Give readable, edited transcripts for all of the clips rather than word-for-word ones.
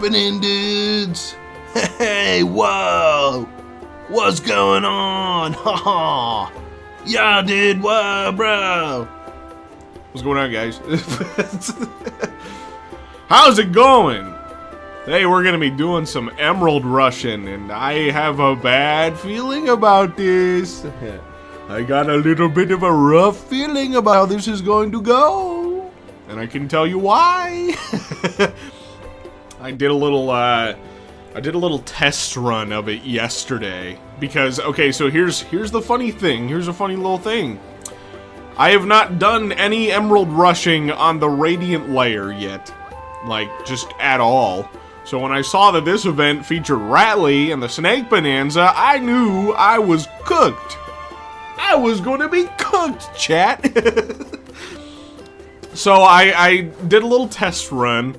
happening, dudes? Hey, whoa! What's going on? Haha! Yeah, dude, whoa, bro! What's going on, guys? How's it going? Today we're gonna be doing some emerald rushing, and I have a bad feeling about this. I got a little bit of a rough feeling about how this is going to go, and I can tell you why. I did a little test run of it yesterday because, okay, so here's the funny thing. Here's a funny little thing. I have not done any emerald rushing on the radiant layer yet, like just at all. So when I saw that this event featured Ratley and the Snake Bonanza, I knew I was cooked. I was going to be cooked, chat. So I did a little test run,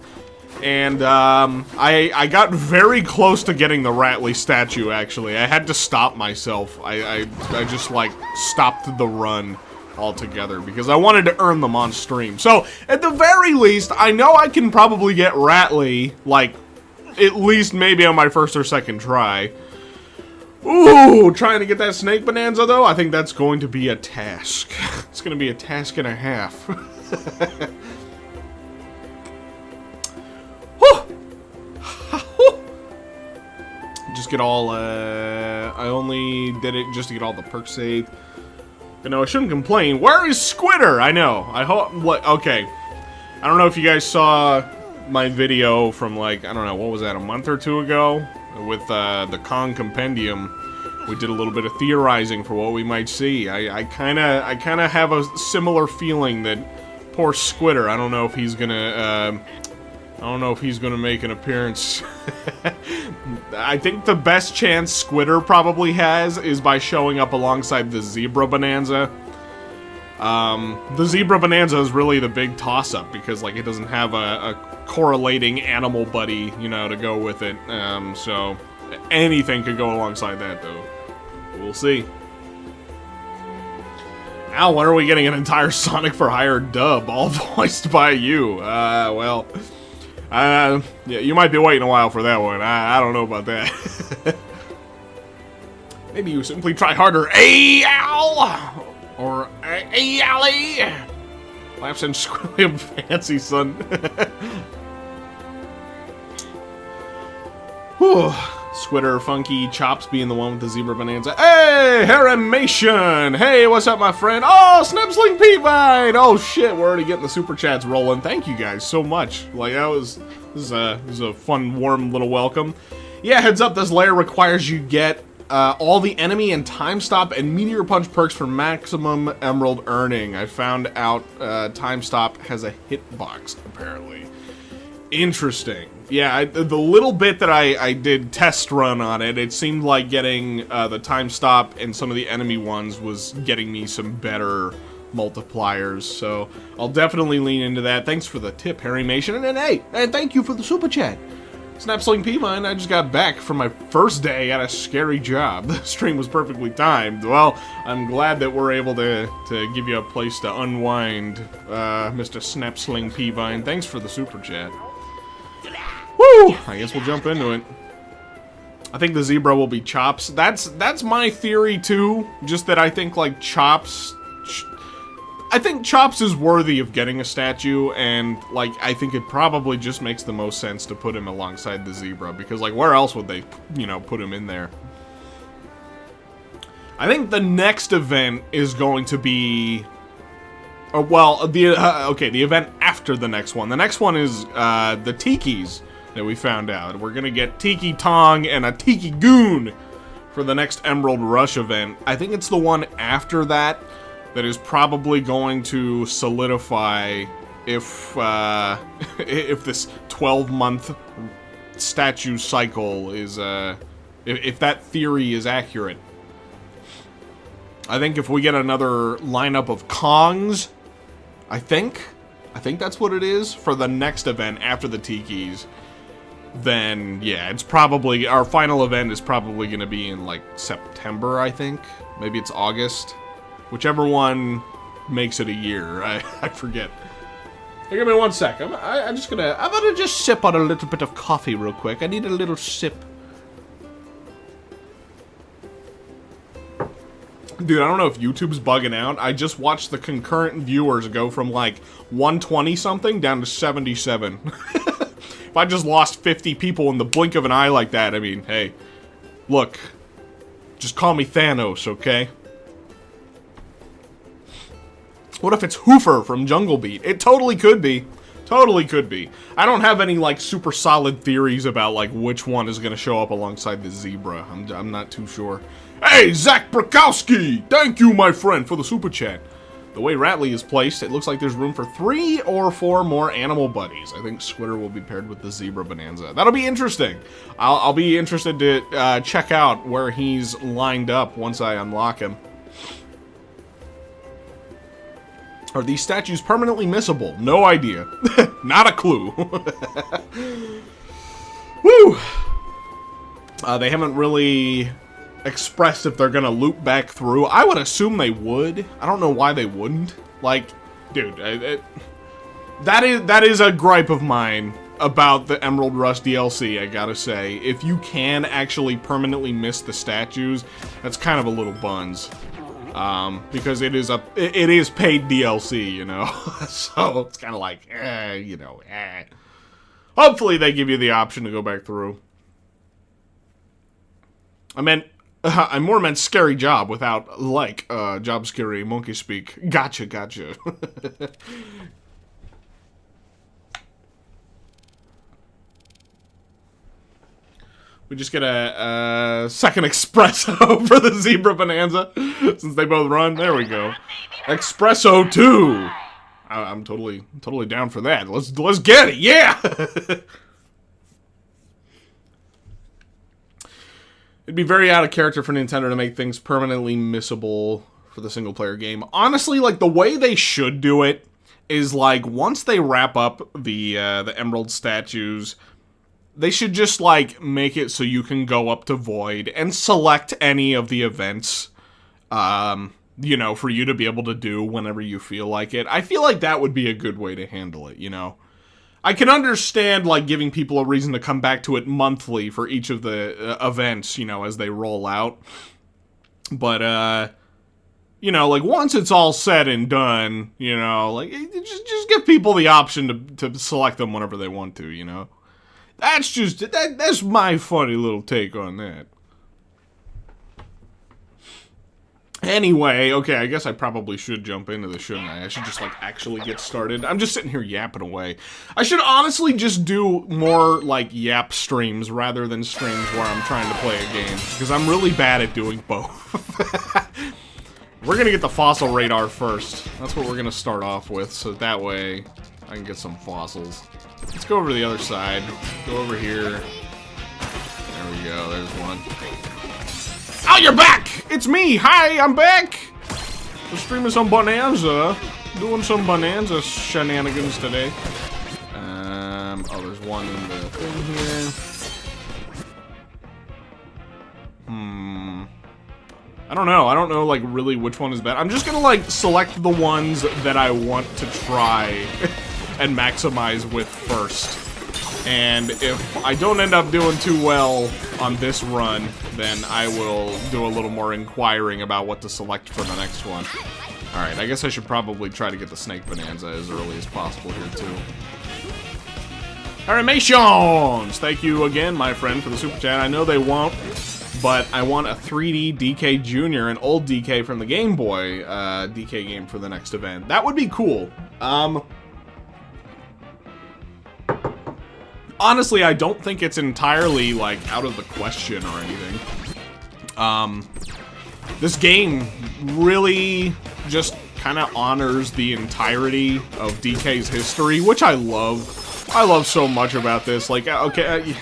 and I got very close to getting the Ratley statue, actually. I had to stop myself. I just, like, stopped the run altogether because I wanted to earn them on stream. So, at the very least, I know I can probably get Ratley, like, at least maybe on my first or second try. Ooh, trying to get that Snake Bonanza, though, I think that's going to be a task. It's going to be a task and a half. Just get all, I only did it just to get all the perks saved. You know, I shouldn't complain. Where is Squitter? I know. I hope, what, okay. I don't know if you guys saw my video from, like, I don't know, what was that, a month or two ago? With, the Kong Compendium. We did a little bit of theorizing for what we might see. I kinda have a similar feeling that poor Squitter, I don't know if he's gonna make an appearance. I think the best chance Squitter probably has is by showing up alongside the Zebra Bonanza. The Zebra Bonanza is really the big toss-up because, like, it doesn't have a correlating animal buddy, you know, to go with it. So anything could go alongside that, though. We'll see. Now, when are we getting an entire Sonic for Hire dub, all voiced by you? Well... yeah, you might be waiting a while for that one. I don't know about that. Maybe you simply try harder. Ay-ow! Or ay-ally! Laughs and squilliam fancy, son. Whew. Squitter, Funky, Chops being the one with the Zebra Bonanza. Hey, Harimation! Hey, what's up, my friend? Oh, Snipsling P-Vine! Oh, shit, we're already getting the super chats rolling. Thank you guys so much. Like, this is a fun, warm little welcome. Yeah, heads up, this layer requires you get all the enemy and time stop and meteor punch perks for maximum emerald earning. I found out time stop has a hitbox, apparently. Interesting. Yeah, the little bit that I did test run on it, it seemed like getting the time stop and some of the enemy ones was getting me some better multipliers, so I'll definitely lean into that. Thanks for the tip, Harimation, and hey, and thank you for the super chat. Snapsling P-Vine, I just got back from my first day at a scary job. The stream was perfectly timed. Well, I'm glad that we're able to give you a place to unwind, Mr. Snapsling P-Vine. Thanks for the super chat. Woo! I guess we'll jump into it. I think the Zebra will be Chops. That's my theory too. Just that I think like Chops. I think Chops is worthy of getting a statue, and like I think it probably just makes the most sense to put him alongside the Zebra because like where else would they, you know, put him in there? I think the next event is going to be. Well, the event after the next one. The next one is the Tikis that we found out. We're gonna get Tiki Tong and a Tiki Goon for the next Emerald Rush event. I think it's the one after that that is probably going to solidify if this 12-month statue cycle is if that theory is accurate. I think if we get another lineup of Kongs, I think that's what it is for the next event after the Tikis. Then, yeah, it's probably, our final event is probably going to be in, like, September, I think. Maybe it's August. Whichever one makes it a year, I forget. Hey, give me 1 sec. I'm gonna just sip on a little bit of coffee real quick. I need a little sip. Dude, I don't know if YouTube's bugging out. I just watched the concurrent viewers go from like 120 something down to 77. If I just lost 50 people in the blink of an eye like that, I mean, hey, look, just call me Thanos, okay? What if it's Hoofer from Jungle Beat? It totally could be. Totally could be. I don't have any, like, super solid theories about, like, which one is gonna show up alongside the zebra. I'm not too sure. Hey, Zach Brakowski! Thank you, my friend, for the super chat. The way Ratley is placed, it looks like there's room for 3 or 4 more animal buddies. I think Squitter will be paired with the Zebra Bonanza. That'll be interesting. I'll be interested to check out where he's lined up once I unlock him. Are these statues permanently missable? No idea. Not a clue. Woo! They haven't really expressed if they're gonna loop back through. I would assume they would. I don't know why they wouldn't. Like, dude, that is a gripe of mine about the Emerald Rush DLC, I gotta say. If you can actually permanently miss the statues, that's kind of a little buns. Because it is paid DLC, you know? So, it's kind of like, you know, Hopefully they give you the option to go back through. I more meant scary job without, like, job scary monkey speak. Gotcha, gotcha. We just get a second espresso for the Zebra Bonanza, since they both run. There we go. Espresso 2! I'm totally down for that. Let's get it, yeah! It'd be very out of character for Nintendo to make things permanently missable for the single-player game. Honestly, like, the way they should do it is, like, once they wrap up the Emerald statues, they should just, like, make it so you can go up to Void and select any of the events, you know, for you to be able to do whenever you feel like it. I feel like that would be a good way to handle it, you know? I can understand, like, giving people a reason to come back to it monthly for each of the events, you know, as they roll out. But, you know, like, once it's all said and done, you know, like, just give people the option to select them whenever they want to, you know? That's my funny little take on that. Anyway, okay, I guess I probably should jump into this, shouldn't I? I should just, like, actually get started. I'm just sitting here yapping away. I should honestly just do more, like, yap streams rather than streams where I'm trying to play a game, because I'm really bad at doing both. We're gonna get the fossil radar first. That's what we're gonna start off with, so that way I can get some fossils. Let's go over to the other side. Go over here. There we go, there's one. Oh, you're back! It's me! Hi, I'm back! We're streaming some Bonanza. Doing some Bonanza shenanigans today. Oh, there's one in the thing here. I don't know, like, really which one is better. I'm just gonna, like, select the ones that I want to try and maximize with first. And if I don't end up doing too well on this run, then I will do a little more inquiring about what to select for the next one. Alright, I guess I should probably try to get the Snake Bonanza as early as possible here, too. Animations! Thank you again, my friend, for the super chat. I know they won't, but I want a 3D DK Jr., an old DK from the Game Boy DK game for the next event. That would be cool. Honestly, I don't think it's entirely, like, out of the question or anything. This game really just kind of honors the entirety of DK's history, which I love. I love so much about this. Like, okay,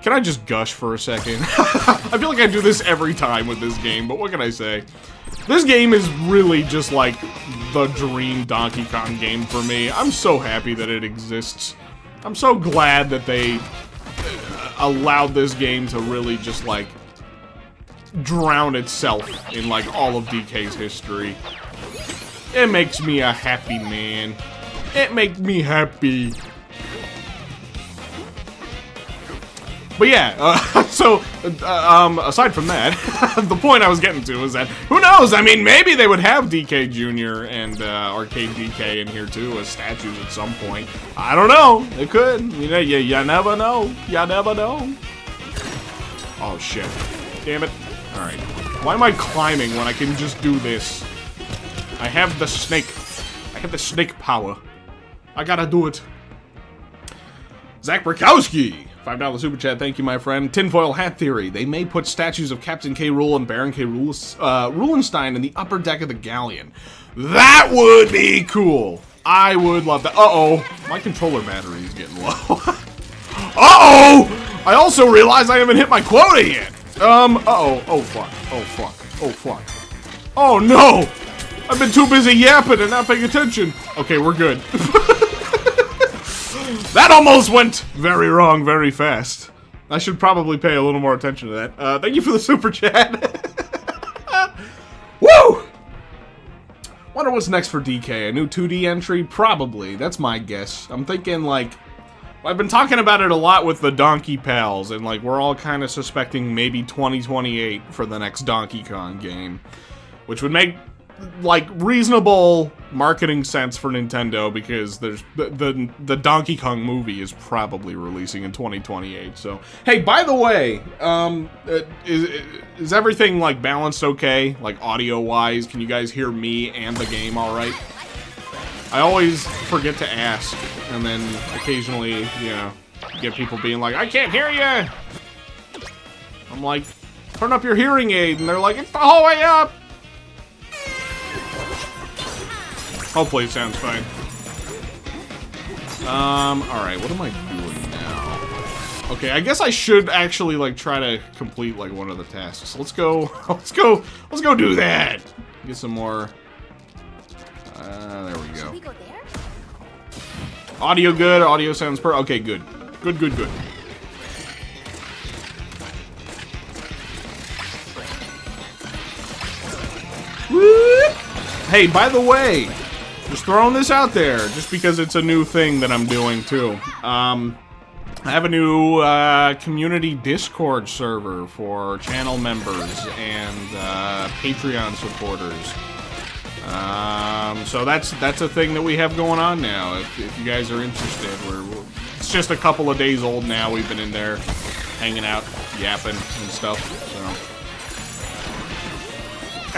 can I just gush for a second? I feel like I do this every time with this game, but what can I say? This game is really just, like, the dream Donkey Kong game for me. I'm so happy that it exists. I'm so glad that they allowed this game to really just, like, drown itself in, like, all of DK's history. It makes me a happy man. It makes me happy. But yeah, aside from that, the point I was getting to is that, who knows, I mean, maybe they would have DK Jr. and Arcade DK in here too as statues at some point. I don't know, it could, you know, you never know, you never know. Oh shit, damn it. Alright, why am I climbing when I can just do this? I have the snake power. I gotta do it. Zach Brakowski, $5 super chat, thank you, my friend. Tinfoil hat theory. They may put statues of Captain K. Rool and Baron K. Rulenstein in the upper deck of the galleon. That would be cool. I would love that. Uh-oh. My controller battery is getting low. Uh-oh! I also realized I haven't hit my quota yet. Uh-oh. Oh, fuck. Oh, fuck. Oh, fuck. Oh, no! I've been too busy yapping and not paying attention. Okay, we're good. That almost went very wrong very fast. I should probably pay a little more attention to that. Thank you for the super chat. Woo! Wonder what's next for DK. A new 2D entry? Probably. That's my guess. I'm thinking, like... I've been talking about it a lot with the Donkey Pals, and, like, we're all kind of suspecting maybe 2028 for the next Donkey Kong game. Which would make... like, reasonable marketing sense for Nintendo, because there's the Donkey Kong movie is probably releasing in 2028, so... Hey, by the way, is everything, like, balanced okay? Like, audio-wise? Can you guys hear me and the game alright? I always forget to ask, and then occasionally, you know, get people being like, I can't hear you! I'm like, turn up your hearing aid, and they're like, it's the whole way up! Hopefully it sounds fine. Alright, what am I doing now? Okay, I guess I should actually, like, try to complete, like, one of the tasks. Let's go do that! Get some more... there we go. Audio good, audio sounds okay, good. Good. Woo! Hey, by the way, just throwing this out there, just because it's a new thing that I'm doing, too. I have a new community Discord server for channel members and Patreon supporters. So that's a thing that we have going on now. If you guys are interested, it's just a couple of days old now. We've been in there hanging out, yapping and stuff. So,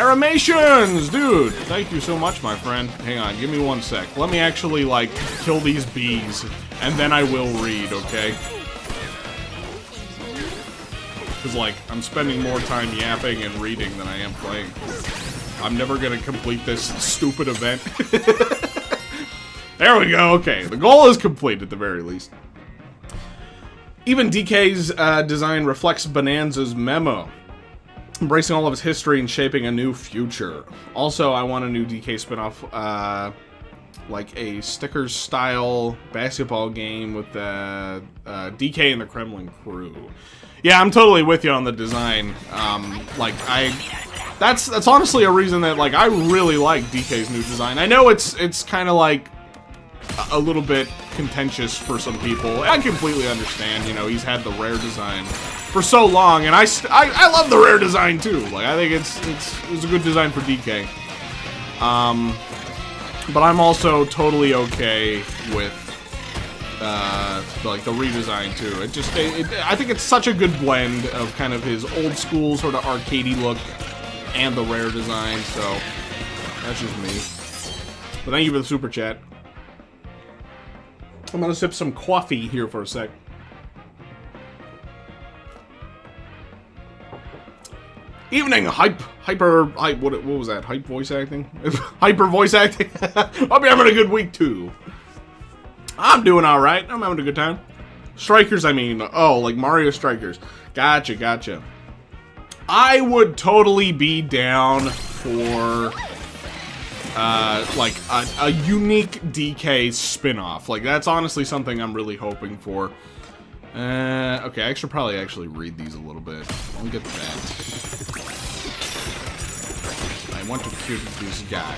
animations, dude. Thank you so much, my friend. Hang on, give me 1 sec. Let me actually like kill these bees, and then I will read. Okay? Because like I'm spending more time yapping and reading than I am playing. I'm never gonna complete this stupid event. There we go, okay. The goal is complete at the very least. Even DK's design reflects Bonanza's memo, embracing all of its history and shaping a new future. Also, I want a new DK spinoff, like a stickers-style basketball game with DK and the Kremlin crew. Yeah, I'm totally with you on the design. That's honestly a reason that, like, I really like DK's new design. I know it's kind of, like, a little bit contentious for some people. I completely understand, you know, he's had the Rare design for so long, and I love the Rare design, too. Like, I think it's a good design for DK. But I'm also totally okay with, like, the redesign, too. I think it's such a good blend of kind of his old school sort of arcadey look and the Rare design, so that's just me. But thank you for the super chat. I'm gonna sip some coffee here for a sec. Evening, hype, what was that? Hype voice acting? Hyper voice acting? I'll be having a good week, too. I'm doing alright. I'm having a good time. Strikers, I mean. Oh, like Mario Strikers. Gotcha. I would totally be down for, like, a unique DK spin-off. Like, that's honestly something I'm really hoping for. Okay, I should probably actually read these a little bit. I'll get to that. I want to kill this guy.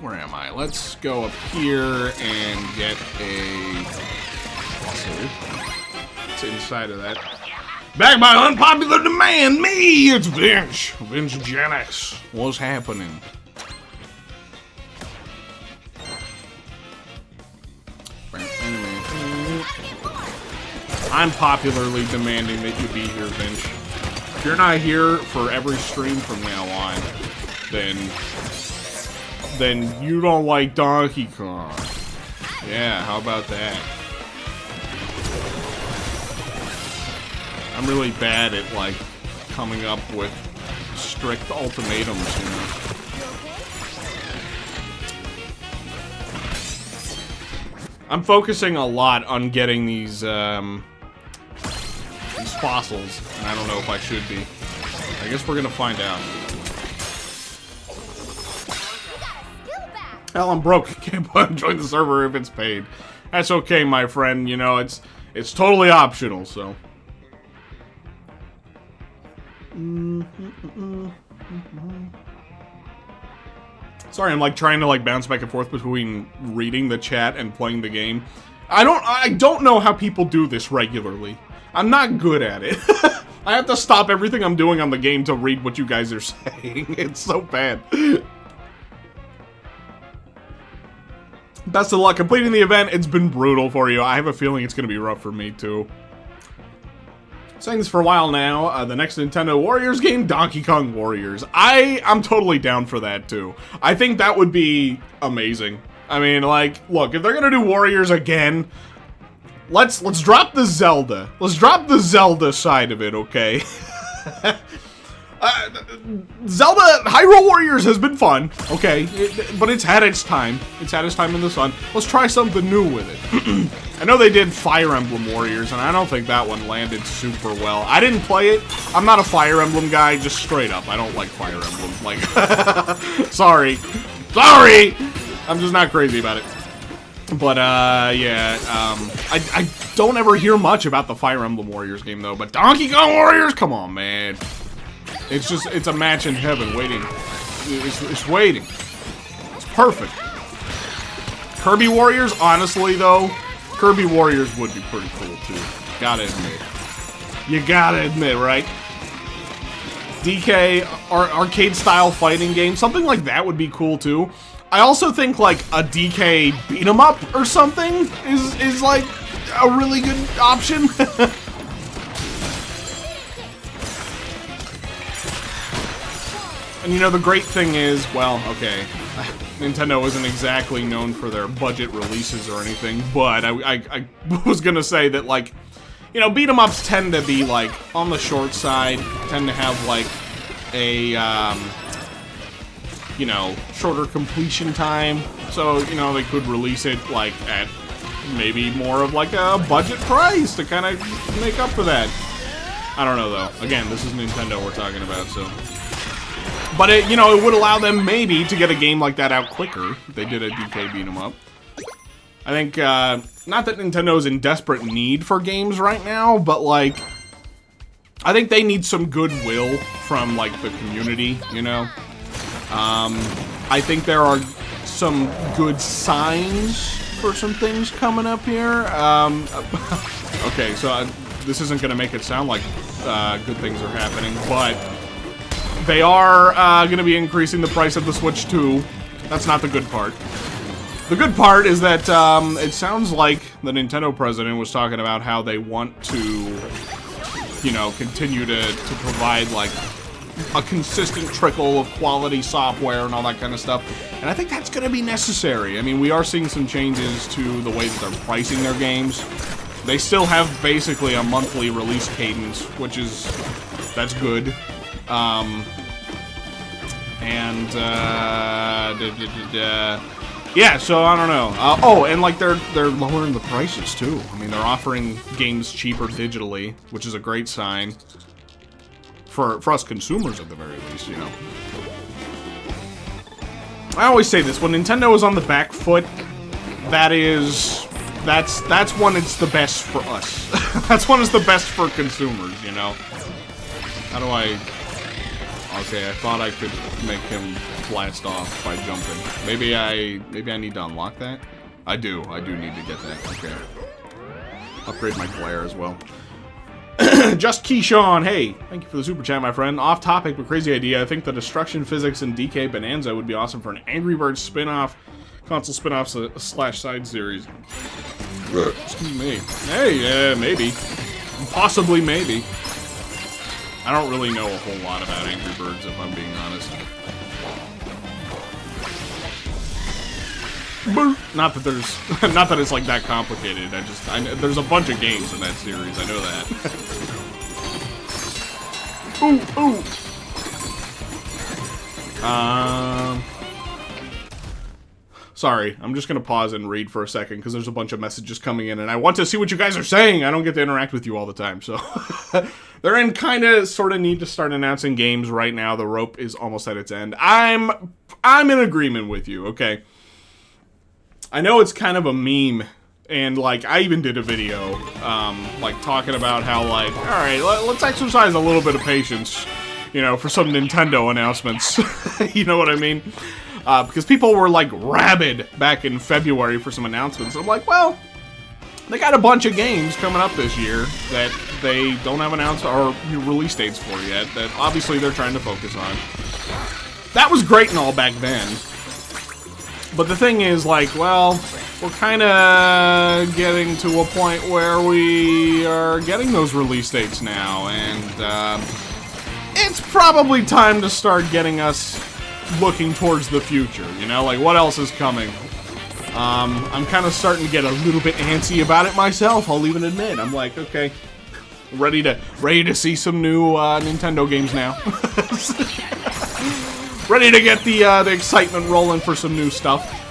Where am I? Let's go up here and get a fossil. It's inside of that. Back by unpopular demand, me! It's Vince. Vince Genix. What's happening? I'm popularly demanding that you be here, Vince. If you're not here for every stream from now on, then you don't like Donkey Kong. Yeah, how about that? I'm really bad at, like, coming up with strict ultimatums, you know? I'm focusing a lot on getting these fossils, and I don't know if I should be. I guess we're gonna find out. Hell, I'm broke. Can't join the server if it's paid. That's okay, my friend. You know, it's totally optional, so. Sorry, I'm like trying to like bounce back and forth between reading the chat and playing the game. I don't know how people do this regularly. I'm not good at it. I have to stop everything I'm doing on the game to read what you guys are saying. It's so bad. Best of luck completing the event. It's been brutal for you. I have a feeling it's going to be rough for me, too. Saying this for a while now. The next Nintendo Warriors game, Donkey Kong Warriors. I'm totally down for that, too. I think that would be amazing. I mean, like, look, if they're going to do Warriors again, let's drop the Zelda. Let's drop the Zelda side of it, okay? Zelda Hyrule Warriors has been fun, okay, but it's had its time. It's had its time in the sun. Let's try something new with it. I know they did Fire Emblem Warriors, and I don't think that one landed super well. I didn't play it. I'm not a Fire Emblem guy, just straight up. I don't like Fire Emblem. Like, sorry. I'm just not crazy about it. But, yeah, I don't ever hear much about the Fire Emblem Warriors game, though. But Donkey Kong Warriors? Come on, man. It's a match in heaven waiting. It's waiting. It's perfect. Kirby Warriors, honestly, though, Kirby Warriors would be pretty cool, too. Gotta admit. You gotta admit, right? DK, arcade-style fighting game, something like that would be cool, too. I also think, like, a DK beat-em-up or something is like, a really good option. And you know, the great thing is, well, okay, Nintendo isn't exactly known for their budget releases or anything, but I was gonna say that, like, you know, beat-em-ups tend to be, like, on the short side, tend to have, like, a, you know, shorter completion time, so, you know, they could release it, like, at maybe more of, like, a budget price to kind of make up for that. I don't know, though. Again, this is Nintendo we're talking about, so. But, it, you know, it would allow them maybe to get a game like that out quicker if they did a DK beat-em-up. I think, not that Nintendo's in desperate need for games right now, but, like, I think they need some goodwill from, like, the community, you know? I think there are some good signs for some things coming up here. Okay, so this isn't going to make it sound like good things are happening, but they are going to be increasing the price of the Switch 2. That's not the good part. The good part is that it sounds like the Nintendo president was talking about how they want to, you know, continue to provide, like, a consistent trickle of quality software and all that kind of stuff. And I think that's going to be necessary. I mean, we are seeing some changes to the way that they're pricing their games. They still have basically a monthly release cadence, which is, that's good. Yeah, so I don't know. Oh, and like they're lowering the prices too. I mean, they're offering games cheaper digitally, which is a great sign for us consumers at the very least, you know. I always say this, when Nintendo is on the back foot, that's when it's the best for us. That's when it's the best for consumers, you know. How do I Okay, I thought I could make him blast off by jumping. Maybe I need to unlock that? I do need to get that. Okay. Upgrade my glare as well. Just Keyshawn, hey, thank you for the super chat, my friend. Off topic, but crazy idea. I think the Destruction Physics and DK Bonanza would be awesome for an Angry Birds spin-off, console spin-off slash side series. Excuse me. Hey, maybe. Possibly, maybe. I don't really know a whole lot about Angry Birds, if I'm being honest. Not that there's, not that it's like that complicated. There's a bunch of games in that series. I know that. Sorry, I'm just gonna pause and read for a second because there's a bunch of messages coming in, and I want to see what you guys are saying. I don't get to interact with you all the time, so they're in kind of sort of need to start announcing games right now. The rope is almost at its end. I'm in agreement with you. Okay. I know it's kind of a meme, and, like, I even did a video, like, talking about how, like, alright, let's exercise a little bit of patience, you know, for some Nintendo announcements. You know what I mean? Because people were, like, rabid back in February for some announcements. I'm like, well, they got a bunch of games coming up this year that they don't have announced or release dates for yet, that obviously they're trying to focus on. That was great and all back then. But the thing is, like, well, we're kind of getting to a point where we are getting those release dates now, and it's probably time to start getting us looking towards the future, you know? Like, what else is coming? I'm kind of starting to get a little bit antsy about it myself, I'll even admit. I'm like, okay, ready to see some new Nintendo games now. Ready to get the excitement rolling for some new stuff.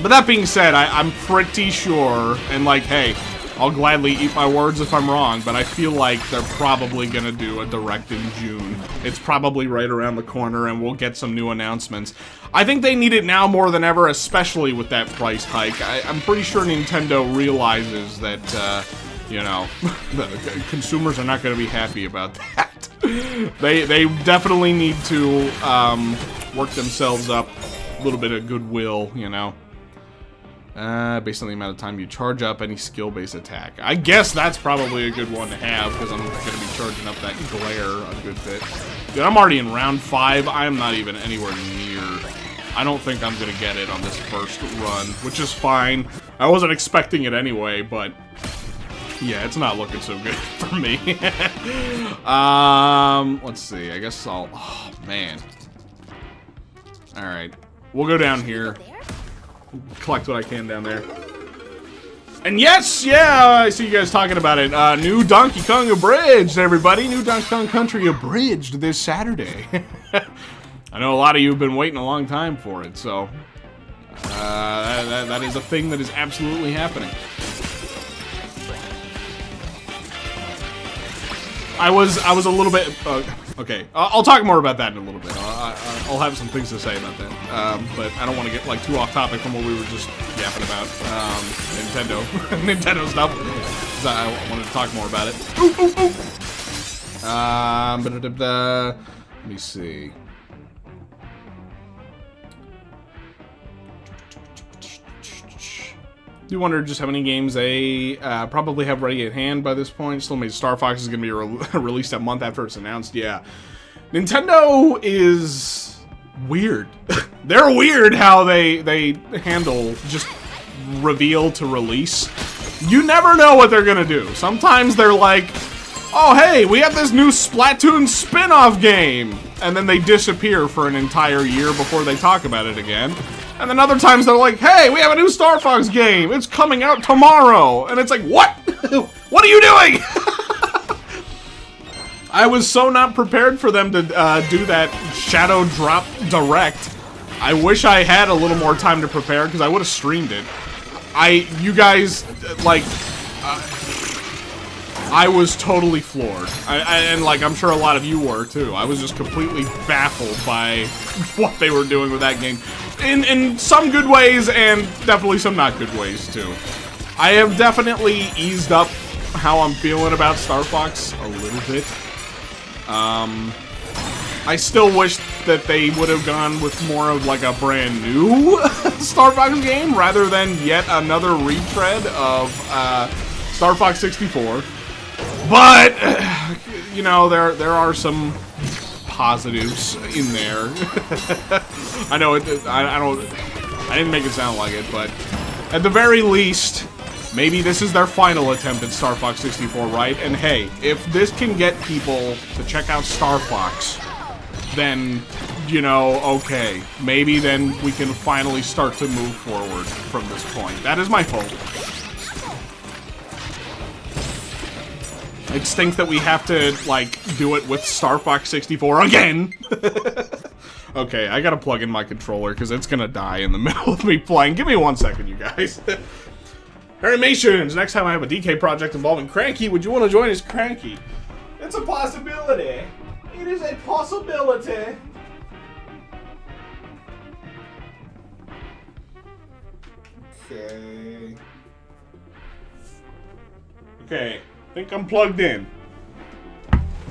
But that being said, I'm pretty sure, and like, hey, I'll gladly eat my words if I'm wrong, but I feel like they're probably gonna do a Direct in June. It's probably right around the corner, and we'll get some new announcements. I think they need it now more than ever, especially with that price hike. I'm pretty sure Nintendo realizes that, you know, the consumers are not gonna be happy about that. They definitely need to work themselves up a little bit of goodwill, you know. Based on the amount of time you charge up any skill-based attack. I guess that's probably a good one to have because I'm going to be charging up that glare a good bit. Dude, I'm already in round 5. I'm not even anywhere near. I don't think I'm going to get it on this first run, which is fine. I wasn't expecting it anyway, but yeah, it's not looking so good for me. Let's see. I guess I'll... Oh, man. Alright. We'll go down here. Collect what I can down there. And yes, yeah, I see you guys talking about it. New Donkey Kong Abridged, everybody. New Donkey Kong Country Abridged this Saturday. I know a lot of you have been waiting a long time for it, so... that is a thing that is absolutely happening. I was a little bit... okay, I'll talk more about that in a little bit. I'll have some things to say about that. But I don't want to get like too off topic from what we were just yapping about. Nintendo stuff. I wanted to talk more about it. Let me see. Do wonder just how many games they probably have ready at hand by this point. Still made Star Fox is going to be released a month after it's announced. Yeah. Nintendo is weird. They're weird how they handle just reveal to release. You never know what they're going to do. Sometimes they're like, oh, hey, we have this new Splatoon spin-off game. And then they disappear for an entire year before they talk about it again. And then other times they're like, hey, we have a new Star Fox game. It's coming out tomorrow. And it's like, what? What are you doing? I was so not prepared for them to do that Shadow Drop Direct. I wish I had a little more time to prepare because I would have streamed it. You guys, like... I was totally floored. And like, I'm sure a lot of you were too. I was just completely baffled by what they were doing with that game. In some good ways and definitely some not good ways too. I have definitely eased up how I'm feeling about Star Fox a little bit. I still wish that they would have gone with more of like a brand new Star Fox game rather than yet another retread of Star Fox 64. But you know, there are some positives in there. I know it. I didn't make it sound like it, but at the very least, maybe this is their final attempt at Star Fox 64, right? And hey, if this can get people to check out Star Fox, then, you know, okay, maybe then we can finally start to move forward from this point. That is my hope. It stinks that we have to, like, do it with Star Fox 64 again! Okay, I gotta plug in my controller, because it's gonna die in the middle of me playing. Give me 1 second, you guys. Animations! Next time I have a DK project involving Cranky, would you want to join as Cranky? It's a possibility. It is a possibility. Okay. Okay, I think I'm plugged in.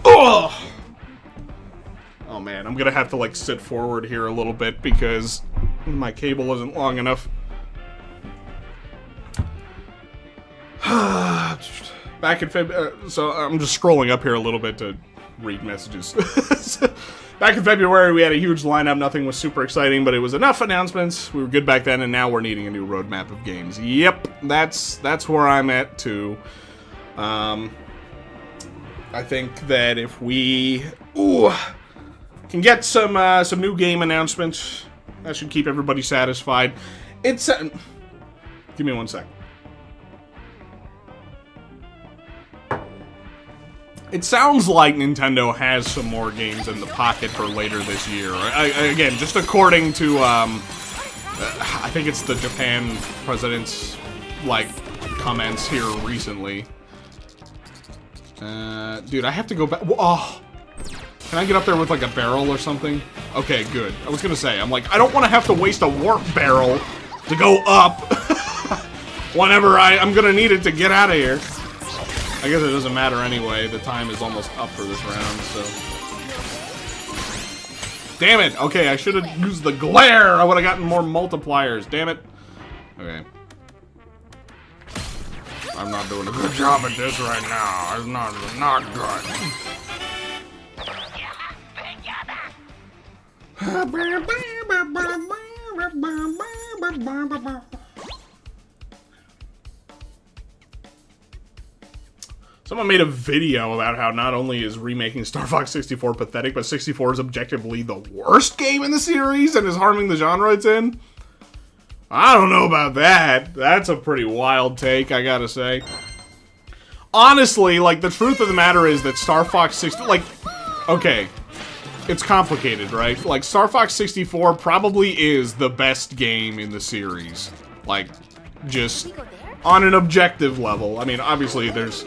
Oh! Oh man, I'm gonna have to like sit forward here a little bit because my cable isn't long enough. Back in February, so I'm just scrolling up here a little bit to read messages. Back in February, we had a huge lineup. Nothing was super exciting, but it was enough announcements. We were good back then, and now we're needing a new roadmap of games. Yep, that's where I'm at too. I think that if we can get some new game announcements, that should keep everybody satisfied. It's give me 1 sec. It sounds like Nintendo has some more games in the pocket for later this year. Again, just according to, I think it's the Japan president's, like, comments here recently. Dude, I have to go back. Oh, can I get up there with, like, a barrel or something? Okay, good. I was gonna say, I'm like, I don't want to have to waste a warp barrel to go up whenever I'm gonna need it to get out of here. I guess it doesn't matter anyway, the time is almost up for this round, so... Damn it! Okay, I should have used the glare! I would have gotten more multipliers, damn it! Okay. I'm not doing a good job at this right now. It's not good. Someone made a video about how not only is remaking Star Fox 64 pathetic, but 64 is objectively the worst game in the series and is harming the genre it's in. I don't know about that. That's a pretty wild take, I gotta say. Honestly, like, the truth of the matter is that Star Fox 64, like, okay, it's complicated, right? Like, Star Fox 64 probably is the best game in the series. Like, just on an objective level. I mean, obviously, there's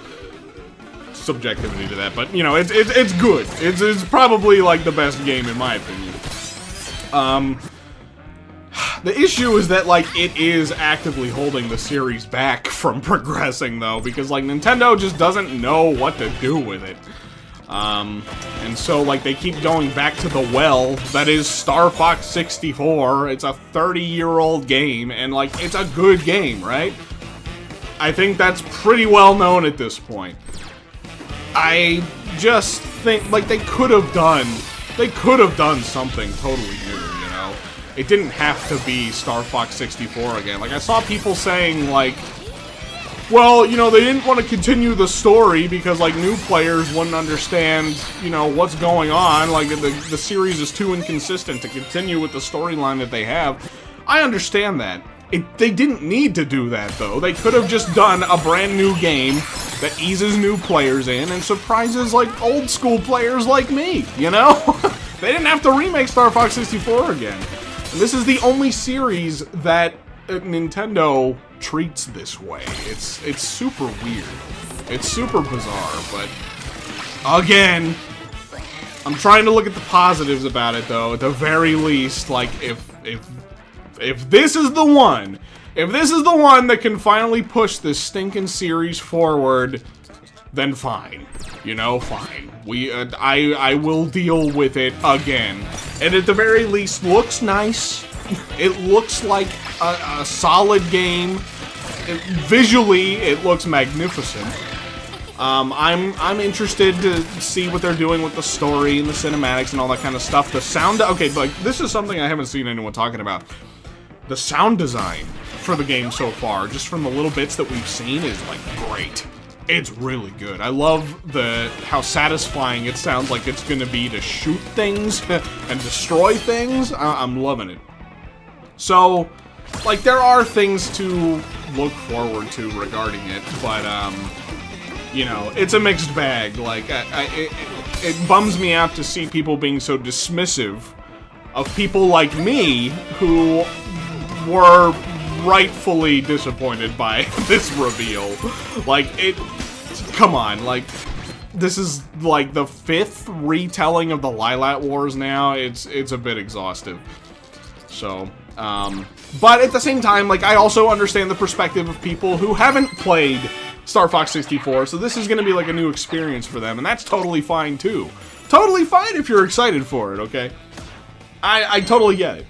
subjectivity to that, but you know, it's good. It's probably like the best game in my opinion. The issue is that like it is actively holding the series back from progressing though, because like Nintendo just doesn't know what to do with it. And so like they keep going back to the well that is Star Fox 64. It's a 30-year-old game and like it's a good game, right? I think that's pretty well known at this point. I just think, like, they could have done something totally new, you know? It didn't have to be Star Fox 64 again. Like, I saw people saying, like, well, you know, they didn't want to continue the story because, like, new players wouldn't understand, you know, what's going on. Like, the series is too inconsistent to continue with the storyline that they have. I understand that. They didn't need to do that, though. They could have just done a brand new game that eases new players in and surprises, like, old school players like me, you know? They didn't have to remake Star Fox 64 again. And this is the only series that Nintendo treats this way. It's super weird. It's super bizarre, but... Again, I'm trying to look at the positives about it, though. At the very least, like, if this is the one, that can finally push this stinking series forward, then fine. You know, fine. I will deal with it again. And at the very least, looks nice. It looks like a solid game. Visually, it looks magnificent. I'm interested to see what they're doing with the story and the cinematics and all that kind of stuff. The sound, okay, like, this is something I haven't seen anyone talking about. The sound design for the game so far, just from the little bits that we've seen, is, like, great. It's really good. I love how satisfying it sounds like it's gonna be to shoot things and destroy things. I'm loving it. So, like, there are things to look forward to regarding it, but, you know, it's a mixed bag. Like, it bums me out to see people being so dismissive of people like me who were rightfully disappointed by this reveal. Like, come on, like, this is like the 5th retelling of the Lilat Wars now. It's a bit exhaustive. So, but at the same time, like, I also understand the perspective of people who haven't played Star Fox 64, so this is going to be like a new experience for them, and that's totally fine too. Totally fine if you're excited for it, okay? I totally get it.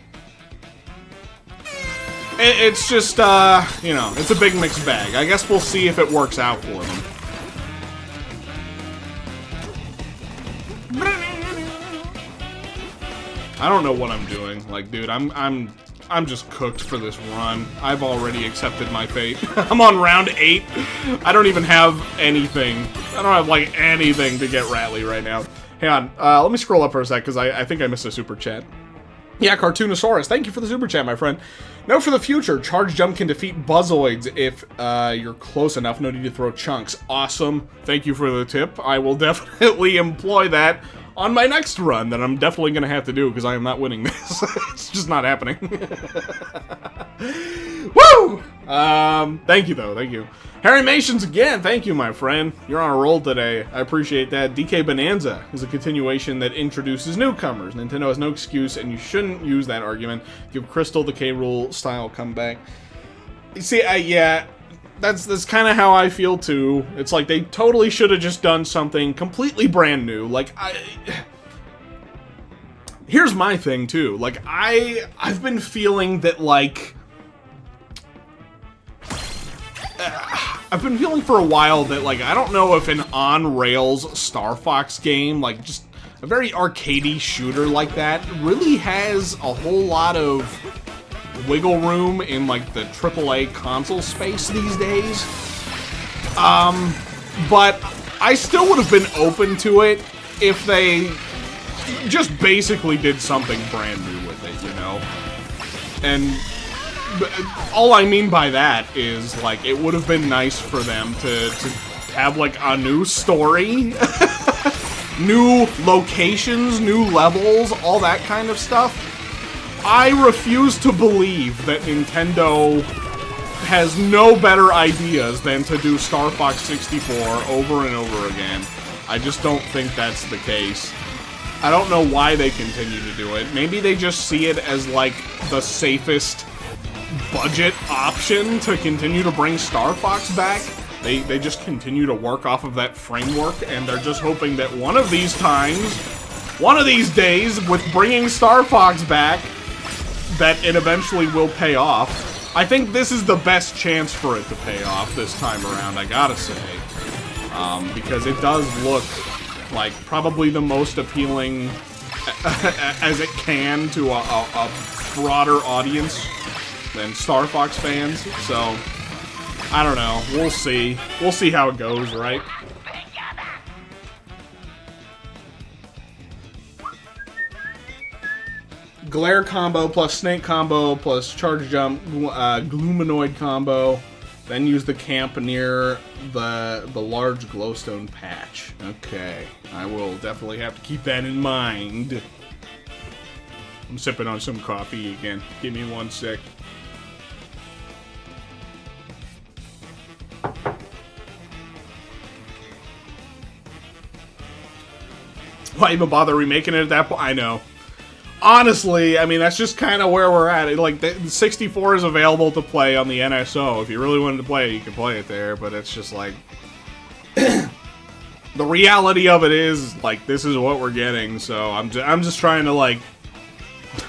It's just, you know, it's a big mixed bag. I guess we'll see if it works out for them. I don't know what I'm doing. Like, dude, I'm just cooked for this run. I've already accepted my fate. I'm on round 8. I don't even have anything. I don't have, like, anything to get Rattly right now. Hang on. Let me scroll up for a sec, because I think I missed a super chat. Yeah, Cartoonosaurus, thank you for the super chat, my friend. Note for the future, Charge Jump can defeat Buzzoids if you're close enough. No need to throw chunks. Awesome. Thank you for the tip. I will definitely employ that on my next run that I'm definitely going to have to do because I am not winning this. It's just not happening. Woo! Thank you, though. Thank you. Harry Mations again. Thank you, my friend. You're on a roll today. I appreciate that. DK Bonanza is a continuation that introduces newcomers. Nintendo has no excuse, and you shouldn't use that argument. Give Crystal the K-Rool style comeback. You see, yeah, that's kind of how I feel, too. It's like they totally should have just done something completely brand new. Like, here's my thing, too. Like, I've been feeling that, like, I've been feeling for a while that, like, I don't know if an on-rails Star Fox game, like, just a very arcadey shooter like that, really has a whole lot of wiggle room in, like, the AAA console space these days. But I still would have been open to it if they just basically did something brand new with it, you know? And all I mean by that is, like, it would have been nice for them to have, like, a new story, new locations, new levels, all that kind of stuff. I refuse to believe that Nintendo has no better ideas than to do Star Fox 64 over and over again. I just don't think that's the case. I don't know why they continue to do it. Maybe they just see it as, like, the safest budget option to continue to bring Star Fox back. They just continue to work off of that framework, and they're just hoping that one of these times, one of these days, with bringing Star Fox back, that it eventually will pay off. I think this is the best chance for it to pay off this time around, I gotta say. Because it does look like probably the most appealing as it can to a broader audience than Star Fox fans, so I don't know. We'll see. We'll see how it goes, right? Glare combo plus Snake combo plus Charge Jump Gluminoid combo. Then use the camp near the large glowstone patch. Okay, I will definitely have to keep that in mind. I'm sipping on some coffee again. Give me 1 sec. Why even bother remaking it at that point? I know. Honestly, I mean, that's just kind of where we're at. Like, the 64 is available to play on the NSO. If you really wanted to play it, you can play it there, but it's just like... the reality of it is, like, this is what we're getting, so I'm just trying to, like,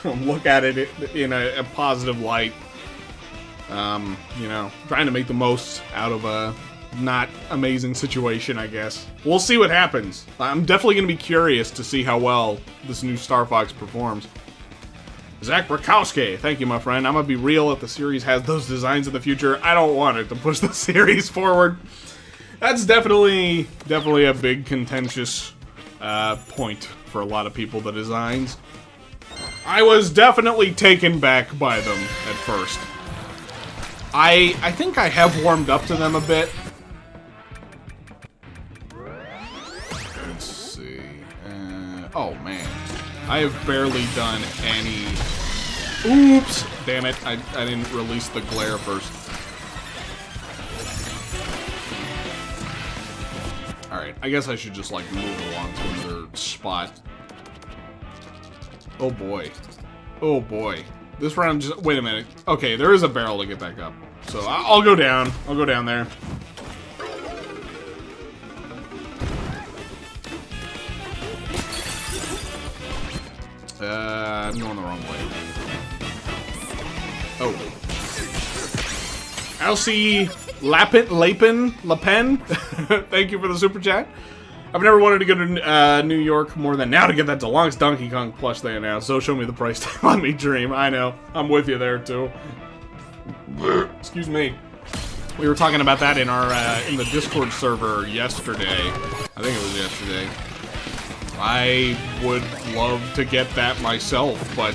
look at it in a positive light. You know, trying to make the most out of a not amazing situation, I guess. We'll see what happens. I'm definitely going to be curious to see how well this new Star Fox performs. Zach Brakowski, thank you, my friend. I'm going to be real, if the series has those designs in the future, I don't want it to push the series forward. That's definitely a big contentious point for a lot of people, the designs. I was definitely taken back by them at first. I think I have warmed up to them a bit. Let's see. Oh, man. I have barely done any... Oops! Damn it, I didn't release the glare first. Alright, I guess I should just, like, move along to another spot. Oh, boy. Oh, boy. This round just... Wait a minute. Okay, there is a barrel to get back up. So, I'll go down. I'll go down there. I'm going the wrong way. Oh. Elsie Lapin? Thank you for the super chat. I've never wanted to go to New York more than now to get that deluxe Donkey Kong plush they announced. So show me the price tag. Let me dream. I know. I'm with you there, too. Excuse me. We were talking about that in our in the Discord server yesterday. I think it was yesterday. I would love to get that myself, but,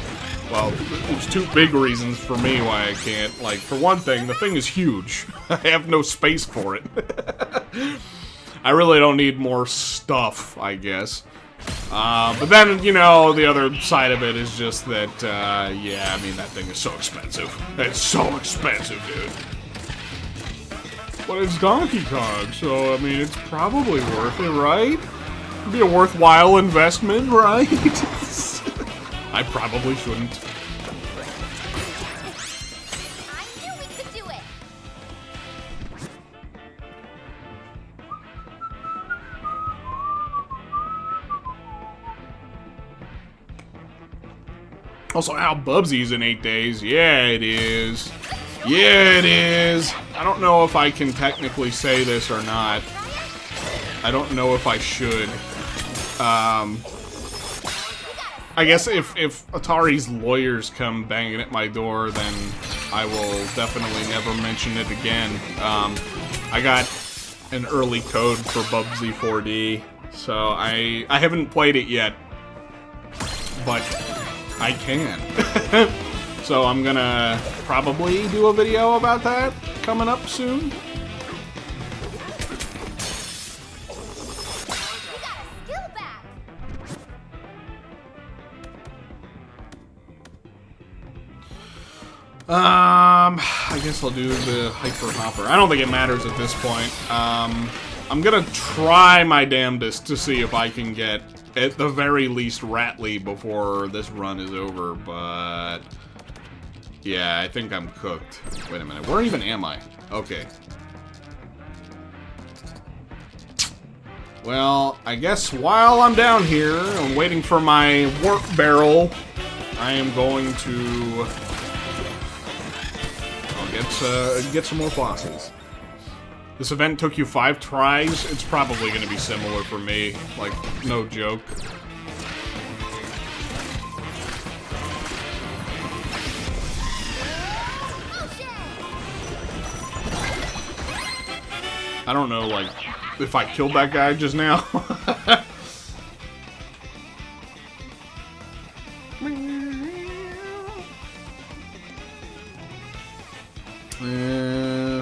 well, there's two big reasons for me why I can't. Like, for one thing, the thing is huge. I have no space for it. I really don't need more stuff, I guess. But then, you know, the other side of it is just that, yeah, I mean, that thing is so expensive. It's so expensive, dude. But it's Donkey Kong, so, I mean, it's probably worth it, right? It'd be a worthwhile investment, right? I probably shouldn't. I knew we could do it. Also, Al Bubsy's in 8 days. Yeah, it is. Yeah, it is. I don't know if I can technically say this or not. I don't know if I should. I guess if Atari's lawyers come banging at my door, then I will definitely never mention it again. I got an early code for Bubsy 4D, so I haven't played it yet, but I can. So I'm gonna probably do a video about that coming up soon. I guess I'll do the Hyper Hopper. I don't think it matters at this point. I'm gonna try my damnedest to see if I can get, at the very least, Ratley before this run is over, but... yeah, I think I'm cooked. Wait a minute, where even am I? Okay. Well, I guess while I'm down here, I'm waiting for my warp barrel, I am going to... get some more bosses. This event took you 5 tries. It's probably going to be similar for me. Like, no joke. I don't know, like, if I killed that guy just now.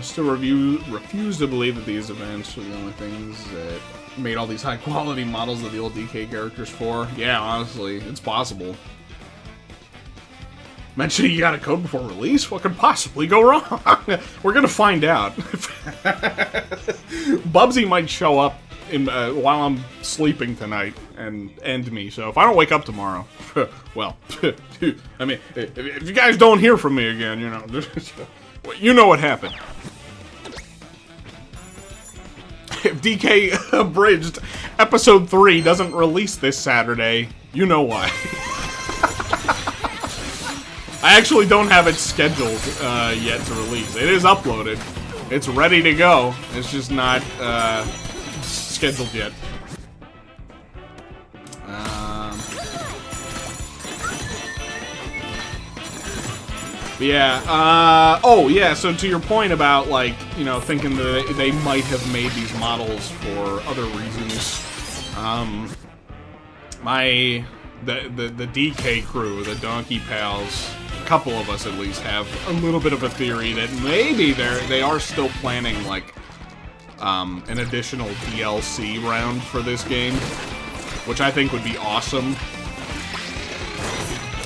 Still refuse to believe that these events are the only things that made all these high-quality models of the old DK characters for. Yeah, honestly, it's possible. Mentioning you got a code before release? What could possibly go wrong? We're gonna find out. Bubsy might show up in, while I'm sleeping tonight and end me, so if I don't wake up tomorrow, well, I mean, if you guys don't hear from me again, you know, you know what happened. if DK Abridged Episode 3 doesn't release this Saturday, you know why. I actually don't have it scheduled yet to release. It is uploaded. It's ready to go. It's just not scheduled yet. Yeah, oh yeah, so to your point about, like, you know, thinking that they might have made these models for other reasons, the DK crew, the Donkey Pals, a couple of us at least, have a little bit of a theory that maybe they are still planning, like, an additional DLC round for this game, which I think would be awesome.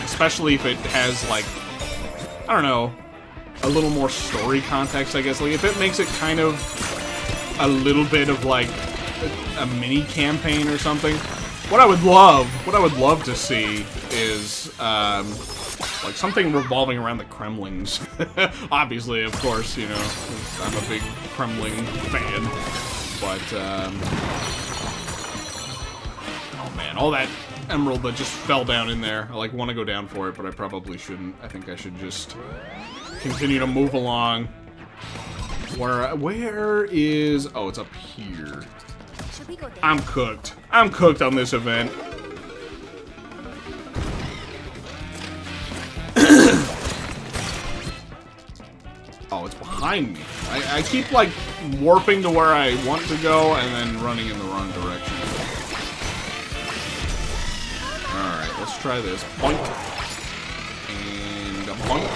Especially if it has, like, I don't know, a little more story context, I guess. Like, if it makes it kind of a little bit of, like, a mini campaign or something. What I would love to see is, like, something revolving around the Kremlings. Obviously, of course, you know, I'm a big Kremling fan. But, oh man, all that emerald that just fell down in there. I, like, want to go down for it, but I probably shouldn't. I think I should just continue to move along. Where is... Oh, it's up here. I'm cooked. I'm cooked on this event. Oh, it's behind me. I keep, like, warping to where I want to go and then running in the wrong direction. Alright, let's try this. Boink. And a boink.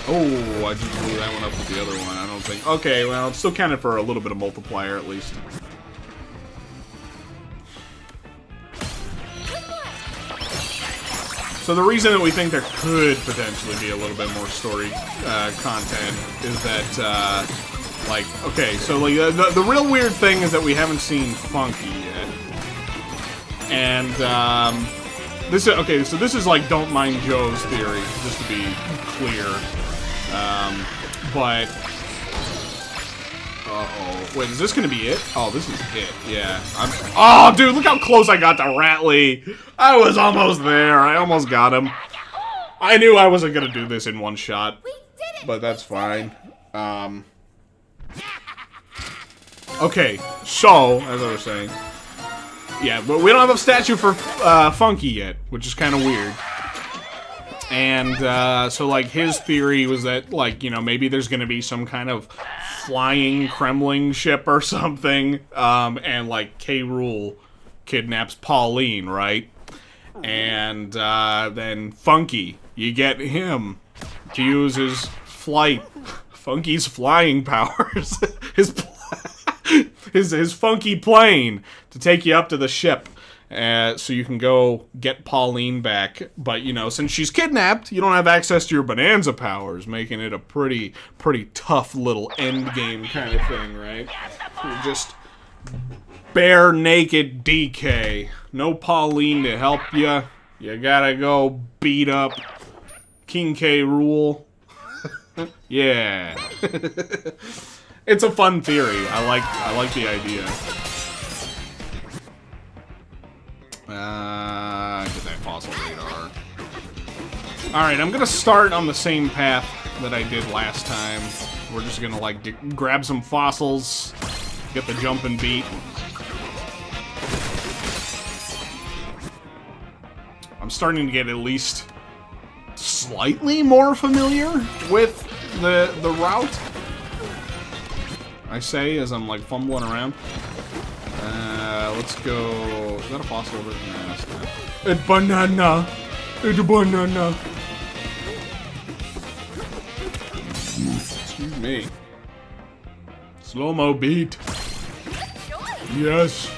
Oh, I just blew that one up with the other one. I don't think... Okay, well, it's still counted for a little bit of multiplier, at least. So the reason that we think there could potentially be a little bit more story content is that, like, okay, so like the real weird thing is that we haven't seen Funky yet. And, this is, okay, so this is like Don't Mind Joe's theory, just to be clear. But, uh-oh. Wait, is this gonna be it? Oh, this is it, yeah. Oh, dude, look how close I got to Ratley! I was almost there, I almost got him. I knew I wasn't gonna do this in one shot, but that's fine. Okay, so, as I was saying, yeah, but we don't have a statue for Funky yet, which is kind of weird. And, so, like, his theory was that, like, you know, maybe there's gonna be some kind of flying Kremling ship or something, and, like, K. Rool kidnaps Pauline, right? And, then Funky, you get him to use his Funky's flying powers, his funky plane to take you up to the ship. So you can go get Pauline back, but, you know, since she's kidnapped, you don't have access to your Bonanza powers, making it a pretty tough little endgame kind of thing, right? You're just bare naked DK. No Pauline to help you. You gotta go beat up King K. Rool. Yeah. It's a fun theory. I like the idea. Get that fossil radar. Alright, I'm gonna start on the same path that I did last time. We're just gonna, like, grab some fossils, get the jumping beat. I'm starting to get at least slightly more familiar with the route. I say as I'm, like, fumbling around. Let's go... Is that a fossil over there? No, that's not. It's banana! It's a banana! Excuse me. Slow-mo beat. Yes.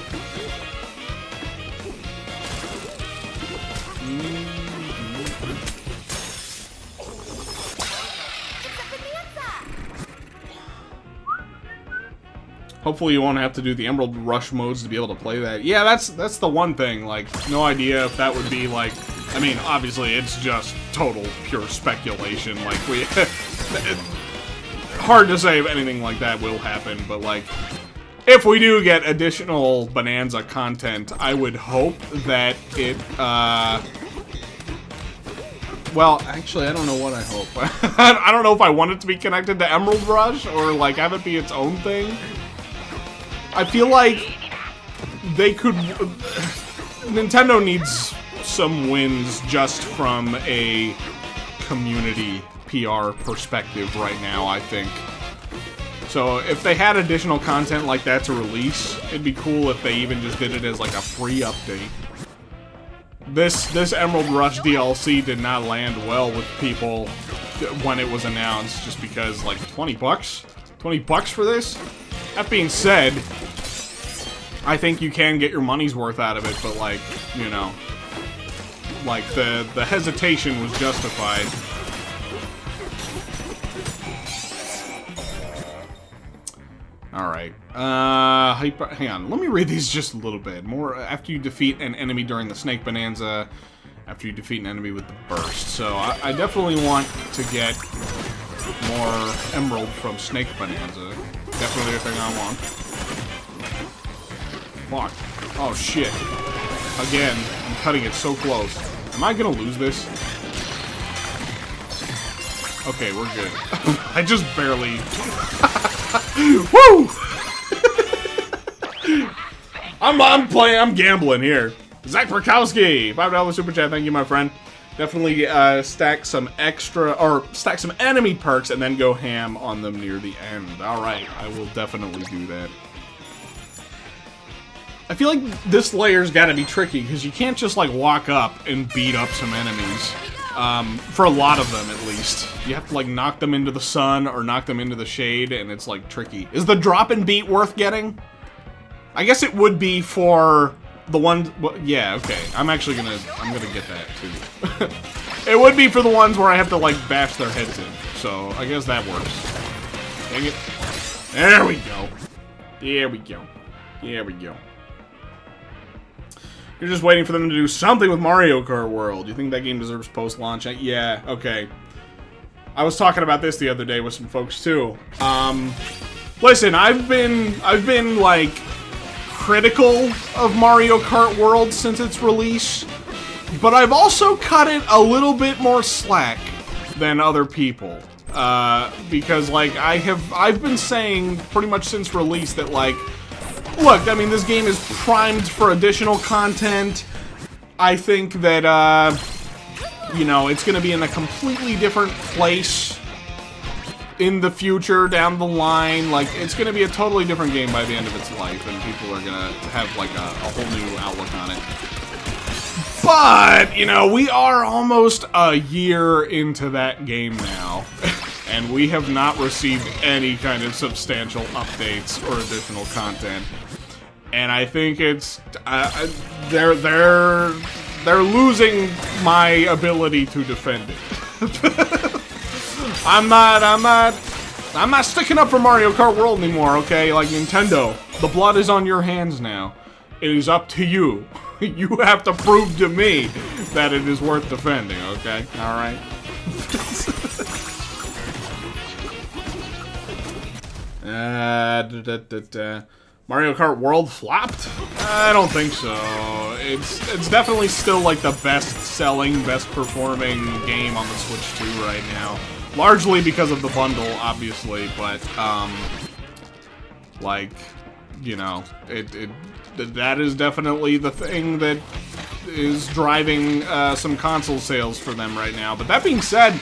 Hopefully you won't have to do the Emerald Rush modes to be able to play that. Yeah, that's the one thing. Like, no idea if that would be, like... I mean, obviously, it's just total, pure speculation. Like, hard to say if anything like that will happen, but, like... if we do get additional Bonanza content, I would hope that it, well, actually, I don't know what I hope. I don't know if I want it to be connected to Emerald Rush or, like, have it be its own thing. I feel like they could... Nintendo needs some wins just from a community PR perspective right now, I think. So if they had additional content like that to release, it'd be cool if they even just did it as like a free update. This Emerald Rush DLC did not land well with people when it was announced, just because, like, 20 bucks? 20 bucks for this? That being said, I think you can get your money's worth out of it, but, like, you know, like, the hesitation was justified. Alright, hang on, let me read these just a little bit. More, after you defeat an enemy during the Snake Bonanza, after you defeat an enemy with the Burst. So, I definitely want to get more Emerald from Snake Bonanza. Definitely a thing I want. Fuck. Oh, shit. Again, I'm cutting it so close. Am I gonna lose this? Okay, we're good. I just barely... Woo! I'm gambling here. Zach Burkowski, $5 super chat, thank you, my friend. Definitely stack some enemy perks and then go ham on them near the end. Alright, I will definitely do that. I feel like this layer's gotta be tricky, because you can't just, like, walk up and beat up some enemies. For a lot of them, at least. You have to, like, knock them into the sun or knock them into the shade, and it's, like, tricky. Is the drop and beat worth getting? I guess it would be for the ones... Well, yeah, okay. I'm gonna get that, too. It would be for the ones where I have to, like, bash their heads in. So, I guess that works. Dang it. There we go. There we go. There we go. You're just waiting for them to do something with Mario Kart World. You think that game deserves post-launch? Yeah, okay. I was talking about this the other day with some folks too. Listen, I've been like critical of Mario Kart World since its release, but I've also cut it a little bit more slack than other people. Because like I've been saying pretty much since release that, like, look, I mean, this game is primed for additional content. I think that, you know, it's going to be in a completely different place in the future, down the line. Like, it's going to be a totally different game by the end of its life, and people are going to have, like, a whole new outlook on it. But, you know, we are almost a year into that game now. And we have not received any kind of substantial updates or additional content. And I think it's they're losing my ability to defend it. I'm not sticking up for Mario Kart World anymore, okay? Like, Nintendo, the blood is on your hands now. It is up to you. You have to prove to me that it is worth defending, okay? All right. Mario Kart World flopped? I don't think so. It's definitely still like the best-selling, best-performing game on the Switch 2 right now. Largely because of the bundle, obviously, but like, you know, that is definitely the thing that is driving some console sales for them right now. But that being said,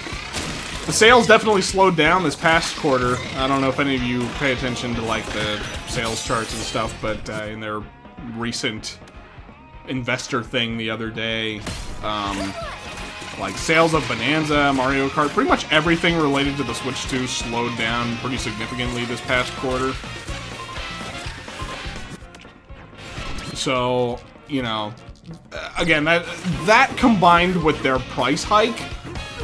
the sales definitely slowed down this past quarter. I don't know if any of you pay attention to, like, the sales charts and stuff, but in their recent investor thing the other day, like, sales of Bonanza, Mario Kart, pretty much everything related to the Switch 2 slowed down pretty significantly this past quarter. So, you know, again, that combined with their price hike,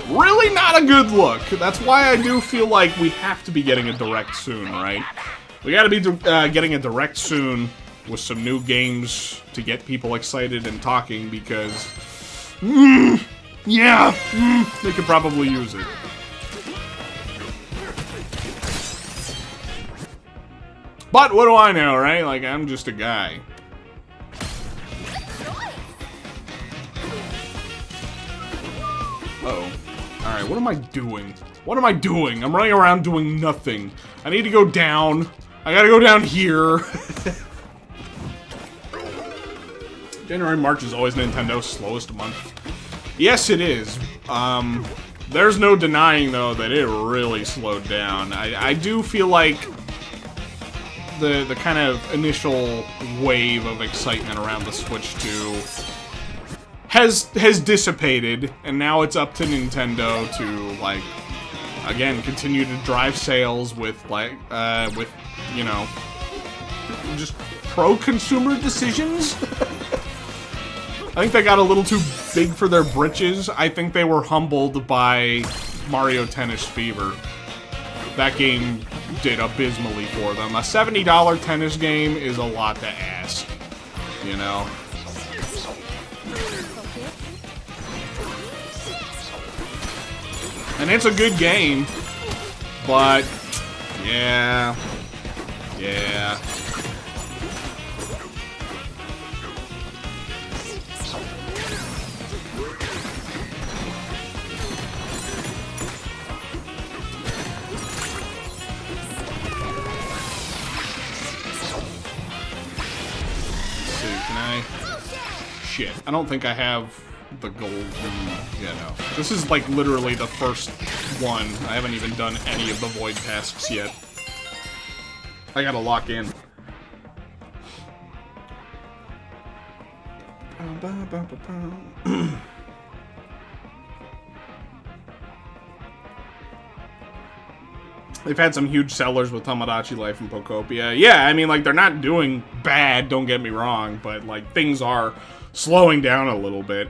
really not a good look. That's why I do feel like we have to be getting a Direct soon, right? We gotta be getting a Direct soon with some new games to get people excited and talking, because, they could probably use it. But what do I know, right? Like, I'm just a guy. Uh-oh. Alright, what am I doing? What am I doing? I'm running around doing nothing. I need to go down. I gotta go down here. January, March is always Nintendo's slowest month. Yes, it is. There's no denying, though, that it really slowed down. I do feel like the kind of initial wave of excitement around the Switch 2 has dissipated, and now it's up to Nintendo to, like, again, continue to drive sales with, like, you know, just pro-consumer decisions. I think they got a little too big for their britches. I think they were humbled by Mario Tennis Fever. That game did abysmally for them. A $70 tennis game is a lot to ask, you know? And it's a good game, but yeah. Shit, I don't think I have the gold. Yeah, no. This is like literally the first one. I haven't even done any of the void tasks yet. I gotta lock in. They've had some huge sellers with Tomodachi Life and Pokopia. Yeah, I mean, like, they're not doing bad, don't get me wrong, but, like, things are slowing down a little bit.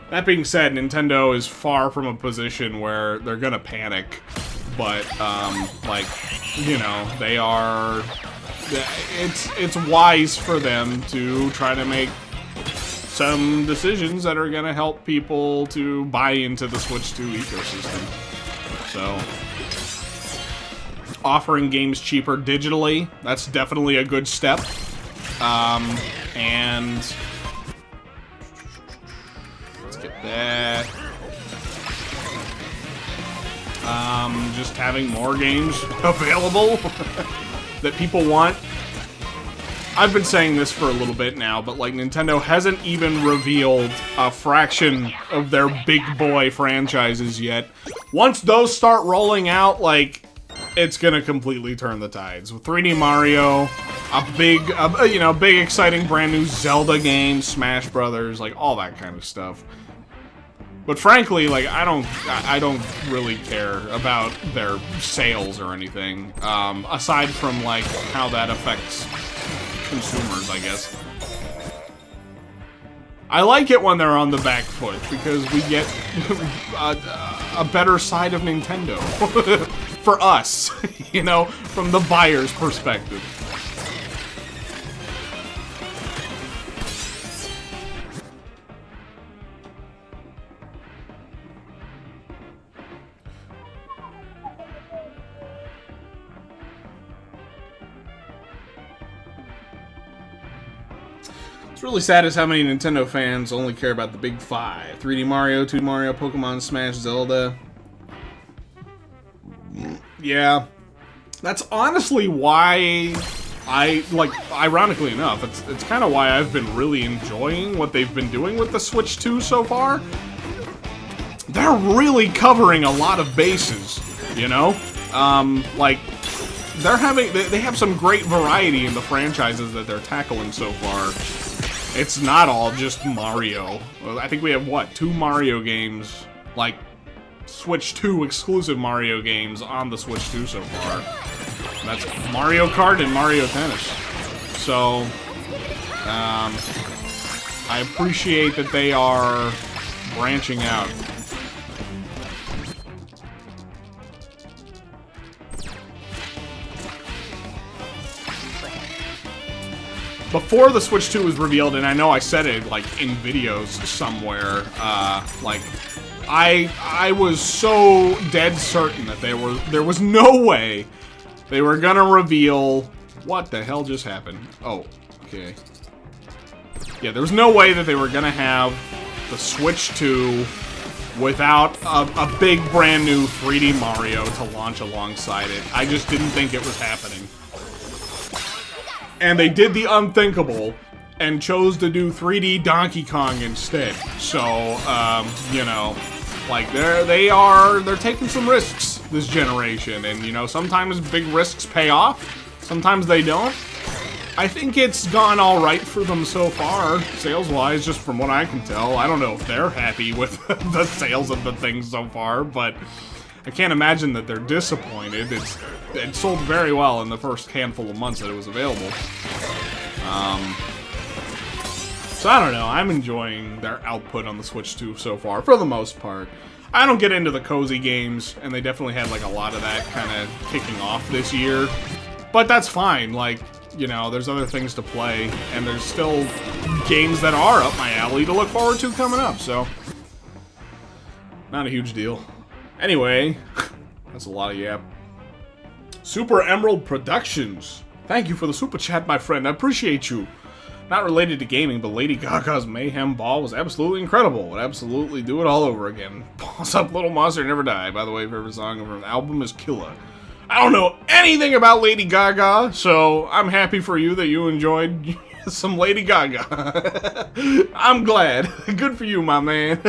That being said, Nintendo is far from a position where they're gonna panic, but, like, you know, they are... It's wise for them to try to make some decisions that are gonna help people to buy into the Switch 2 ecosystem. So... offering games cheaper digitally, that's definitely a good step. And let's get that. Just having more games available that people want. I've been saying this for a little bit now, but like Nintendo hasn't even revealed a fraction of their big boy franchises yet. Once those start rolling out, like, it's gonna completely turn the tides. With 3D Mario, a big, you know, big exciting brand new Zelda game, Smash Brothers, like all that kind of stuff. But frankly, like I don't really care about their sales or anything, aside from like how that affects consumers, I guess. I like it when they're on the back foot because we get a better side of Nintendo. For us, you know, from the buyer's perspective. What's really sad is how many Nintendo fans only care about the big five. 3D Mario, 2D Mario, Pokemon, Smash, Zelda. Yeah, that's honestly why ironically enough, it's kind of why I've been really enjoying what they've been doing with the Switch 2 so far. They're really covering a lot of bases, you know? Like, they have some great variety in the franchises that they're tackling so far. It's not all just Mario. I think we have, what, 2 Mario games, like, Switch 2 exclusive Mario games on the Switch 2 so far. And that's Mario Kart and Mario Tennis. So, I appreciate that they are branching out. Before the Switch 2 was revealed, and I know I said it, like, in videos somewhere, like, I was so dead certain that there was no way they were gonna reveal What the hell just happened? Oh, okay. Yeah, there was no way that they were gonna have the Switch 2 without a big brand new 3D Mario to launch alongside it. I just didn't think it was happening. And they did the unthinkable and chose to do 3D Donkey Kong instead. So, you know, like they're taking some risks this generation, and you know, sometimes big risks pay off, sometimes they don't. I think it's gone all right for them so far, sales-wise, just from what I can tell. I don't know if they're happy with the sales of the thing so far, but I can't imagine that they're disappointed. It sold very well in the first handful of months that it was available. So I don't know, I'm enjoying their output on the Switch 2 so far, for the most part. I don't get into the cozy games, and they definitely had like a lot of that kind of kicking off this year. But that's fine, like, you know, there's other things to play, and there's still games that are up my alley to look forward to coming up, so not a huge deal. Anyway, that's a lot of yap. Super Emerald Productions. Thank you for the super chat, my friend. I appreciate you. Not related to gaming, but Lady Gaga's Mayhem Ball was absolutely incredible. Would absolutely do it all over again. Boss up, Little Monster, Never Die. By the way, favorite song of her album is Killer. I don't know anything about Lady Gaga, so I'm happy for you that you enjoyed some Lady Gaga. I'm glad. Good for you, my man.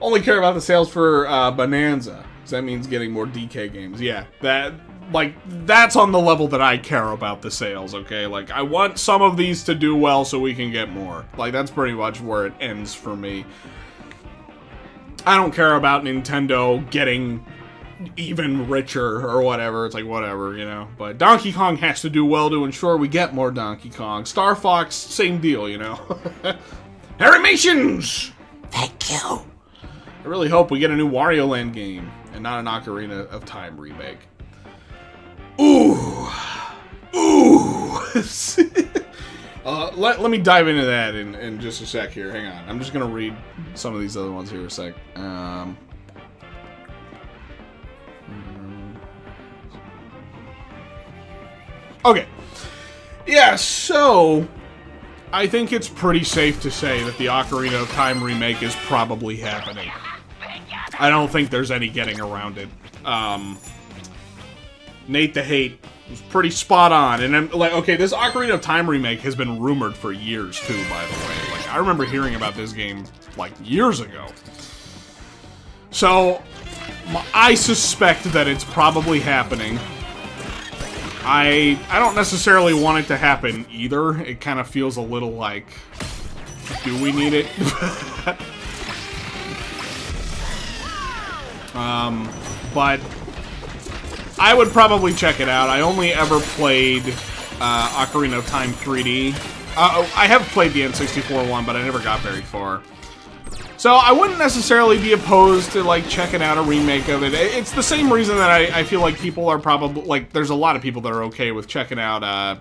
Only care about the sales for Bonanza, because that means getting more DK games. Yeah, that's on the level that I care about the sales, okay? Like, I want some of these to do well so we can get more. Like, that's pretty much where it ends for me. I don't care about Nintendo getting even richer or whatever. It's like, whatever, you know? But Donkey Kong has to do well to ensure we get more Donkey Kong. Star Fox, same deal, you know? Animations! Thank you! I really hope we get a new Wario Land game and not an Ocarina of Time remake. Ooh. Ooh. Let me dive into that in just a sec here. Hang on. I'm just going to read some of these other ones here a sec. Okay. Yeah, so I think it's pretty safe to say that the Ocarina of Time remake is probably happening. I don't think there's any getting around it. Nate the Hate was pretty spot on, and I'm like, okay, this Ocarina of Time remake has been rumored for years too, by the way. Like, I remember hearing about this game like years ago. So I suspect that it's probably happening. I don't necessarily want it to happen either. It kind of feels a little like, do we need it? But I would probably check it out. I only ever played Ocarina of Time 3D. I have played the N64 one, but I never got very far. So I wouldn't necessarily be opposed to like checking out a remake of it. It's the same reason that I feel like people are probably like, there's a lot of people that are okay with checking out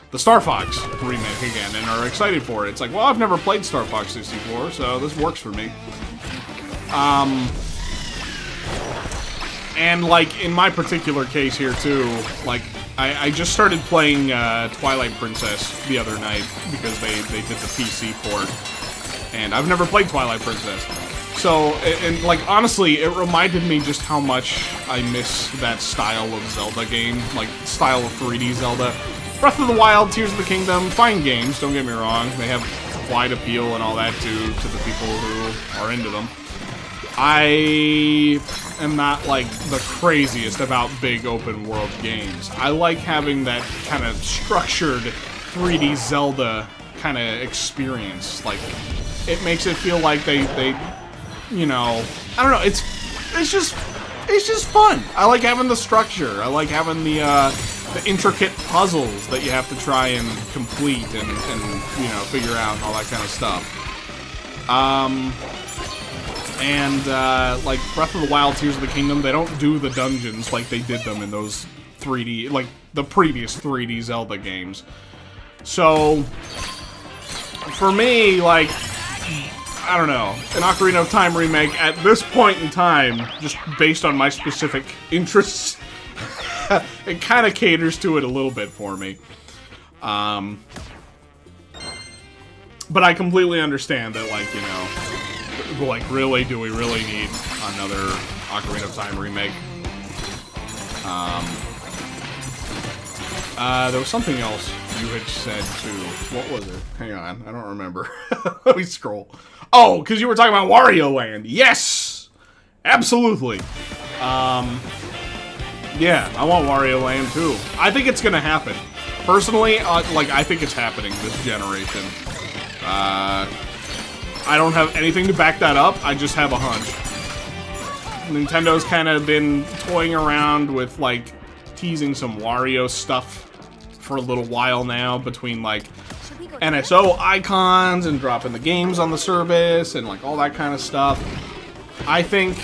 the Star Fox remake again and are excited for it. It's like, well, I've never played Star Fox 64, so this works for me. And, like, in my particular case here, too, like, I just started playing Twilight Princess the other night because they did the PC port. And I've never played Twilight Princess. So, and like, honestly, it reminded me just how much I miss that style of Zelda game. Like, style of 3D Zelda. Breath of the Wild, Tears of the Kingdom, fine games, don't get me wrong. They have wide appeal and all that to the people who are into them. I am not, like, the craziest about big open-world games. I like having that kind of structured 3D Zelda kind of experience. Like, it makes it feel like they you know, I don't know, it's just fun. I like having the structure. I like having the intricate puzzles that you have to try and complete and you know, figure out and all that kind of stuff. Like, Breath of the Wild, Tears of the Kingdom, they don't do the dungeons like they did them in those 3D, like, the previous 3D Zelda games. So, for me, like, I don't know, an Ocarina of Time remake at this point in time, just based on my specific interests, it kind of caters to it a little bit for me. But I completely understand that, like, you know, like, really, do we really need another Ocarina of Time remake? There was something else you had said, too. What was it? Hang on, I don't remember. Let me scroll. Oh, because you were talking about Wario Land. Yes! Absolutely. Yeah, I want Wario Land, too. I think it's gonna happen. Personally, like, I think it's happening this generation. I don't have anything to back that up, I just have a hunch. Nintendo's kind of been toying around with, like, teasing some Wario stuff for a little while now, between, like, NSO icons and dropping the games on the service and, like, all that kind of stuff. I think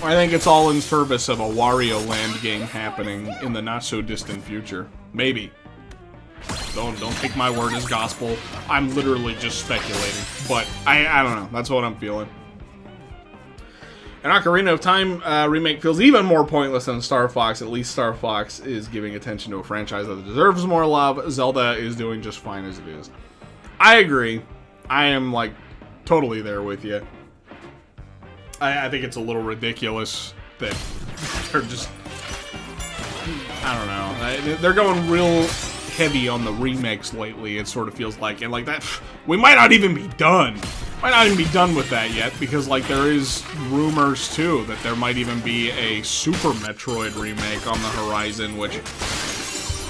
it's all in service of a Wario Land game happening in the not-so-distant future. Maybe. Don't take my word as gospel. I'm literally just speculating. But I don't know. That's what I'm feeling. An Ocarina of Time remake feels even more pointless than Star Fox. At least Star Fox is giving attention to a franchise that deserves more love. Zelda is doing just fine as it is. I agree. I am, like, totally there with you. I think it's a little ridiculous that they're just... I don't know. They're going real heavy on the remakes lately, it sort of feels like. And, like, that... We might not even be done. Might not even be done with that yet, because, like, there is rumors, too, that there might even be a Super Metroid remake on the horizon, which...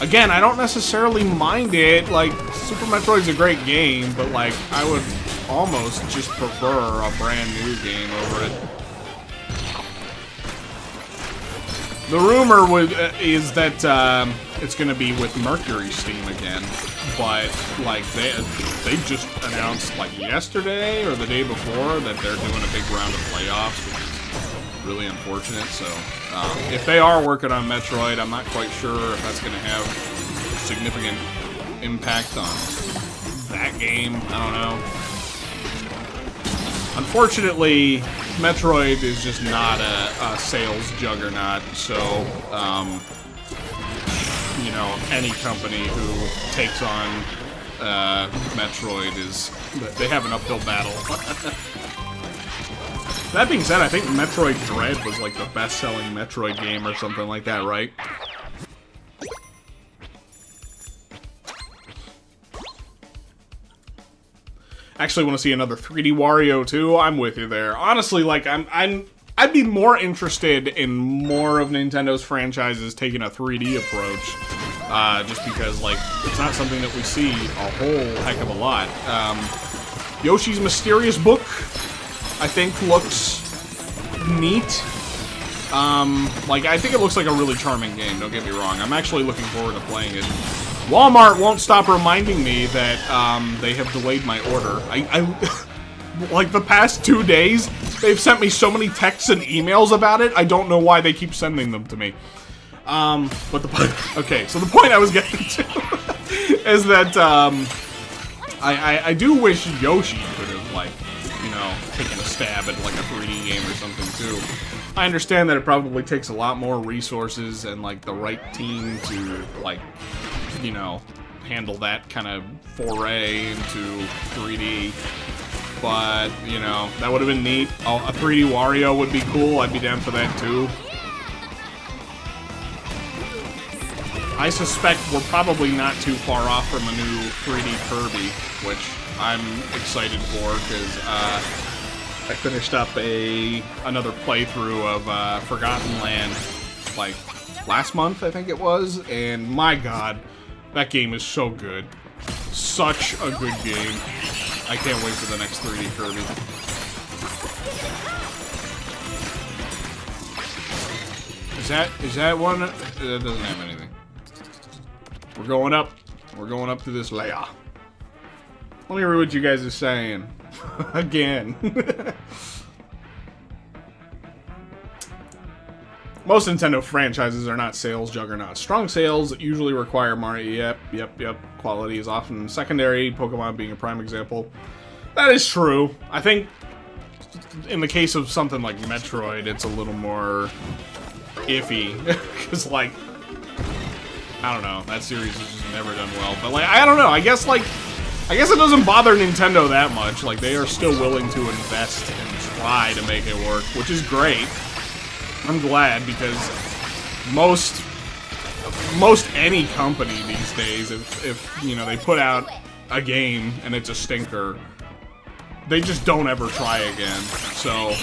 Again, I don't necessarily mind it. Like, Super Metroid's a great game, but, like, I would almost just prefer a brand new game over it. The rumor is that it's going to be with Mercury Steam again, but like they just announced like yesterday or the day before that they're doing a big round of playoffs, which is really unfortunate. So if they are working on Metroid, I'm not quite sure if that's going to have significant impact on that game. I don't know. Unfortunately, Metroid is just not a sales juggernaut, so, you know, any company who takes on Metroid they have an uphill battle. That being said, I think Metroid Dread was like the best-selling Metroid game or something like that, right? Actually want to see another 3D Wario too. I'm with you there. Honestly, like I'd be more interested in more of Nintendo's franchises taking a 3D approach, just because like it's not something that we see a whole heck of a lot. Yoshi's Mysterious Book, I think, looks neat. Like I think it looks like a really charming game. Don't get me wrong. I'm actually looking forward to playing it. Walmart won't stop reminding me that they have delayed my order. I like the past 2 days, they've sent me so many texts and emails about it. I don't know why they keep sending them to me. But okay, so the point I was getting to is that I do wish Yoshi could have like, you know, taken a stab at like a 3D game or something too. I understand that it probably takes a lot more resources and like the right team to like, you know, handle that kind of foray into 3D. But, you know, that would have been neat. Oh, a 3D Wario would be cool. I'd be down for that too. I suspect we're probably not too far off from a new 3D Kirby, which I'm excited for because I finished up another playthrough of Forgotten Land like last month, I think it was, and my god, that game is so good. Such a good game. I can't wait for the next 3D Kirby. Is that one? That doesn't have anything. We're going up. We're going up to this layer. Let me read what you guys are saying. Again. Most Nintendo franchises are not sales juggernauts. Strong sales usually require Mario. Yep. Quality is often secondary, Pokemon being a prime example. That is true. I think in the case of something like Metroid, it's a little more iffy. Because, like, I don't know. That series has just never done well. But, like, I don't know. I guess it doesn't bother Nintendo that much. Like, they are still willing to invest and try to make it work, which is great. I'm glad, because most any company these days, if you know, they put out a game and it's a stinker, they just don't ever try again. So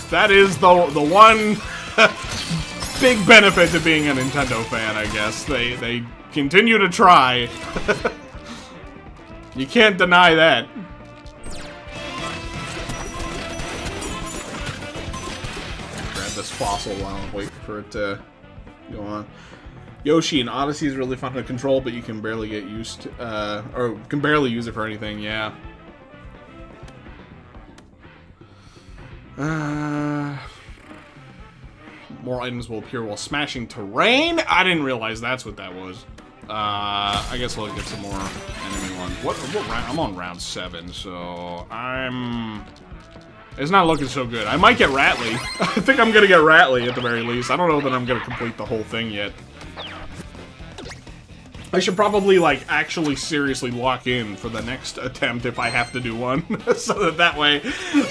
that is the one big benefit to being a Nintendo fan, I guess. They continue to try. You can't deny that. Grab this fossil while I'm waiting for it to go on. Yoshi in Odyssey is really fun to control, but you can barely get used to, or can barely use it for anything, yeah. More items will appear while smashing terrain? I didn't realize that's what that was. I guess we'll get some more enemy ones. What round? I'm on round 7, so it's not looking so good. I might get Rattly. I think I'm gonna get Rattly at the very least. I don't know that I'm gonna complete the whole thing yet. I should probably, like, actually seriously lock in for the next attempt if I have to do one, so that way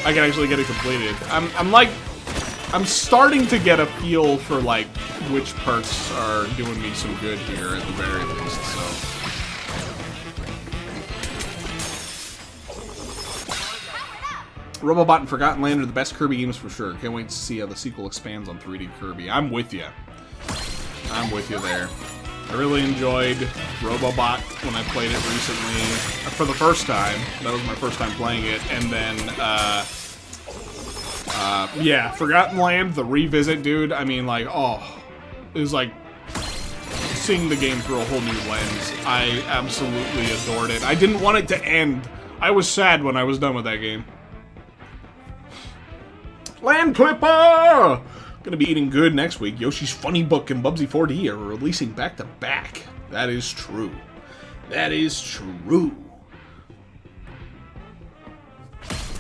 I can actually get it completed. I'm starting to get a feel for, like, which perks are doing me some good here at the very least, so. Robobot and Forgotten Land are the best Kirby games for sure. Can't wait to see how the sequel expands on 3D Kirby. I'm with you. I'm with you there. I really enjoyed Robobot when I played it recently for the first time. That was my first time playing it, and then yeah, Forgotten Land, the revisit, dude. I mean, like, oh, it was like seeing the game through a whole new lens. I absolutely adored it. I didn't want it to end. I was sad when I was done with that game. Land Clipper! Gonna be eating good next week. Yoshi's Funny Book and Bubsy 4D are releasing back to back. That is true. That is true.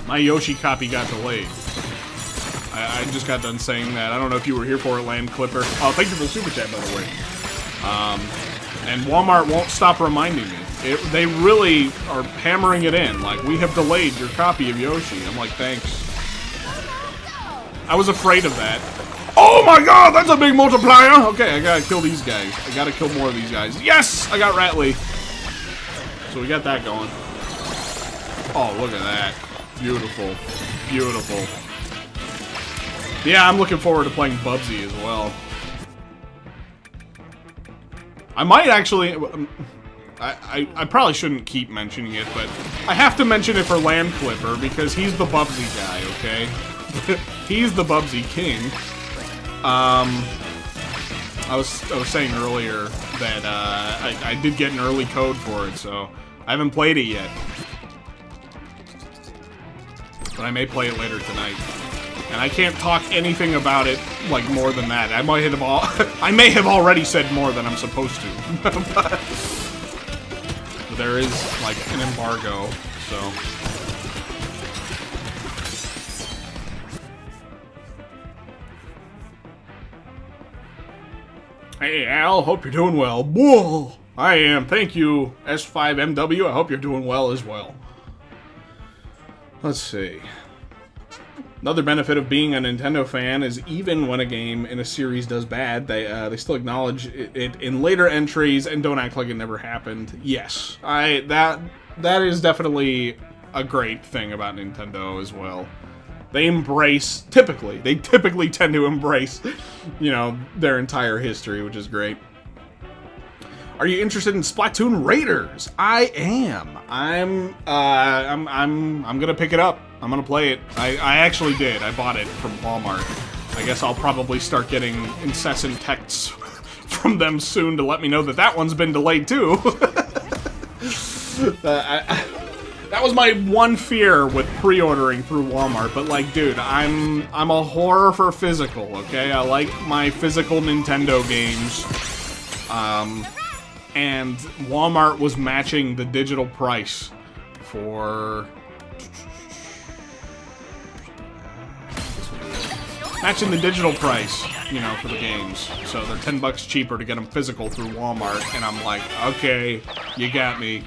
My Yoshi copy got delayed. I just got done saying that. I don't know if you were here for it, Land Clipper. Oh, thank you for the super chat, by the way. And Walmart won't stop reminding me. They really are hammering it in. Like, we have delayed your copy of Yoshi. I'm like, thanks. I was afraid of that. Oh my god, that's a big multiplier! Okay, I gotta kill these guys. I gotta kill more of these guys. Yes! I got Rattly. So we got that going. Oh, look at that. Beautiful. Beautiful. Yeah, I'm looking forward to playing Bubsy as well. I might actually... I probably shouldn't keep mentioning it, but I have to mention it for Land Clipper because he's the Bubsy guy, okay? He's the Bubsy king. I was saying earlier that I did get an early code for it, so I haven't played it yet. But I may play it later tonight. And I can't talk anything about it, like, more than that. I may have already said more than I'm supposed to. But there is, like, an embargo, so... Hey, Al, hope you're doing well. Whoa! I am, thank you, S5MW. I hope you're doing well as well. Let's see. Another benefit of being a Nintendo fan is even when a game in a series does bad, they still acknowledge it in later entries and don't act like it never happened. Yes, that is definitely a great thing about Nintendo as well. They typically tend to embrace, you know, their entire history, which is great. Are you interested in Splatoon Raiders? I am. I'm gonna pick it up. I'm gonna play it. I actually did. I bought it from Walmart. I guess I'll probably start getting incessant texts from them soon to let me know that that one's been delayed too. That was my one fear with pre-ordering through Walmart, but like, dude, I'm a whore for physical, okay? I like my physical Nintendo games. And Walmart was matching the digital price for Matching the digital price, you know, for the games. So they're $10 cheaper to get them physical through Walmart, and I'm like, okay, you got me.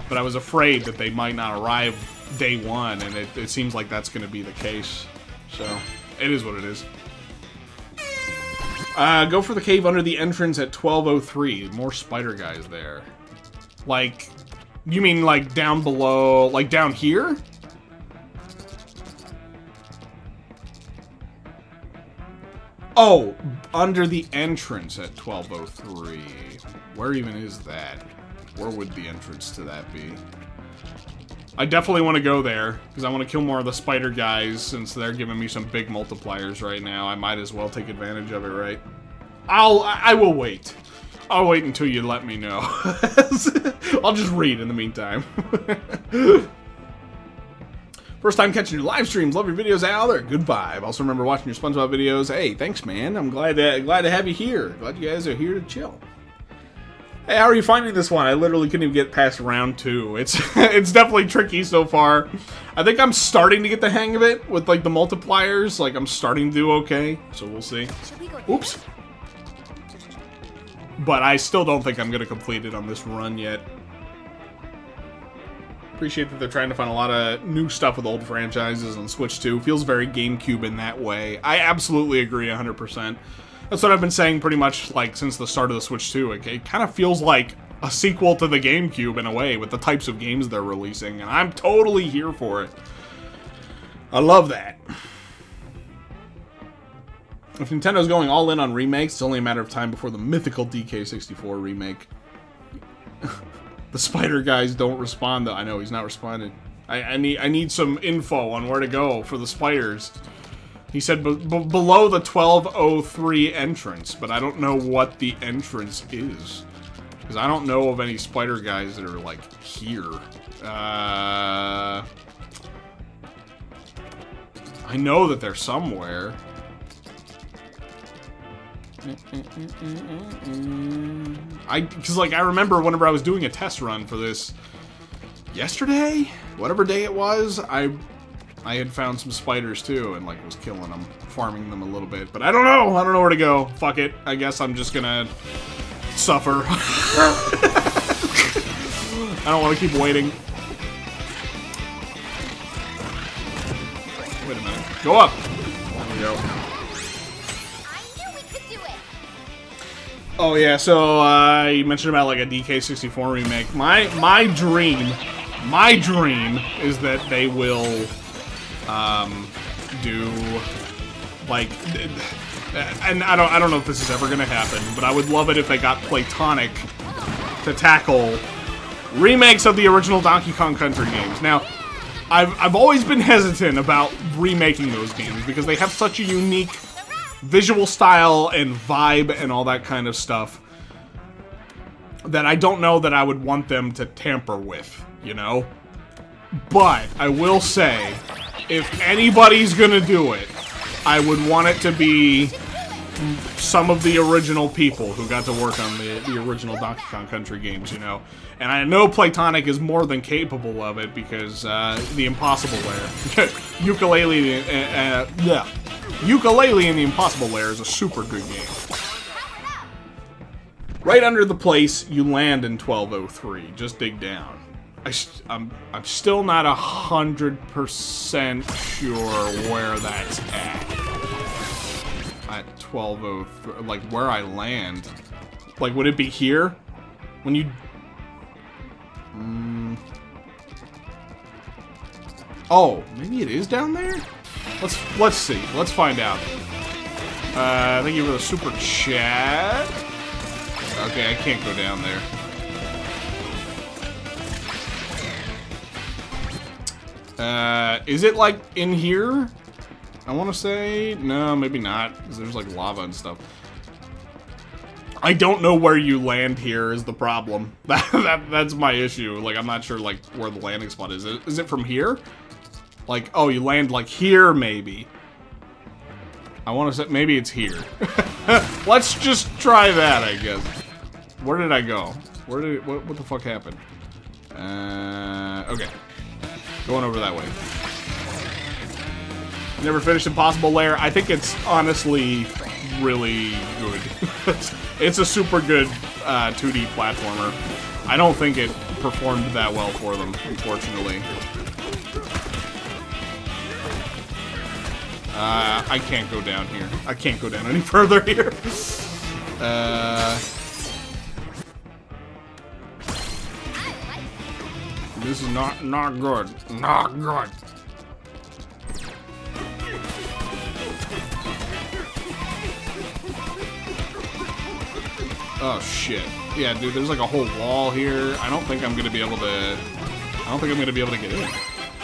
But I was afraid that they might not arrive day one, and it seems like that's going to be the case. So, it is what it is. Go for the cave under the entrance at 12:03. More spider guys there. Like, you mean like down below, like down here? Oh, under the entrance at 12:03. Where even is that? Where would the entrance to that be? I definitely want to go there, because I want to kill more of the spider guys, since they're giving me some big multipliers right now. I might as well take advantage of it, right? I will wait. I'll wait until you let me know. I'll just read in the meantime. First time catching your live streams. Love your videos, Al. They're a good vibe. Also remember watching your SpongeBob videos. Hey, thanks, man. I'm glad to have you here. Glad you guys are here to chill. Hey, how are you finding this one? I literally couldn't even get past round 2. It's it's definitely tricky so far. I think I'm starting to get the hang of it with like the multipliers. Like I'm starting to do okay. So we'll see. Oops. But I still don't think I'm gonna complete it on this run yet. Appreciate that they're trying to find a lot of new stuff with old franchises on Switch 2. Feels very GameCube in that way. I absolutely agree 100%. That's what I've been saying pretty much like since the start of the Switch 2. It kind of feels like a sequel to the GameCube in a way with the types of games they're releasing, and I'm totally here for it. I love that. If Nintendo's going all in on remakes, it's only a matter of time before the mythical DK64 remake. The spider guys don't respond though. I know he's not responding. I need some info on where to go for the spiders. He said below the 12:03 entrance, but I don't know what the entrance is. Because I don't know of any spider guys that are like here. I know that they're somewhere. Because like I remember whenever I was doing a test run for this yesterday, whatever day it was, I had found some spiders too and like was killing them, farming them a little bit. But I don't know where to go. Fuck it. I guess I'm just gonna suffer. I don't want to keep waiting. Wait a minute. Go up. There we go. Oh yeah, so you mentioned about like a DK64 remake. My dream is that they will do like, and I don't know if this is ever gonna happen, but I would love it if they got Platonic to tackle remakes of the original Donkey Kong Country games. Now, I've always been hesitant about remaking those games because they have such a unique visual style and vibe and all that kind of stuff that I don't know that I would want them to tamper with, you know? But I will say, if anybody's gonna do it, I would want it to be some of the original people who got to work on the original Donkey Kong Country games, you know? And I know Platonic is more than capable of it because the Impossible Lair, Ukulele in the Impossible Lair is a super good game. Right under the place you land in 12:03. Just dig down. I'm still not 100% sure where that's at 12:03, like where I land. Like, would it be here? When you... Oh, maybe it is down there? Let's see. Let's find out. Thank you for the super chat. Okay, I can't go down there. Is it like in here? I want to say no, maybe not, because there's like lava and stuff. I don't know where you land here is the problem. That's my issue. Like, I'm not sure like where the landing spot is. Is it from here? Like, oh, you land like here, maybe. I want to say maybe it's here. Let's just try that, I guess. Where did I go? What the fuck happened? Okay. Going over that way. Never finished Impossible Lair. I think it's honestly really good. It's a super good 2D platformer. I don't think it performed that well for them, unfortunately. I can't go down here. I can't go down any further here. This is not good. Not good. Oh shit. Yeah, dude, there's like a whole wall here. I don't think I'm gonna be able to get in.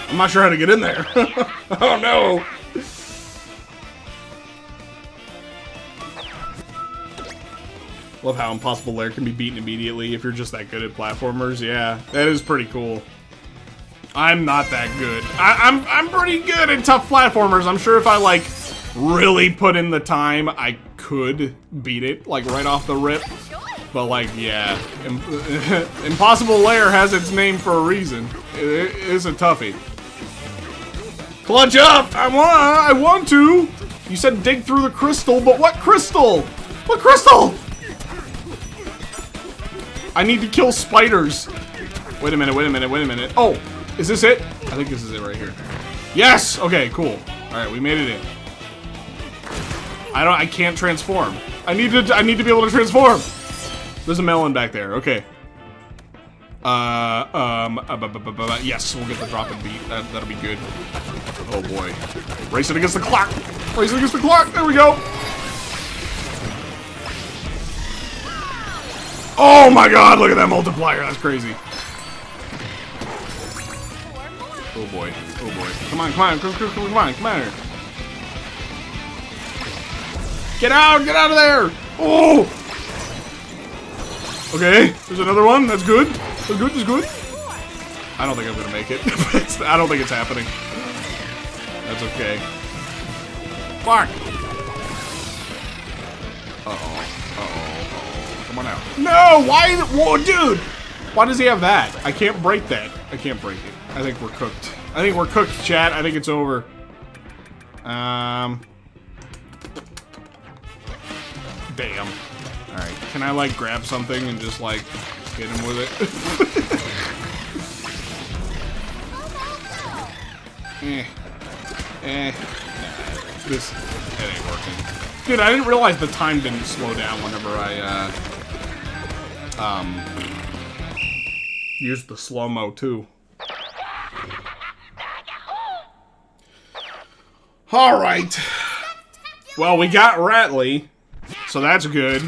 I'm not sure how to get in there. Oh no! Love how Impossible Lair can be beaten immediately if you're just that good at platformers. Yeah, that is pretty cool. I'm not that good. I'm pretty good at tough platformers. I'm sure if I like really put in the time, I could beat it like right off the rip. But like, yeah, Impossible Lair has its name for a reason. It is a toughie. Clutch up! I want to. You said dig through the crystal, but what crystal? What crystal? I need to kill spiders. Wait a minute, wait a minute, wait a minute. Oh, is this it? I think this is it right here. Yes! Okay, cool. Alright, we made it in. I can't transform. I need to be able to transform. There's a melon back there. Okay. Yes, we'll get the drop and beat. That'll be good. Oh boy. Racing against the clock. Racing against the clock. There we go. Oh my god, look at that multiplier. That's crazy. Oh boy. Oh boy. Come on, come on. Come on. Come on here. Get out! Get out of there! Oh! Okay, there's another one. That's good. That's good. That's good. I don't think I'm gonna make it. I don't think it's happening. That's okay. Fuck! Uh-oh. Uh-oh. Come on out. No! Why? Whoa, dude! Why does he have that? I can't break that. I can't break it. I think we're cooked. I think we're cooked, chat. I think it's over. Damn. Alright, can I, like, grab something and just, like, hit him with it? Nah, it ain't working. Dude, I didn't realize the time didn't slow down whenever I, used the slow-mo, too. Alright. Well, we got Ratley. So that's good.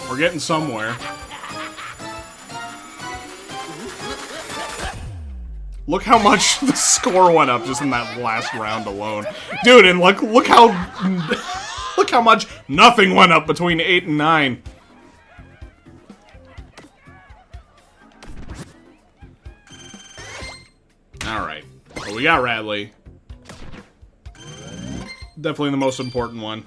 We're getting somewhere. Look how much the score went up just in that last round alone. Dude, and look how look how much nothing went up between 8 and 9. Alright. Well, we got Radley. Definitely the most important one.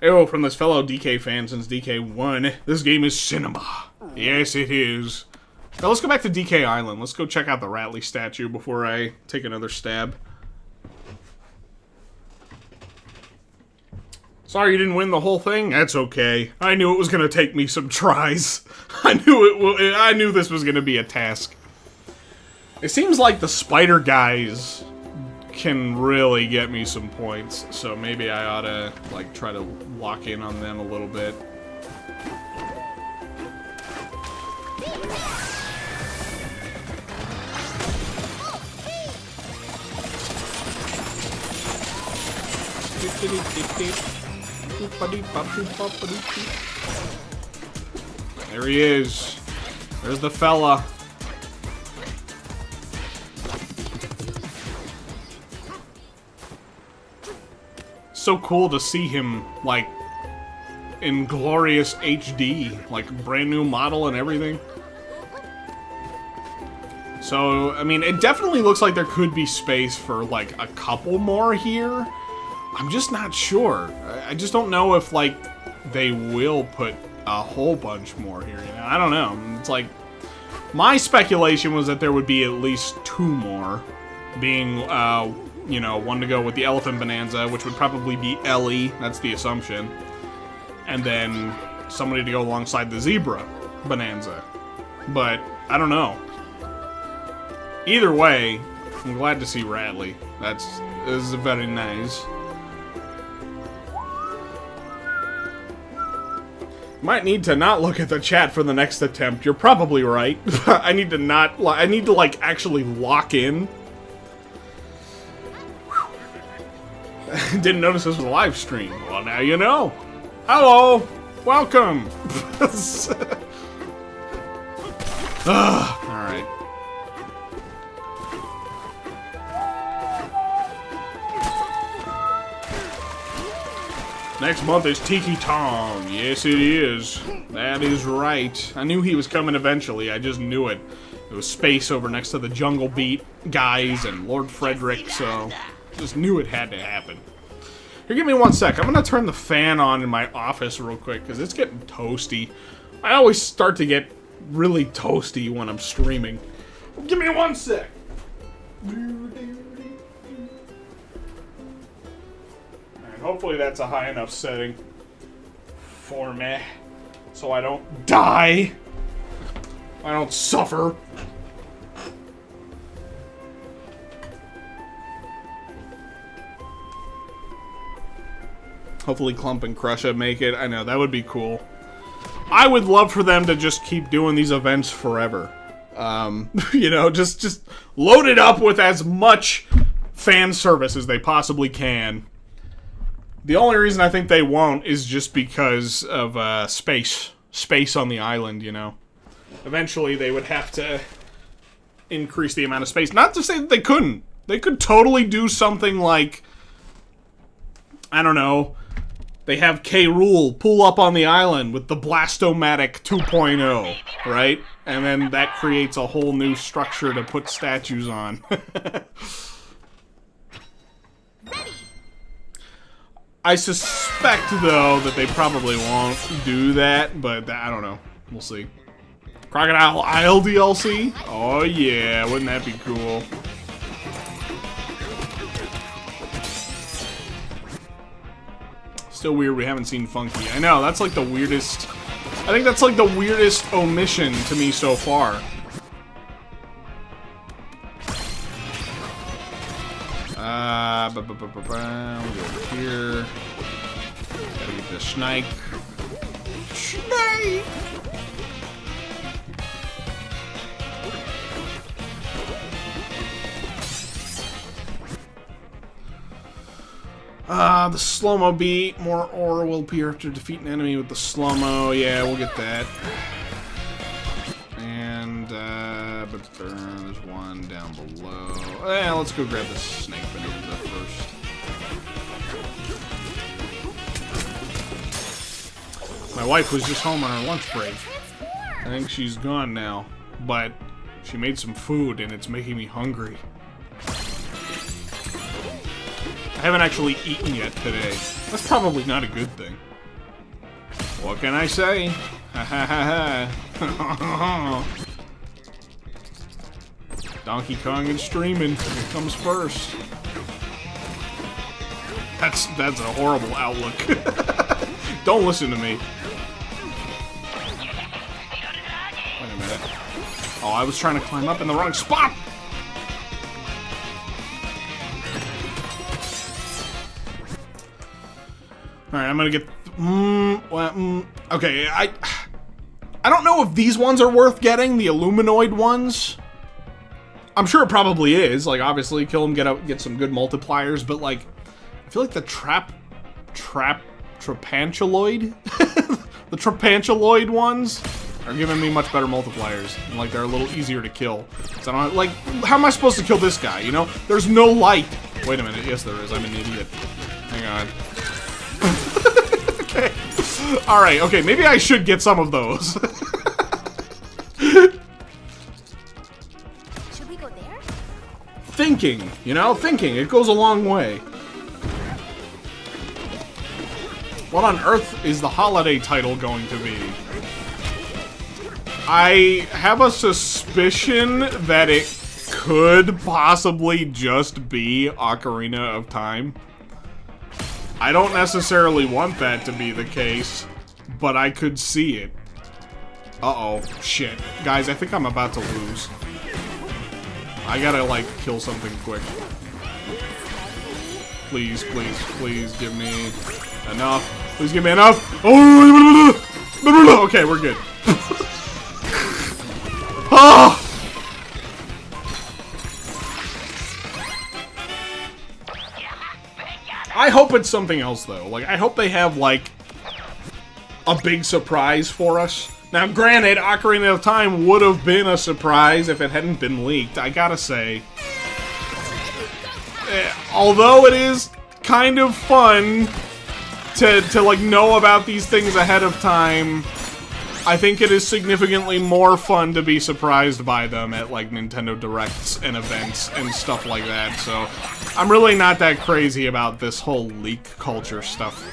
Oh, from this fellow DK fan since DK1, this game is cinema. Yes, it is. Now let's go back to DK Island. Let's go check out the Ratley statue before I take another stab. Sorry you didn't win the whole thing. That's okay. I knew it was gonna take me some tries. I knew this was gonna be a task. It seems like the spider guys can really get me some points, so maybe I ought to, like, try to lock in on them a little bit. There he is. There's the fella. So cool to see him, like, in glorious HD, like, brand new model and everything. So, I mean, it definitely looks like there could be space for, like, a couple more here. I'm just not sure. I just don't know if, like, they will put a whole bunch more here, you know? I don't know. It's like, My speculation was that there would be at least 2 more, being, you know, one to go with the Elephant Bonanza, which would probably be Ellie, that's the assumption, and then somebody to go alongside the Zebra Bonanza. But, I don't know. Either way, I'm glad to see Radley. This is very nice. Might need to not look at the chat for the next attempt. You're probably right. I need to like actually lock in. Didn't notice this was a live stream. Well, now you know. Hello, welcome. All right. Next month is Tiki Tong. Yes, it is. That is right. I knew he was coming eventually. I just knew it. It was space over next to the Jungle Beat guys and Lord Frederick, so just knew it had to happen. Here, give me 1 sec. I'm gonna turn the fan on in my office real quick because it's getting toasty. I always start to get really toasty when I'm streaming. Give me 1 sec. Hopefully that's a high enough setting for me, so I don't die. I don't suffer. Hopefully Clump and Crusha make it. I know, that would be cool. I would love for them to just keep doing these events forever. You know, just load it up with as much fan service as they possibly can. The only reason I think they won't is just because of space. Space on the island, you know. Eventually they would have to increase the amount of space. Not to say that they couldn't. They could totally do something like, I don't know, they have K. Rool pull up on the island with the Blastomatic 2.0, right? And then that creates a whole new structure to put statues on. I suspect, though, that they probably won't do that, but I don't know. We'll see. Crocodile Isle DLC? Oh, yeah. Wouldn't that be cool? Still weird we haven't seen Funky. I know, that's like the weirdest... I think that's like the weirdest omission to me so far. We'll go over here. Gotta get the snake. Snake! The slow-mo beat. More aura will appear after defeating an enemy with the slow-mo. Yeah, we'll get that. And, there's one down below. Yeah, let's go grab the snake bonanza first. My wife was just home on her lunch break. I think she's gone now, but she made some food and it's making me hungry. I haven't actually eaten yet today. That's probably not a good thing. What can I say? Ha ha ha ha. Donkey Kong and streaming. It comes first. That's a horrible outlook. Don't listen to me. Wait a minute. Oh, I was trying to climb up in the wrong spot! Alright, I'm gonna get... okay, I don't know if these ones are worth getting, the Illuminoid ones. I'm sure it probably is. Like, obviously, kill them, get some good multipliers, but, like, I feel like the Trapanchuloid? The Trapanchuloid ones are giving me much better multipliers. And, like, they're a little easier to kill. So I don't, like, how am I supposed to kill this guy, you know? There's no light. Wait a minute. Yes, there is. I'm an idiot. Hang on. Okay. Alright, okay, maybe I should get some of those. Should we go there? Thinking, you know? Thinking. It goes a long way. What on earth is the holiday title going to be? I have a suspicion that it could possibly just be Ocarina of Time. I don't necessarily want that to be the case, but I could see it. Uh-oh. Shit. Guys, I think I'm about to lose. I gotta, like, kill something quick. Please, please, please give me enough. Please give me enough. Oh, okay, we're good. Oh! I hope it's something else, though. Like, I hope they have, like, a big surprise for us. Now, granted, Ocarina of Time would have been a surprise if it hadn't been leaked, I gotta say. Although it is kind of fun to like, know about these things ahead of time, I think it is significantly more fun to be surprised by them at, like, Nintendo Directs and events and stuff like that, so I'm really not that crazy about this whole leak culture stuff.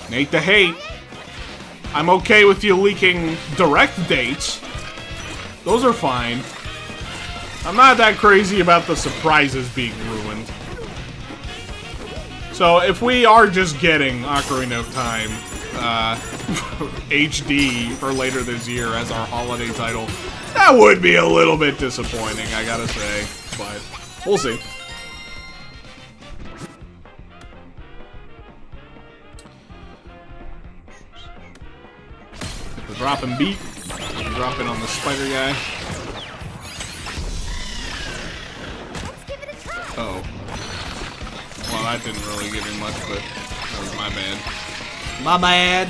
Nate the Hate. I'm okay with you leaking Direct dates. Those are fine. I'm not that crazy about the surprises being ruined. So, if we are just getting Ocarina of Time HD for later this year as our holiday title, that would be a little bit disappointing, I gotta say. But, we'll see. Hit the drop and beat. Drop in on the spider guy. Uh-oh. Well, that didn't really give me much, but that was my bad. My bad.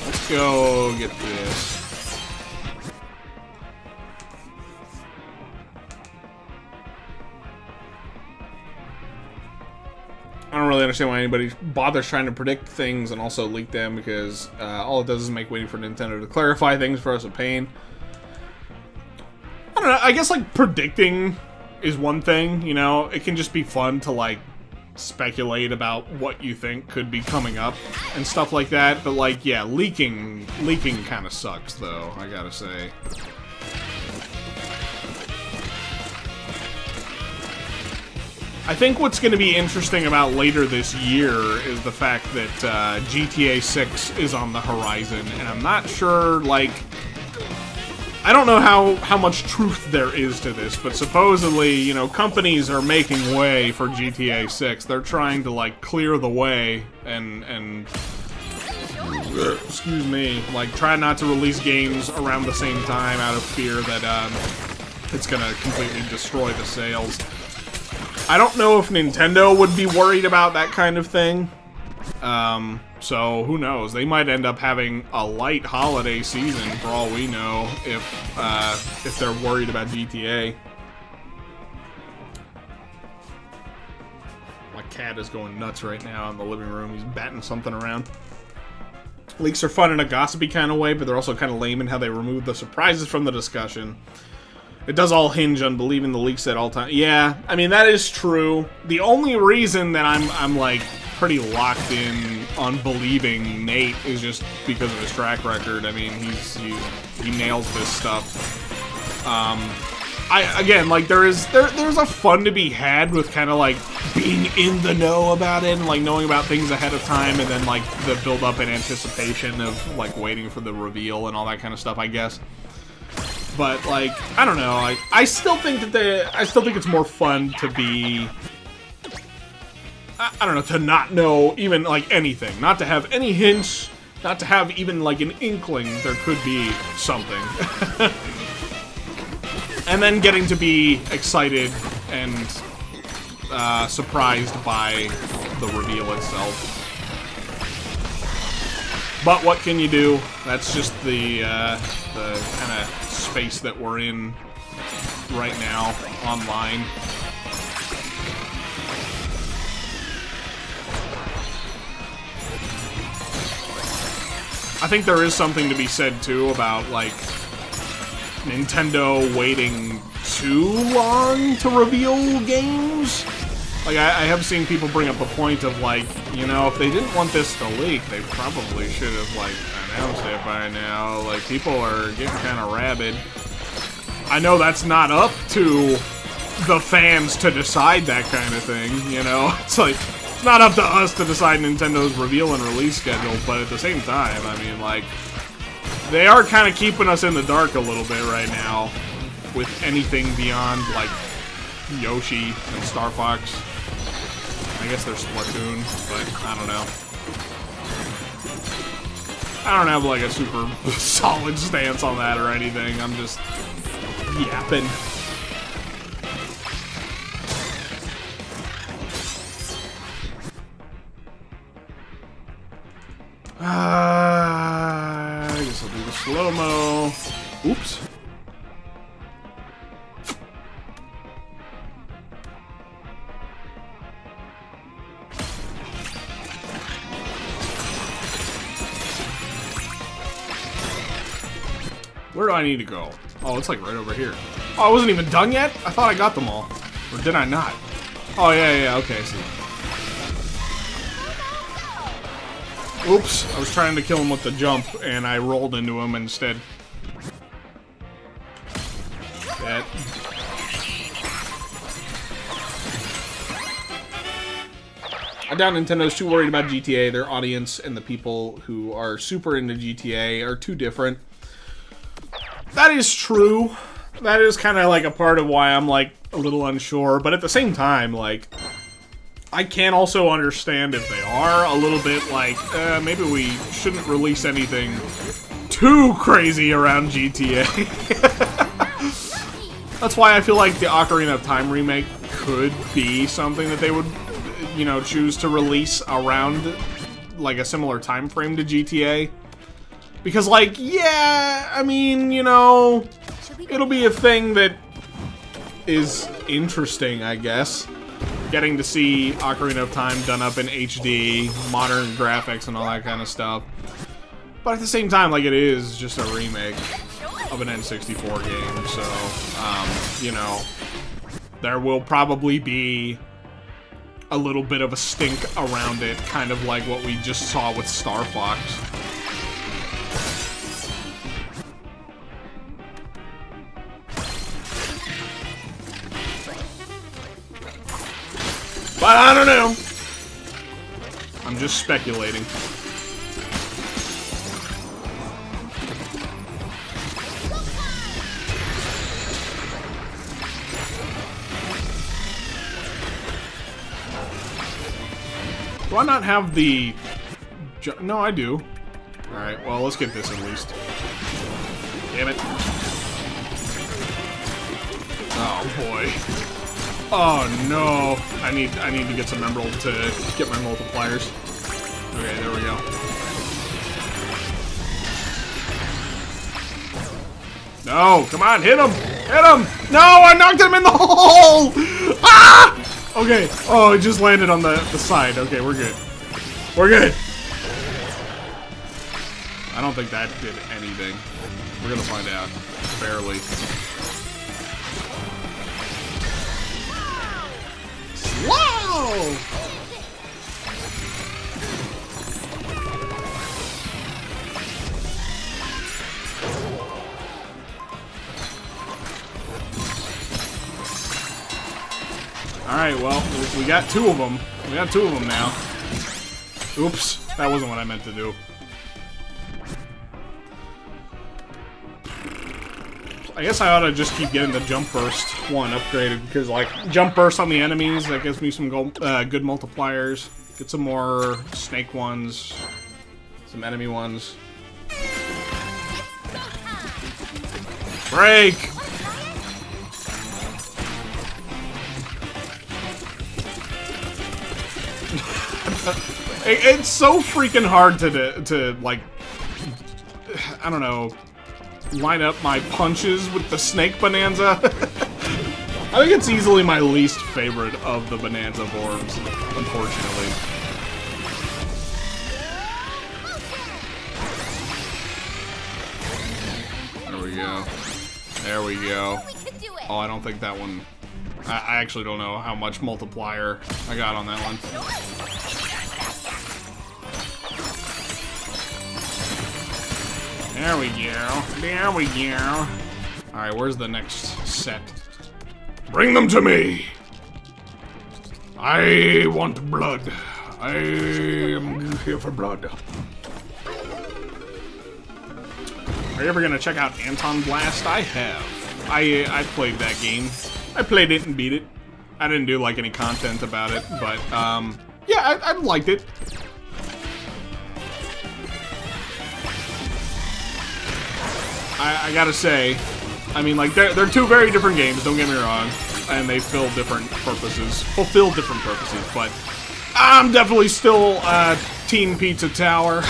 Let's go get this. I don't really understand why anybody bothers trying to predict things and also leak them, because all it does is make waiting for Nintendo to clarify things for us a pain. I don't know, I guess, like, predicting is one thing, you know? It can just be fun to, like, speculate about what you think could be coming up and stuff like that, but, like, yeah, leaking kind of sucks, though, I gotta say. I think what's going to be interesting about later this year is the fact that GTA 6 is on the horizon, and I'm not sure, like, I don't know how much truth there is to this, but supposedly, you know, companies are making way for GTA 6. They're trying to, like, clear the way and excuse me, like, try not to release games around the same time out of fear that it's gonna completely destroy the sales. I don't know if Nintendo would be worried about that kind of thing. So who knows? They might end up having a light holiday season for all we know if they're worried about GTA. My cat is going nuts right now in the living room. He's batting something around. Leaks are fun in a gossipy kind of way, but they're also kind of lame in how they remove the surprises from the discussion. It does all hinge on believing the leaks at all times. Yeah, I mean, that is true. The only reason that I'm like, pretty locked in on believing Nate is just because of his track record. I mean, he nails this stuff. Again, like, there's a fun to be had with kind of, like, being in the know about it and, like, knowing about things ahead of time, and then, like, the build-up and anticipation of, like, waiting for the reveal and all that kind of stuff, I guess. But, like, I don't know, I still think it's more fun to be, I don't know, to not know even, like, anything. Not to have any hints, not to have even, like, an inkling there could be something. And then getting to be excited and surprised by the reveal itself. But what can you do? That's just the kind of space that we're in right now, online. I think there is something to be said, too, about, like, Nintendo waiting too long to reveal games. Like, I have seen people bring up a point of, like, you know, if they didn't want this to leak, they probably should have, like, announced it by now. Like, people are getting kind of rabid. I know that's not up to the fans to decide that kind of thing, you know? It's like, it's not up to us to decide Nintendo's reveal and release schedule, but at the same time, I mean, like, they are kind of keeping us in the dark a little bit right now with anything beyond, like, Yoshi and Star Fox. I guess there's Splatoon, but I don't know. I don't have, like, a super solid stance on that or anything. I'm just yapping. I guess I'll do the slow-mo. Oops. Where do I need to go? Oh, it's like right over here. Oh, I wasn't even done yet? I thought I got them all. Or did I not? Oh, yeah, okay, I see. Oops, I was trying to kill him with the jump, and I rolled into him instead. That. I doubt Nintendo's too worried about GTA. Their audience and the people who are super into GTA are too different. That is true. That is kind of like a part of why I'm like a little unsure, but at the same time, like, I can also understand if they are a little bit like, maybe we shouldn't release anything too crazy around GTA. That's why I feel like the Ocarina of Time remake could be something that they would, you know, choose to release around like a similar time frame to GTA. Because, like, yeah, I mean, you know, it'll be a thing that is interesting, I guess. Getting to see Ocarina of Time done up in HD, modern graphics, and all that kind of stuff. But at the same time, like, it is just a remake of an N64 game, so, you know, there will probably be a little bit of a stink around it, kind of like what we just saw with Star Fox. But I don't know. I'm just speculating. Do I not have the... No, I do. Alright, well, let's get this at least. Damn it. Oh, boy. Oh no! I need to get some emerald to get my multipliers. Okay, there we go. No, come on, hit him! Hit him! No, I knocked him in the hole! Ah! Okay. Oh, it just landed on the side. Okay, we're good. We're good. I don't think that did anything. We're gonna find out. Barely. Whoa! Alright, well, we got two of them. We got two of them now. Oops, that wasn't what I meant to do. I guess I ought to just keep getting the jump burst one upgraded, because, like, jump burst on the enemies, that gives me some good multipliers. Get some more snake ones, some enemy ones. Break! It's so freaking hard to, like, I don't know, line up my punches with the snake bonanza. I think it's easily my least favorite of the bonanza forms, unfortunately. There we go. There we go. Oh, I don't think that one... I actually don't know how much multiplier I got on that one. There we go. There we go. Alright, where's the next set? Bring them to me! I want blood. I am here for blood. Are you ever gonna check out Anton Blast? I have. I played that game. I played it and beat it. I didn't do like any content about it, but yeah, I liked it. I gotta say, I mean, like they're two very different games. Don't get me wrong, and they fulfill different purposes. But I'm definitely still Team Pizza Tower.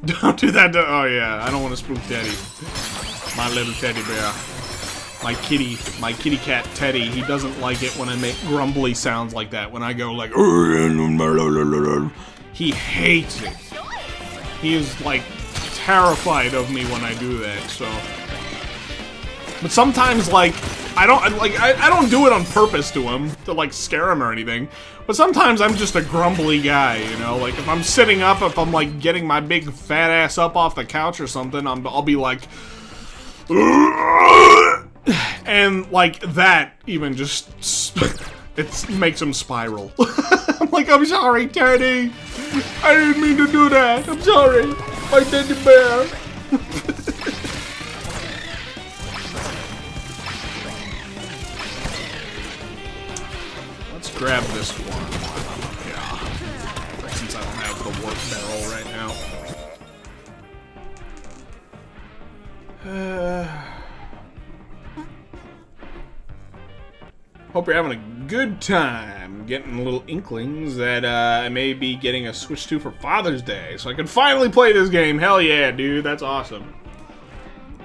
Don't do that to, oh yeah, I don't want to spook Teddy. My little teddy bear. My kitty cat Teddy, he doesn't like it when I make grumbly sounds like that. When I go like, he hates it. He is like terrified of me when I do that, so. But sometimes like, I don't do it on purpose to him, to like scare him or anything. But sometimes I'm just a grumbly guy, you know? Like if I'm sitting up, if I'm like getting my big fat ass up off the couch or something, I'll be like, and like that even just, it makes him spiral. I'm like, I'm sorry, Teddy. I didn't mean to do that. I'm sorry. My teddy bear. Let's grab this one. Yeah. Since I don't have the warp barrel right now. Hope you're having a good time. Getting little inklings that I may be getting a Switch 2 for Father's Day, so I can finally play this game. Hell yeah, dude, that's awesome.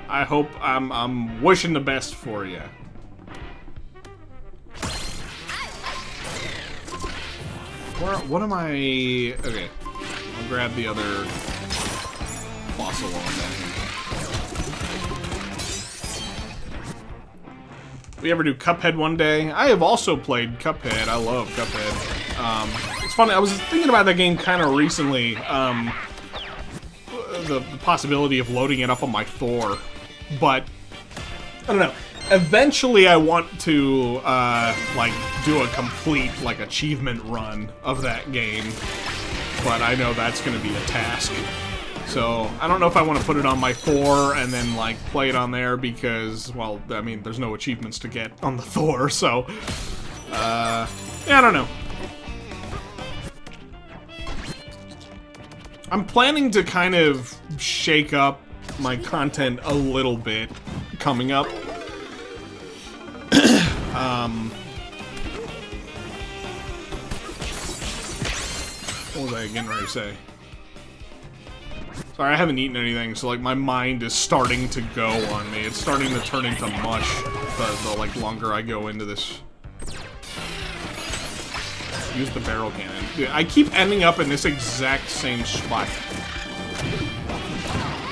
I hope I'm wishing the best for you. What am I? Okay, I'll grab the other fossil on that. We ever do Cuphead one day? I have also played Cuphead. I love Cuphead. It's funny, I was thinking about that game kind of recently. The possibility of loading it up on my Thor. But, I don't know. Eventually I want to, like, do a complete, like, achievement run of that game. But I know that's going to be a task. So, I don't know if I want to put it on my 4 and then, like, play it on there because, well, I mean, there's no achievements to get on the Thor, so... yeah, I don't know. I'm planning to kind of shake up my content a little bit coming up. What was I getting ready to say? Sorry, I haven't eaten anything, so like my mind is starting to go on me. It's starting to turn into mush the like longer I go into this. Use the barrel cannon. Dude, I keep ending up in this exact same spot.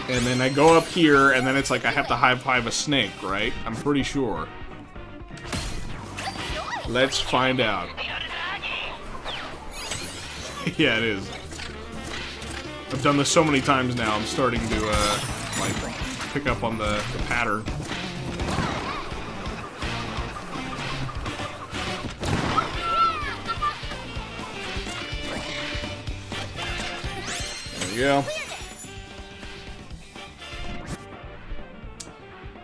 And then I go up here, and then it's like I have to high-five a snake, right? I'm pretty sure. Let's find out. Yeah, it is. I've done this so many times now, I'm starting to, like, pick up on the pattern. There we go.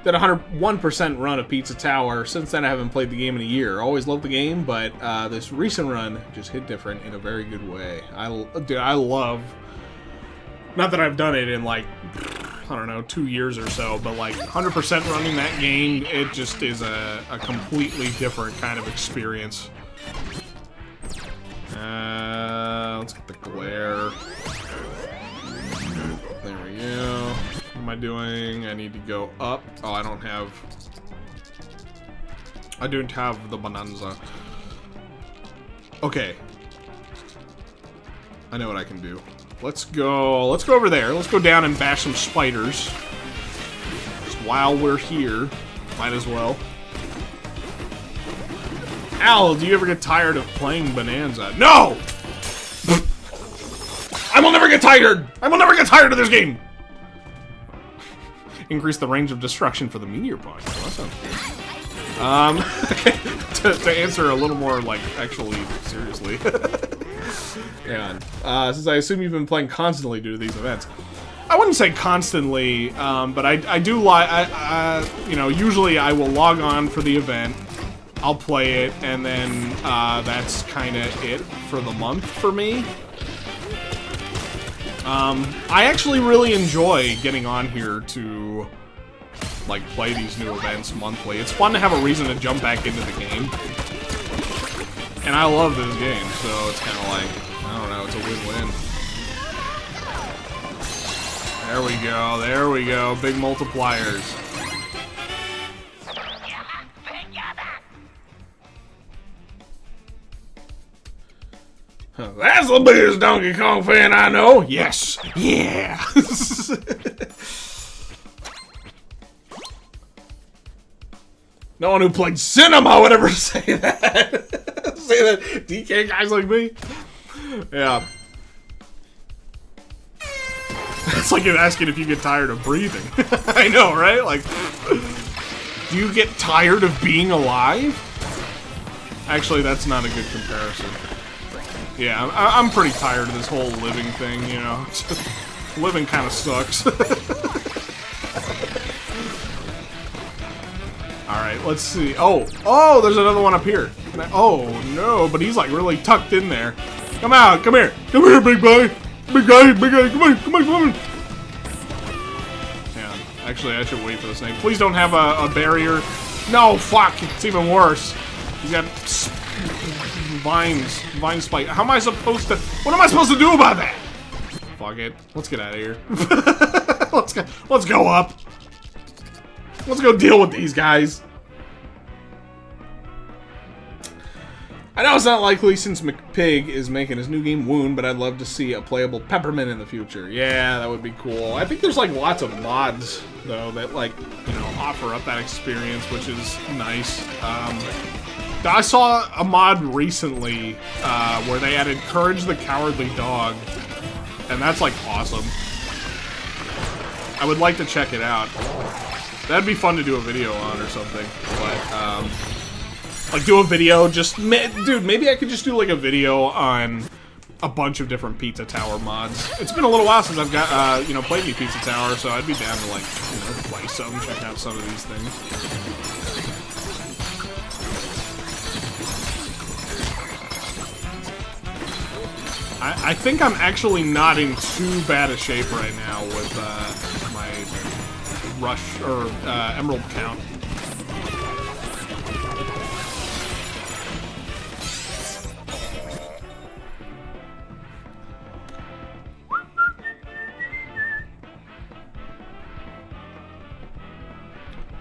Did a 101% run of Pizza Tower. Since then, I haven't played the game in a year. Always loved the game, but this recent run just hit different in a very good way. Dude, I love... Not that I've done it in, like, I don't know, 2 years or so, but, like, 100% running that game, it just is a completely different kind of experience. Let's get the glare. There we go. What am I doing? I need to go up. Oh, I don't have the bonanza. Okay. I know what I can do. Let's go over there. Let's go down and bash some spiders. while we're here, might as well. Al, do you ever get tired of playing Bonanza? No! I will never get tired! I will never get tired of this game! Increase the range of destruction for the meteor punch. Well, that sounds good. To answer a little more, like, actually, seriously. Hang on. Since I assume you've been playing constantly due to these events. I wouldn't say constantly, but I do you know, usually I will log on for the event, I'll play it, and then that's kind of it for the month for me. I actually really enjoy getting on here to, like, play these new events monthly. It's fun to have a reason to jump back into the game. And I love this game, so it's kind of like, I don't know, it's a win-win. There we go, big multipliers. That's the biggest Donkey Kong fan I know. Yes, yeah. No one who played cinema would ever say that. Say that, DK guys like me. Yeah. It's like asking if you get tired of breathing. I know, right? Like, do you get tired of being alive? Actually, that's not a good comparison. Yeah, I'm pretty tired of this whole living thing, you know. Living kind of sucks. Alright, let's see. Oh, there's another one up here. Oh, no, but he's like really tucked in there. Come out, come here. Come here, big boy. Big guy, come on. Yeah, actually, I should wait for the snake. Please don't have a barrier. No, fuck, it's even worse. He's got vine spike. How am I supposed to, what am I supposed to do about that? Fuck it. Let's get out of here. Let's go up. Let's go deal with these guys. I know it's not likely since McPig is making his new game Wound, but I'd love to see a playable Peppermint in the future. Yeah, that would be cool. I think there's like lots of mods though that, like, you know, offer up that experience, which is nice. I saw a mod recently where they added Courage the Cowardly Dog, and that's like awesome. I would like to check it out. That'd be fun to do a video on or something, but like do a video dude, maybe I could just do like a video on a bunch of different Pizza Tower mods. It's been a little while since I've got, you know, played any Pizza Tower, so I'd be down to, like, you know, play some, check out some of these things. I think I'm actually not in too bad a shape right now with my rush or emerald count.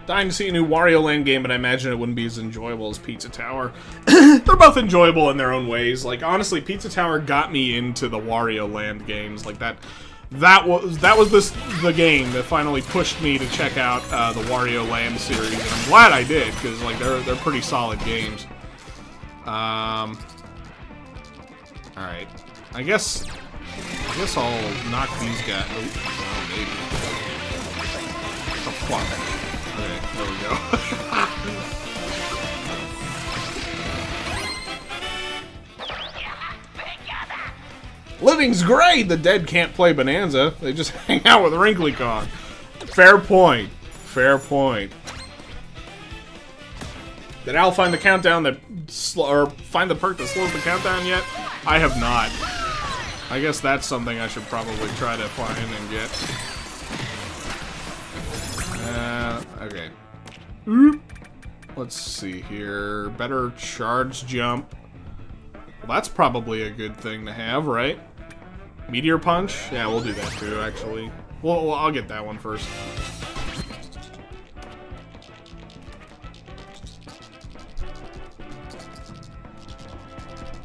Dying to see a new Wario Land game, but I imagine it wouldn't be as enjoyable as Pizza Tower. They're both enjoyable in their own ways. Like, honestly, Pizza Tower got me into the Wario Land games. Like, that was the game that finally pushed me to check out the Wario Land series, and I'm glad I did, because, like, they're pretty solid games. Alright. I guess I'll knock these guys. Oh, maybe. Oh, fuck. Okay, there we go. Living's great! The dead can't play Bonanza. They just hang out with Wrinkly Kong. Fair point. Fair point. Did Al find the countdown that... or find the perk that slows the countdown yet? I have not. I guess that's something I should probably try to find and get. Okay. Let's see here. Better charge jump. Well, that's probably a good thing to have, right? Meteor punch? Yeah, we'll do that too, actually. Well, I'll get that one first.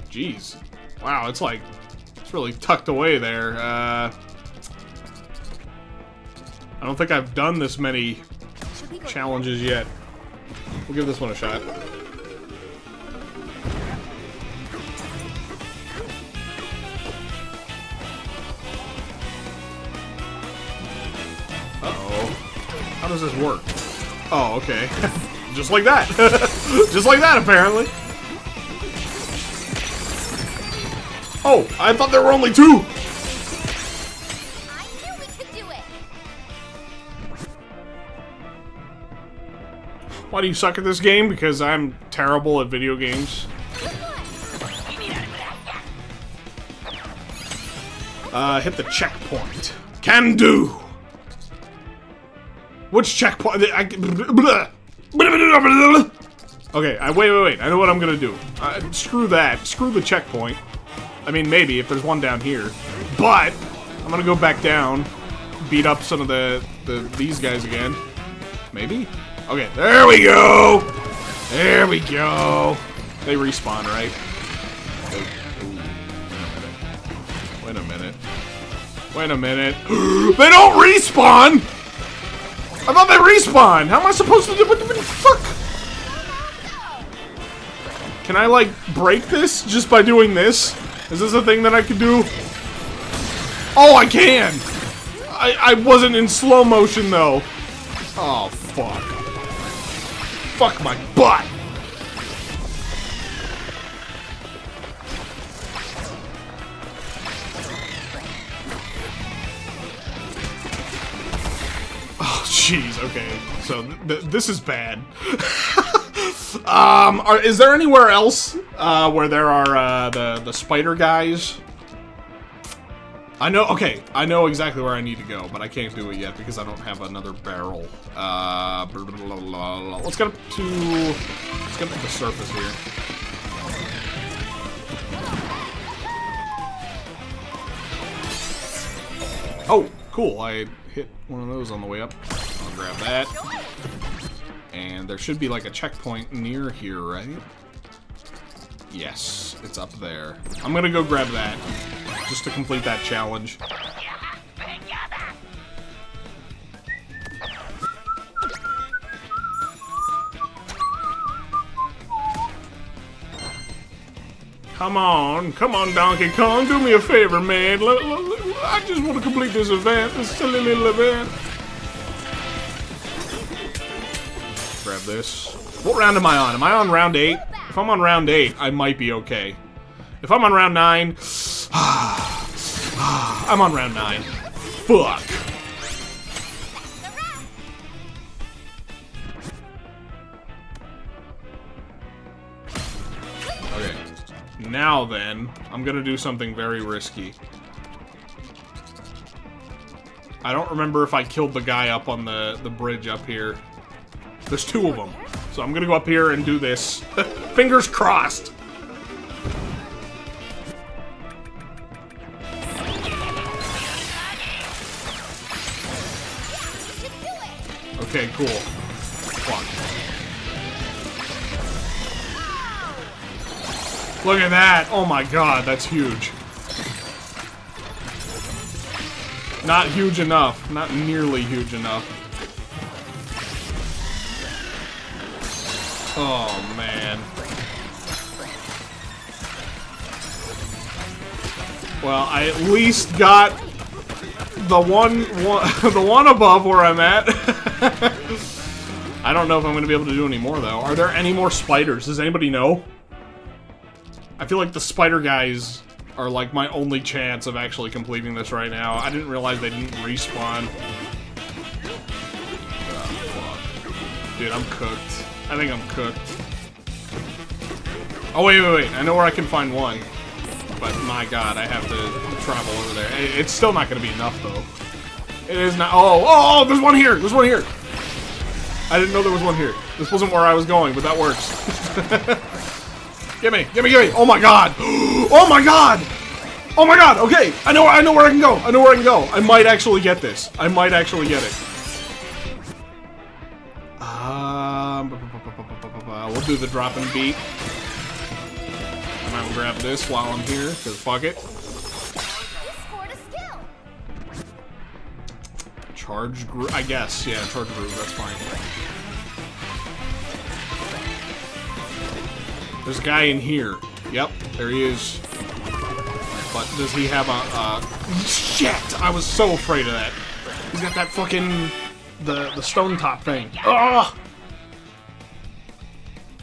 Jeez. Wow, it's like... it's really tucked away there. I don't think I've done this many challenges yet. We'll give this one a shot. Uh-oh. How does this work? Oh, okay. Just like that. Just like that, apparently. Oh, I thought there were only 2! I knew we could do it. Why do you suck at this game? Because I'm terrible at video games. Hit the checkpoint. Can do! Which checkpoint? Okay, wait. I know what I'm gonna do. Screw that. Screw the checkpoint. I mean, maybe, if there's one down here. But, I'm gonna go back down, beat up some of these guys again. Maybe? Okay, there we go! There we go! They respawn, right? Wait a minute. Wait a minute. They don't respawn! I thought they respawn! How am I supposed to do? What the fuck? Can I, like, break this just by doing this? Is this a thing that I can do? Oh, I can! I wasn't in slow motion, though. Oh, fuck. Fuck my butt! Oh, jeez, okay. So, this is bad. Is there anywhere else where there are the spider guys? I know. Okay, I know exactly where I need to go, but I can't do it yet because I don't have another barrel. Let's get up to the surface here. Oh, cool! I hit one of those on the way up. I'll grab that. And there should be like a checkpoint near here, right? Yes, it's up there. I'm gonna go grab that, just to complete that challenge. Come on, Donkey Kong, do me a favor, man. I just want to complete this event, this silly little event. Grab this. What round am I on? Am I on round 8? If I'm on round 8, I might be okay. If I'm on round 9... I'm on round 9. Fuck. Okay. Now then, I'm gonna do something very risky. I don't remember if I killed the guy up on the bridge up here. There's 2 of them. So I'm gonna go up here and do this. Fingers crossed! Okay, cool. Fuck. Look at that! Oh my god, that's huge. Not huge enough. Not nearly huge enough. Oh, man. Well, I at least got the one above where I'm at. I don't know if I'm going to be able to do any more, though. Are there any more spiders? Does anybody know? I feel like the spider guys are, like, my only chance of actually completing this right now. I didn't realize they didn't respawn. Oh, fuck. Dude, I'm cooked. I think I'm cooked. Oh, wait. I know where I can find one. But, my god, I have to travel over there. It's still not going to be enough, though. It is not... Oh, there's one here! There's one here! I didn't know there was one here. This wasn't where I was going, but that works. Gimme! Oh, my god! Oh, my god! Oh, my god! Okay, I know where I can go. I might actually get this. We'll do the drop and beat. I'm gonna grab this while I'm here, because fuck it. Charge group, I guess. Yeah, charge group, that's fine. There's a guy in here. Yep, there he is. But does he have a, shit! I was so afraid of that. He's got that fucking, the stone top thing. Ugh!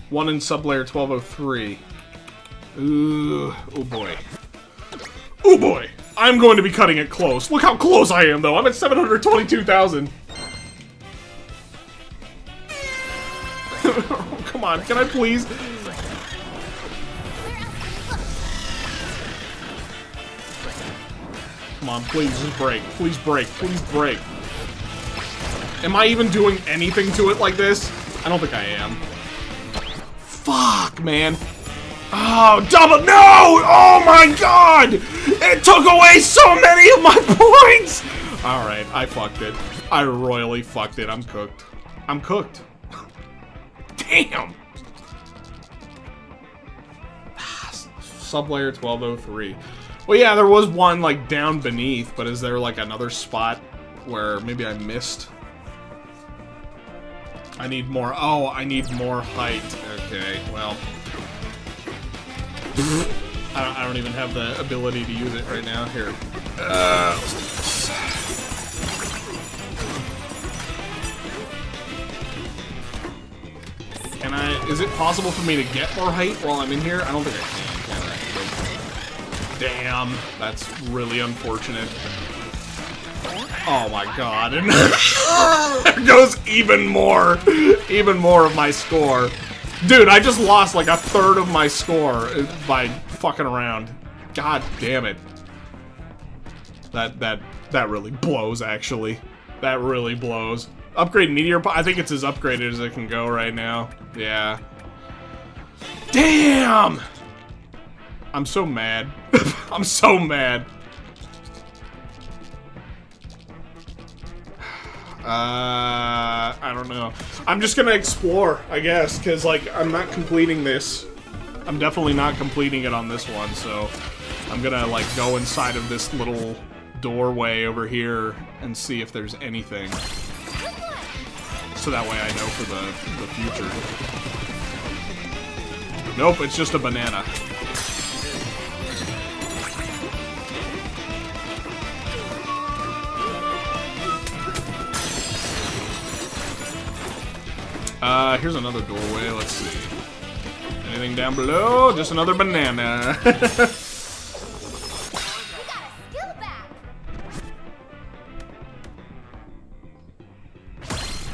One in sublayer 1203. Ooh, oh boy. Oh boy! I'm going to be cutting it close. Look how close I am, though. I'm at 722,000. Oh, come on, can I please? Come on, please, just break. Please break. Please break. Am I even doing anything to it like this? I don't think I am. Fuck, man. Oh, double, no! Oh my god! It took away so many of my points! Alright, I fucked it. I royally fucked it. I'm cooked. I'm cooked. Damn! Sublayer 1203. Well, yeah, there was one, like, down beneath, but is there, like, another spot where maybe I missed? I need more. Oh, I need more height. Okay, well. I don't even have the ability to use it right now. Here. Can I... Is it possible for me to get more height while I'm in here? I don't think I can. Damn. That's really unfortunate. Oh my god. And there goes even more of my score. Dude, I just lost like a third of my score by fucking around. God damn it. That really blows, actually. That really blows. Upgrade Meteor I think it's as upgraded as it can go right now. Yeah. Damn! I'm so mad. I'm so mad. I don't know. I'm just gonna explore, I guess, because, like, I'm not completing this. I'm definitely not completing it on this one, so I'm gonna, like, go inside of this little doorway over here and see if there's anything. So that way I know for the future. Nope, it's just a banana. Here's another doorway, let's see. Anything down below? Just another banana.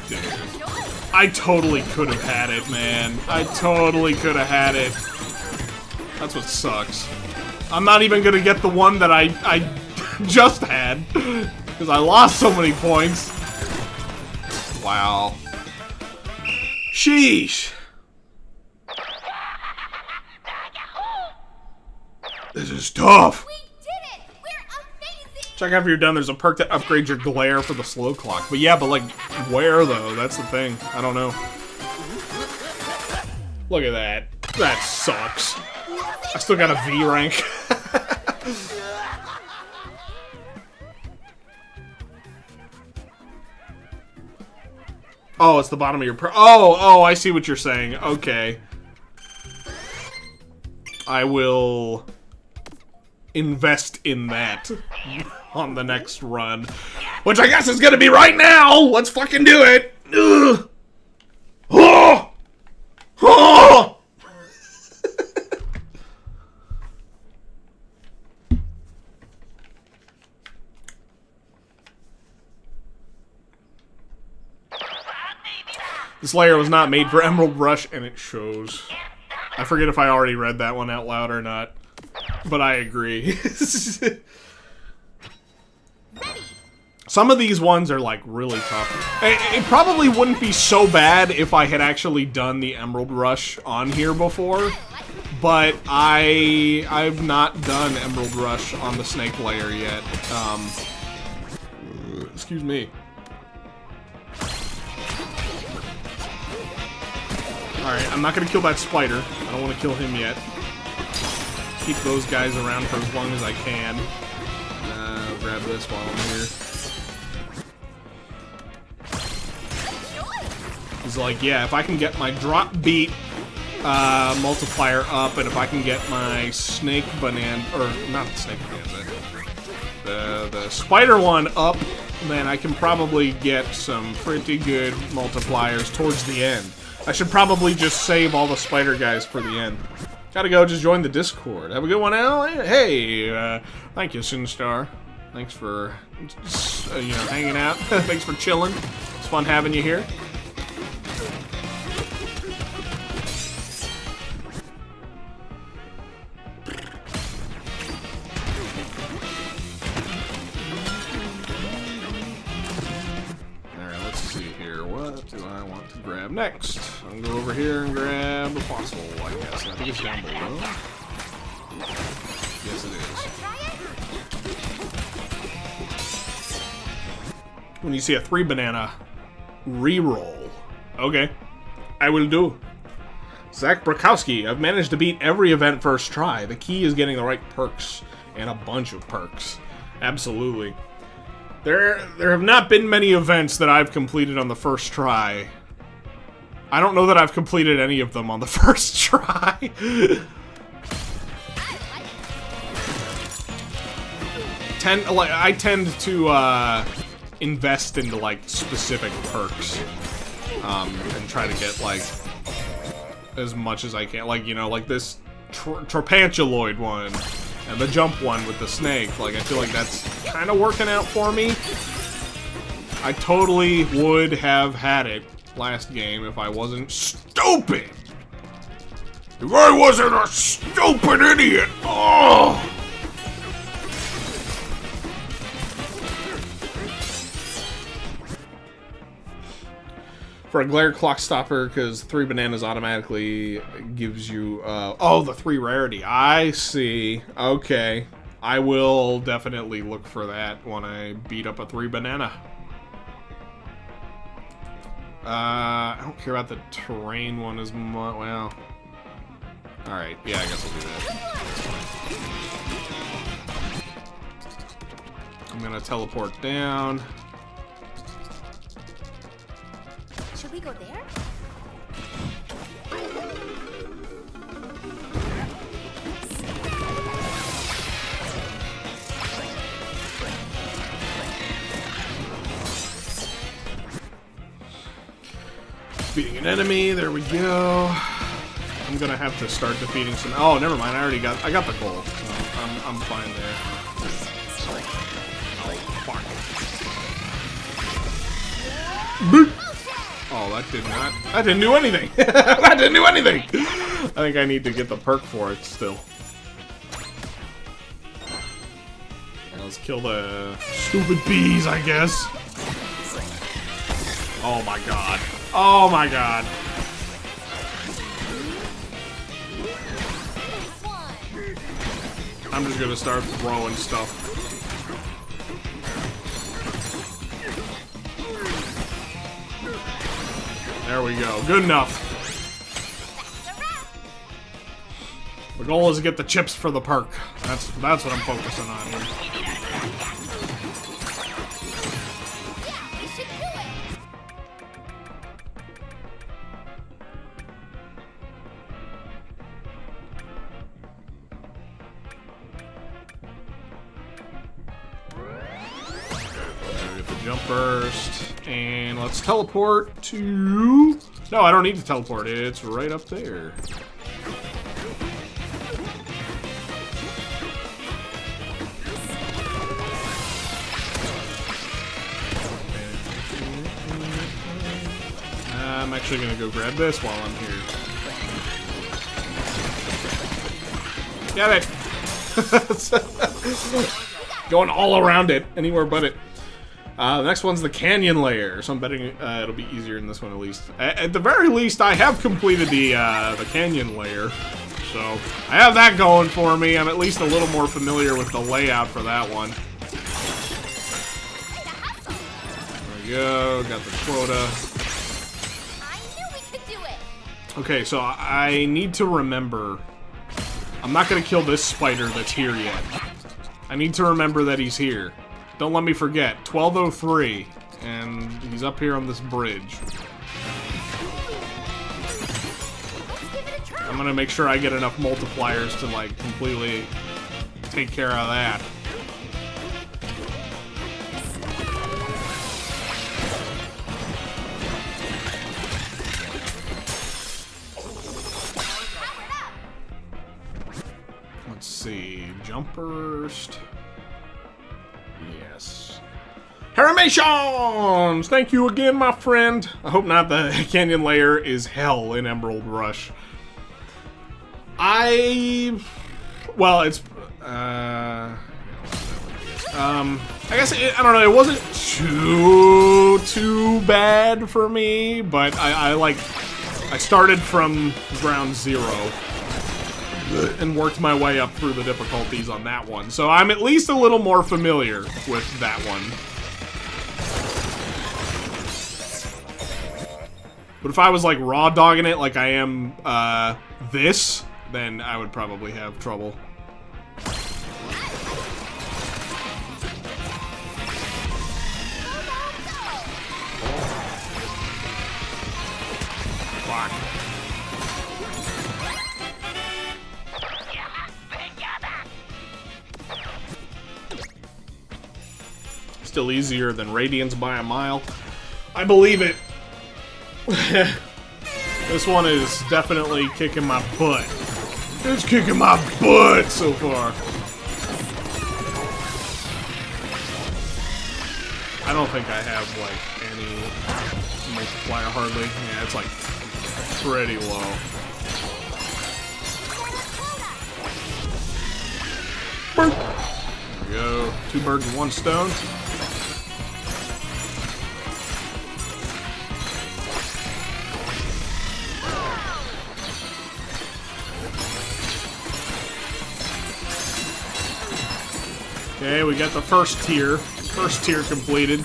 Dude, I totally could have had it, man. I totally could have had it. That's what sucks. I'm not even gonna get the one that I just had, because I lost so many points. Wow. Sheesh. This is tough. We did it! We're amazing! Check after you're done. There's a perk that upgrades your glare for the slow clock. But yeah, but like, where though? That's the thing. I don't know. Look at that. That sucks. I still got a V rank. Oh, it's the bottom of your oh, I see what you're saying. Okay. I will invest in that on the next run. Which I guess is gonna be right now! Let's fucking do it! Ugh. Oh! Oh! This layer was not made for Emerald Rush, and it shows. I forget if I already read that one out loud or not, but I agree. Some of these ones are, like, really tough. It probably wouldn't be so bad if I had actually done the Emerald Rush on here before, but I've not done Emerald Rush on the Snake layer yet. Excuse me. Alright, I'm not gonna kill that spider. I don't want to kill him yet. Keep those guys around for as long as I can. Grab this while I'm here. He's like, yeah, if I can get my drop beat multiplier up, and if I can get my snake banana, or not the snake banana, the spider one up, then I can probably get some pretty good multipliers towards the end. I should probably just save all the spider guys for the end. Gotta go, just join the Discord. Have a good one, Al. Hey, thank you, Sinstar. Thanks for, hanging out. Thanks for chilling. It's fun having you here. Alright, let's see here. What do I want to grab next? I'm gonna go over here and grab a fossil, I guess. I think it's down below. Yes, it is. When you see a 3-banana, re-roll. Okay, I will do. Zach Brakowski, I've managed to beat every event first try. The key is getting the right perks, and a bunch of perks. Absolutely. There have not been many events that I've completed on the first try. I don't know that I've completed any of them on the first try. I tend to invest into like specific perks, and try to get like as much as I can. Like, you know, like this Trapantuloid one and the jump one with the snake. Like, I feel like that's kind of working out for me. I totally would have had it last game if I wasn't stupid. If I wasn't a stupid idiot. Oh. For a glare clock stopper, because 3 bananas automatically gives you, oh, the 3 rarity. I see. Okay. I will definitely look for that when I beat up a 3 banana. I don't care about the terrain one as much. Well. Alright, yeah, I guess I'll do that. I'm gonna teleport down. Should we go there? Defeating an enemy, there we go. I'm gonna have to start defeating some. Oh, never mind. I got the goal. So I'm fine there. Fuck. Oh, that didn't do anything. That didn't do anything. I think I need to get the perk for it still. Let's kill the stupid bees, I guess. Oh my god. Oh my god. I'm just gonna start throwing stuff. There we go. Good enough. The goal is to get the chips for the perk. That's what I'm focusing on here. Jump burst, and let's teleport to... No, I don't need to teleport. It's right up there. I'm actually gonna go grab this while I'm here. Get it! Going all around it, anywhere but it. The next one's the canyon layer, so I'm betting it'll be easier in this one at least. At the very least, I have completed the canyon layer, so I have that going for me. I'm at least a little more familiar with the layout for that one. There we go, got the quota. I knew we could do it. Okay, so I need to remember, I'm not going to kill this spider that's here yet. I need to remember that he's here. Don't let me forget, 1203, and he's up here on this bridge. I'm gonna make sure I get enough multipliers to, like, completely take care of that. Let's see. Jump burst. Yes. Haramations! Thank you again, my friend. I hope not. The canyon layer is hell in Emerald Rush. Well, it's, I guess, I don't know, it wasn't too bad for me, but I started from ground zero and worked my way up through the difficulties on that one. So I'm at least a little more familiar with that one. But if I was, like, raw dogging it like I am, this, then I would probably have trouble. Fuck. Still easier than Radiance by a mile. I believe it. This one is definitely kicking my butt. It's kicking my butt so far. I don't think I have, like, any multiplier hardly. Yeah, it's, like, pretty low. There we go. 2 birds with 1 stone. Okay, we got the first tier. First tier completed.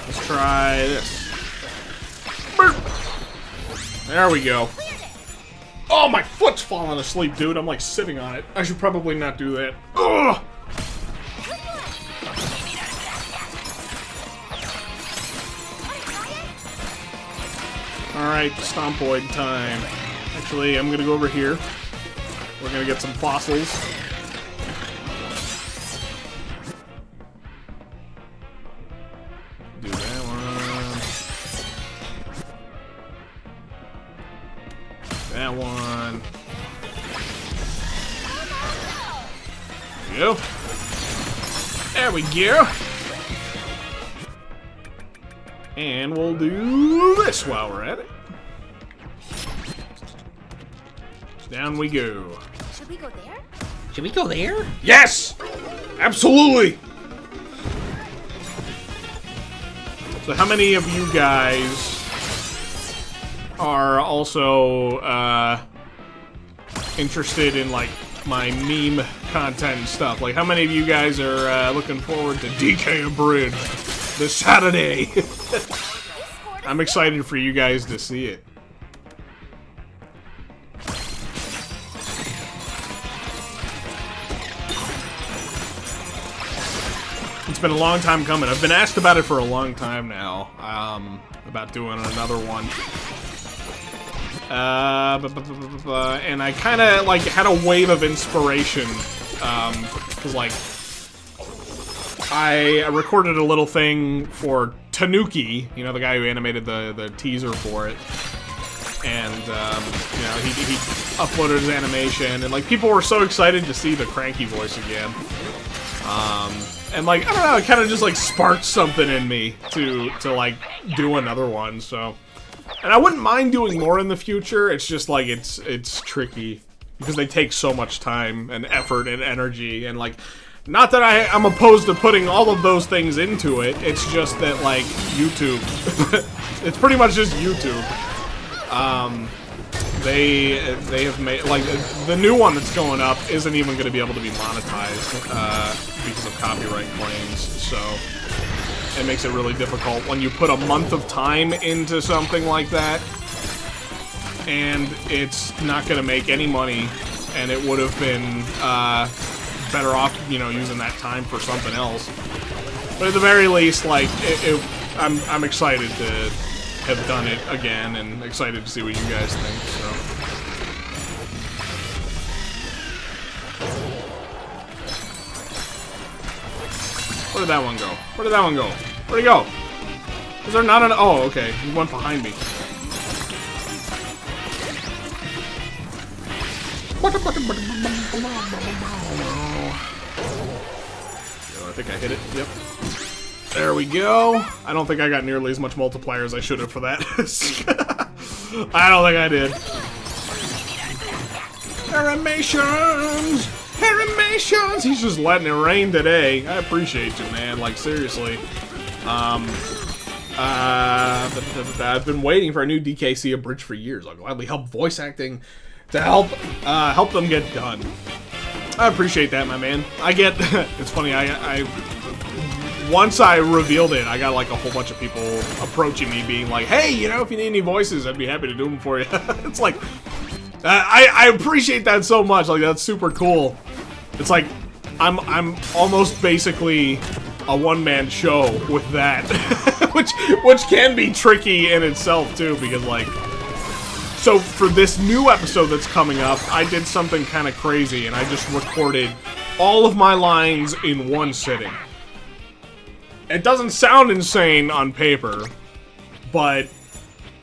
Let's try this. Burp. There we go. Oh, my foot's falling asleep, dude. I'm like sitting on it. I should probably not do that. Ugh! Alright, Stompoid time. Actually, I'm gonna go over here. We're gonna get some fossils. Do that one. That one. There we go. There we go. And we'll do this while we're at it. Down we go. Should we go there? Should we go there? Yes! Absolutely! So how many of you guys are also interested in, like, my meme content and stuff? Like, how many of you guys are looking forward to DK Bridge this Saturday? I'm excited for you guys to see it. It's been a long time coming. I've been asked about it for a long time now, about doing another one. And I kind of, like, had a wave of inspiration, because, like, I recorded a little thing for Tanuki, you know, the guy who animated the teaser for it. And, you know, he uploaded his animation, and, like, people were so excited to see the Cranky voice again. And, like, I don't know, it kind of just, like, sparked something in me to, like, do another one, so. And I wouldn't mind doing more in the future, it's just, like, it's tricky. Because they take so much time, and effort, and energy, and, like, not that I'm opposed to putting all of those things into it, it's just that, like, YouTube. It's pretty much just YouTube. They have made, like, the new one that's going up isn't even going to be able to be monetized, because of copyright claims, so it makes it really difficult when you put a month of time into something like that, and it's not going to make any money, and it would have been, better off, you know, using that time for something else. But at the very least, like, I'm excited have done it again, and excited to see what you guys think, so. Where did that one go? Where did that one go? Where'd he go? Is there not an... Oh, okay. He went behind me. Yo, I think I hit it. Yep. There we go. I don't think I got nearly as much multiplier as I should have for that. I don't think I did. Animations! Animations! He's just letting it rain today. I appreciate you, man. Like, seriously. I've been waiting for a new DKC abridged for years. I'll gladly help voice acting to help them get done. I appreciate that, my man. I get... It's funny, I once I revealed it, I got like a whole bunch of people approaching me being like, hey, you know, if you need any voices, I'd be happy to do them for you. It's like... I appreciate that so much. Like, that's super cool. It's like, I'm almost basically a one-man show with that. which can be tricky in itself, too, because, like... So, for this new episode that's coming up, I did something kind of crazy, and I just recorded all of my lines in one sitting. It doesn't sound insane on paper, but...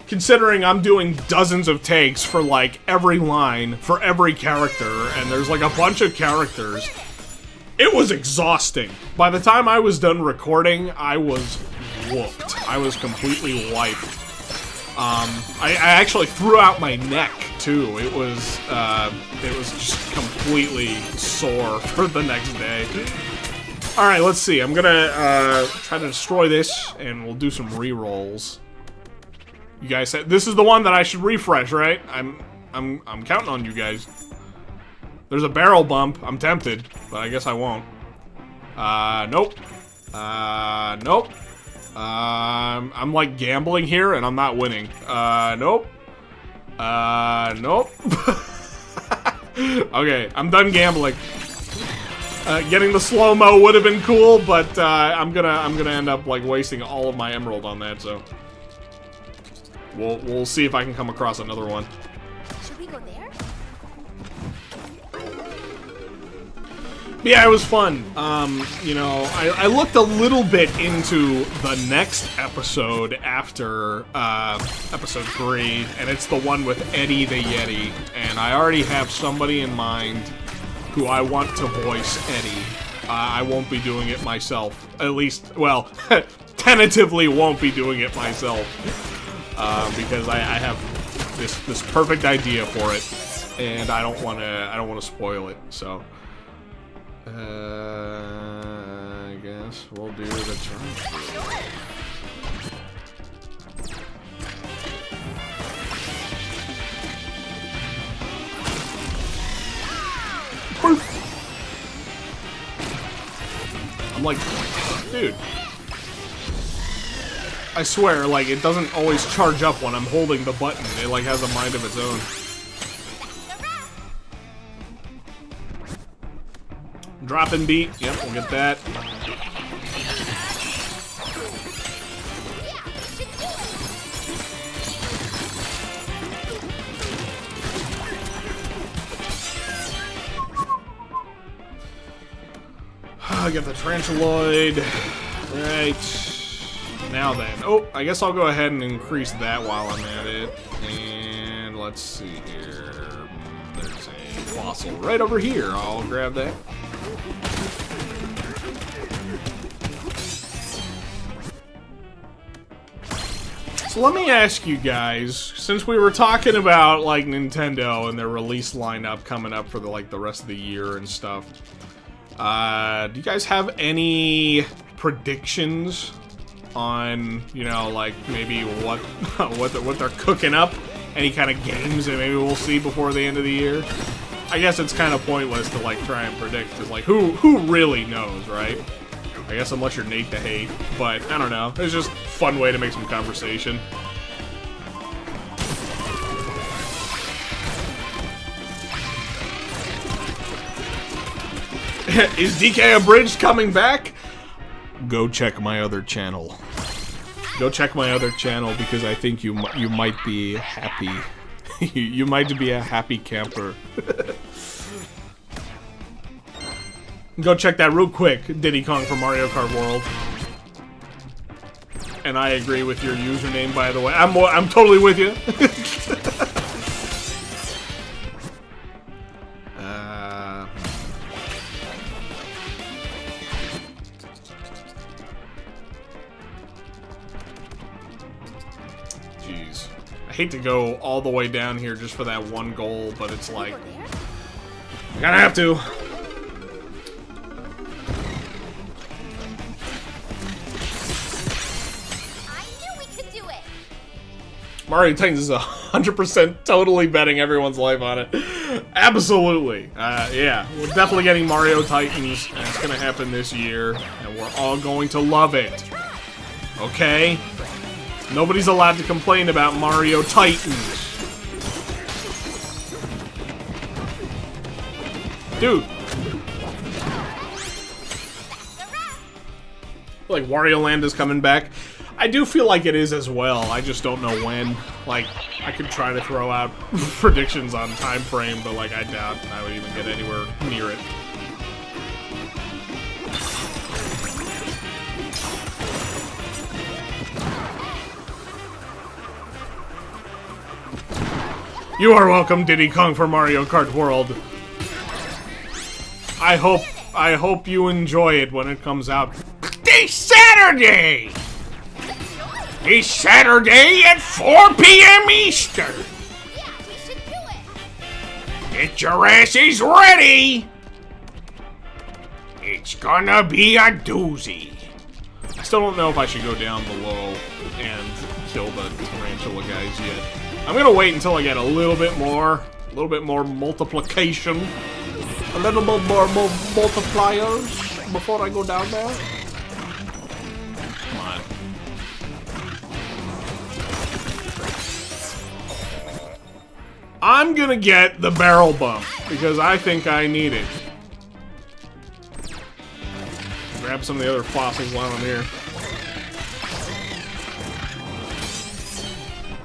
Considering I'm doing dozens of takes for, like, every line, for every character, and there's, like, a bunch of characters, it was exhausting. By the time I was done recording, I was whooped. I was completely wiped. I actually threw out my neck, too. It was just completely sore for the next day. Alright, let's see. I'm gonna, try to destroy this, and we'll do some re-rolls. You guys said this is the one that I should refresh, right? I'm counting on you guys. There's a barrel bump. I'm tempted, but I guess I won't. Nope. Nope. I'm like gambling here and I'm not winning. Nope. Nope. Okay, I'm done gambling. Getting the slow-mo would have been cool, but I'm gonna end up like wasting all of my emerald on that, so. We'll see if I can come across another one. Should we go there? Yeah, it was fun. You know, I looked a little bit into the next episode after episode 3, and it's the one with Eddie the Yeti, and I already have somebody in mind who I want to voice Eddie. I won't be doing it myself. At least, well, tentatively won't be doing it myself. Because I have this perfect idea for it, and I don't want to spoil it. So, I guess we'll do the turn. I'm like, dude. I swear, like, it doesn't always charge up when I'm holding the button. It, like, has a mind of its own. Drop and beat. Yep, we'll get that. I got the Tarantuloid. Right. Now then. Oh, I guess I'll go ahead and increase that while I'm at it. And let's see here. There's a fossil right over here. I'll grab that. So let me ask you guys, since we were talking about like Nintendo and their release lineup coming up for the rest of the year and stuff, do you guys have any predictions on, you know, like maybe what they're cooking up? Any kind of games that maybe we'll see before the end of the year? I guess it's kind of pointless to like try and predict, because like who really knows, right? I guess unless you're Nate the Hate, but I don't know. It's just a fun way to make some conversation. Is DK Abridged coming back? Go check my other channel. Go check my other channel because I think you might be happy. You might be a happy camper. Go check that real quick, Diddy Kong from Mario Kart World. And I agree with your username, by the way. I'm totally with you. Jeez. I hate to go all the way down here just for that one goal, but it's like... I gotta have to. Mario Titans is 100% totally betting everyone's life on it. Absolutely. Yeah, we're definitely getting Mario Titans, and it's gonna happen this year, and we're all going to love it. Okay? Nobody's allowed to complain about Mario Titans. Dude. Like, Wario Land is coming back. I do feel like it is as well, I just don't know when. Like, I could try to throw out predictions on time frame, but like, I doubt I would even get anywhere near it. You are welcome, Diddy Kong for Mario Kart World. I hope you enjoy it when it comes out this Saturday! This Saturday at 4 p.m. Eastern. Yeah, we should do it. Get your asses ready. It's gonna be a doozy. I still don't know if I should go down below and kill the tarantula guys yet. I'm gonna wait until I get a little bit more multiplication, a little bit more multipliers before I go down there. Come on. I'm gonna get the barrel bump, because I think I need it. Grab some of the other fossils while I'm here.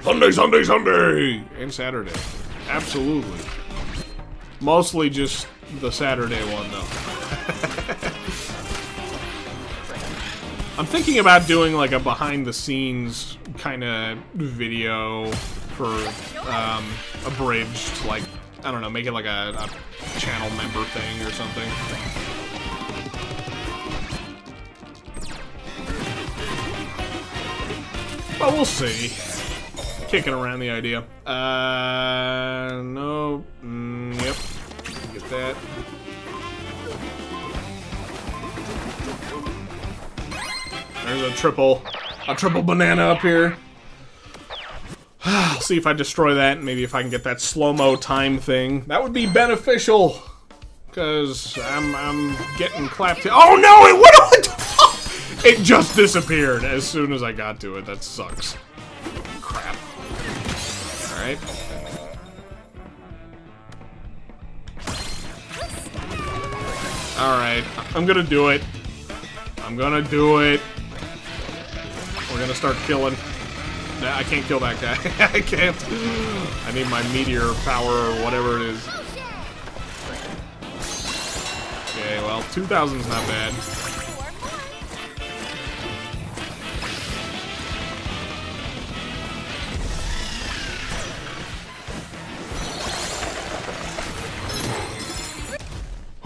Sunday! And Saturday. Absolutely. Mostly just the Saturday one, though. I'm thinking about doing like a behind-the-scenes kind of video for abridged, like, I don't know, make it like a channel member thing or something. But we'll see. Kicking around the idea. No. Yep. Get that. There's a triple banana up here. I'll see if I destroy that, maybe if I can get that slow-mo time thing. That would be beneficial, because I'm getting clapped. Oh no, it would've... It just disappeared as soon as I got to it. That sucks. Crap. Alright. Alright, I'm gonna do it. I'm gonna do it. We're gonna start killing. Nah, I can't kill that guy. I can't. I need my meteor power or whatever it is. Okay, well, 2,000's not bad.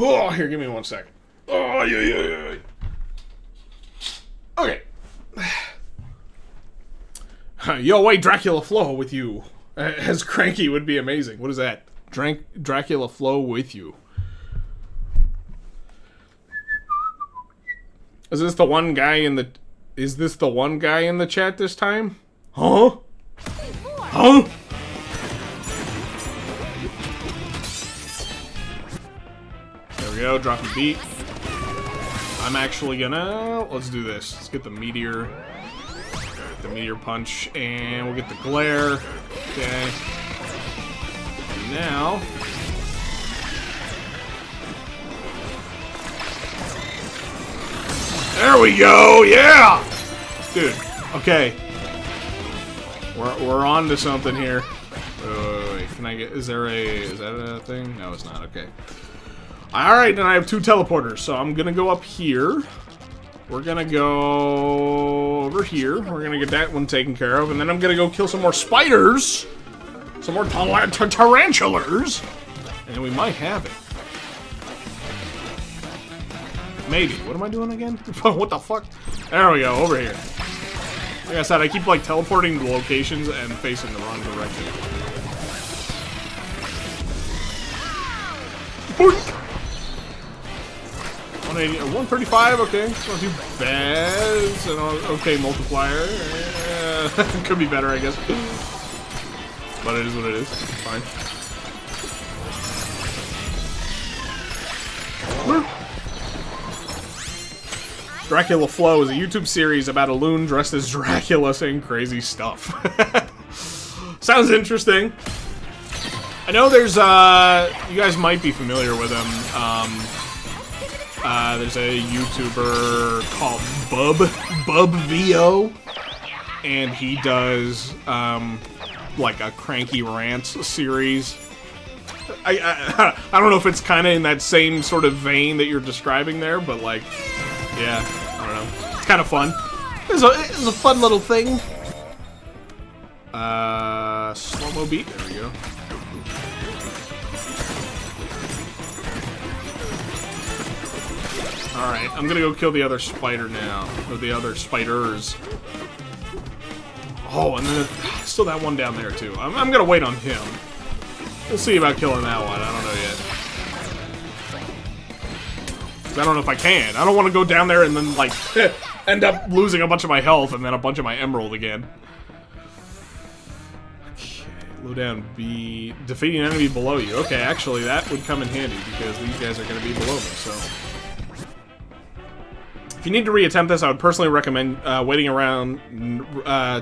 Oh, here, give me 1 second. Oh, yeah. Okay. Yo, wait, Dracula Flow with you. As Cranky would be amazing. What is that? Dracula Flow with you. Is this the one guy in the... Is this the one guy in the chat this time? Huh? Huh? There we go, drop a beat. I'm actually gonna... Let's do this. Let's get the meteor... The meteor punch, and we'll get the glare. Okay. Now... There we go! Yeah! Dude, Okay. We're on to something here. Wait, can I get... Is that a thing? No, it's not. Okay. Alright, then I have 2 teleporters, so I'm gonna go up here. We're gonna go over here. We're gonna get that one taken care of, and then I'm gonna go kill some more spiders. Some more tarantulas. And we might have it. Maybe. What am I doing again? What the fuck? There we go, over here. Like I said, I keep like teleporting to locations and facing the wrong direction. Boink! 180, 135, okay. It's not too bad. It's an okay multiplier. Could be better, I guess. But it is what it is. It's fine. Dracula Flow is a YouTube series about a loon dressed as Dracula saying crazy stuff. Sounds interesting. I know there's, you guys might be familiar with him. There's a YouTuber called BubVO, and he does, like a cranky rants series. I don't know if it's kind of in that same sort of vein that you're describing there, but like, yeah, I don't know. It's kind of fun. It's a fun little thing. Slow-mo beat. There we go. Alright, I'm gonna go kill the other spider now. Or the other spiders. Oh, and then there's still that one down there, too. I'm gonna wait on him. We'll see about killing that one. I don't know yet. 'Cause I don't know if I can. I don't want to go down there and then, like, end up losing a bunch of my health and then a bunch of my emerald again. Okay, low down B. Defeating an enemy below you. Okay, actually, that would come in handy because these guys are going to be below me, so... If you need to reattempt this, I would personally recommend waiting around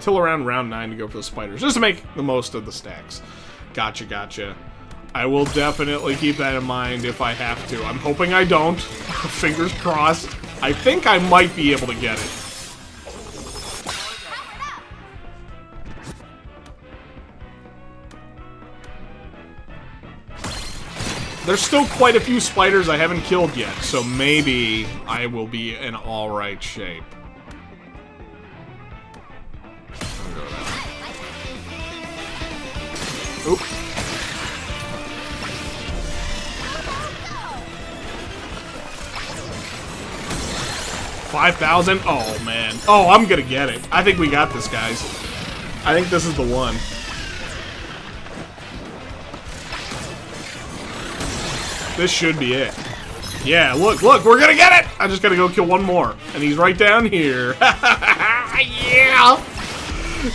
till around round 9 to go for the spiders, just to make the most of the stacks. Gotcha, gotcha. I will definitely keep that in mind if I have to. I'm hoping I don't. Fingers crossed. I think I might be able to get it. There's still quite a few spiders I haven't killed yet, so maybe I will be in alright shape. Oop. $5,000? Oh, man. Oh, I'm gonna get it. I think we got this, guys. I think this is the one. This should be it. Yeah, look, we're gonna get it! I just gotta go kill one more. And he's right down here. Yeah!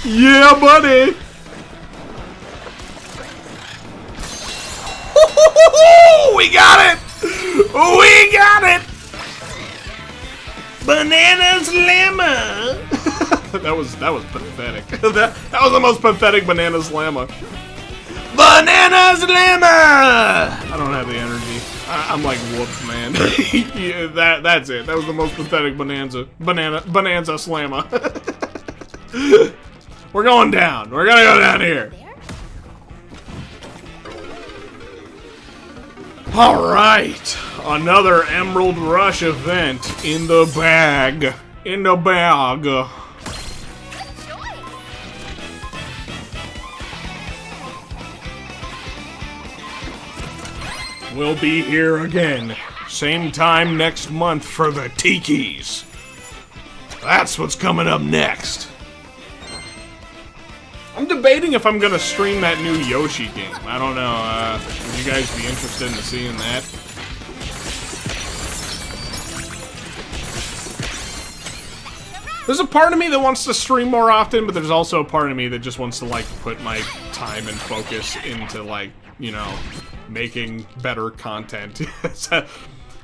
Yeah, buddy! We got it! We got it! Banana Slammer! that was pathetic. that was the most pathetic Banana Slammer. Banana Slammer! I don't have the energy. I'm like, whoops, man. Yeah, that's it. That was the most pathetic Bonanza Slammer. We're going down. We're gonna go down here. Alright. Another Emerald Rush event in the bag. In the bag. We'll be here again. Same time next month for the Tikis. That's what's coming up next. I'm debating if I'm gonna stream that new Yoshi game. I don't know, would you guys be interested in seeing that? There's a part of me that wants to stream more often, but there's also a part of me that just wants to, like, put my time and focus into, like, you know, making better content.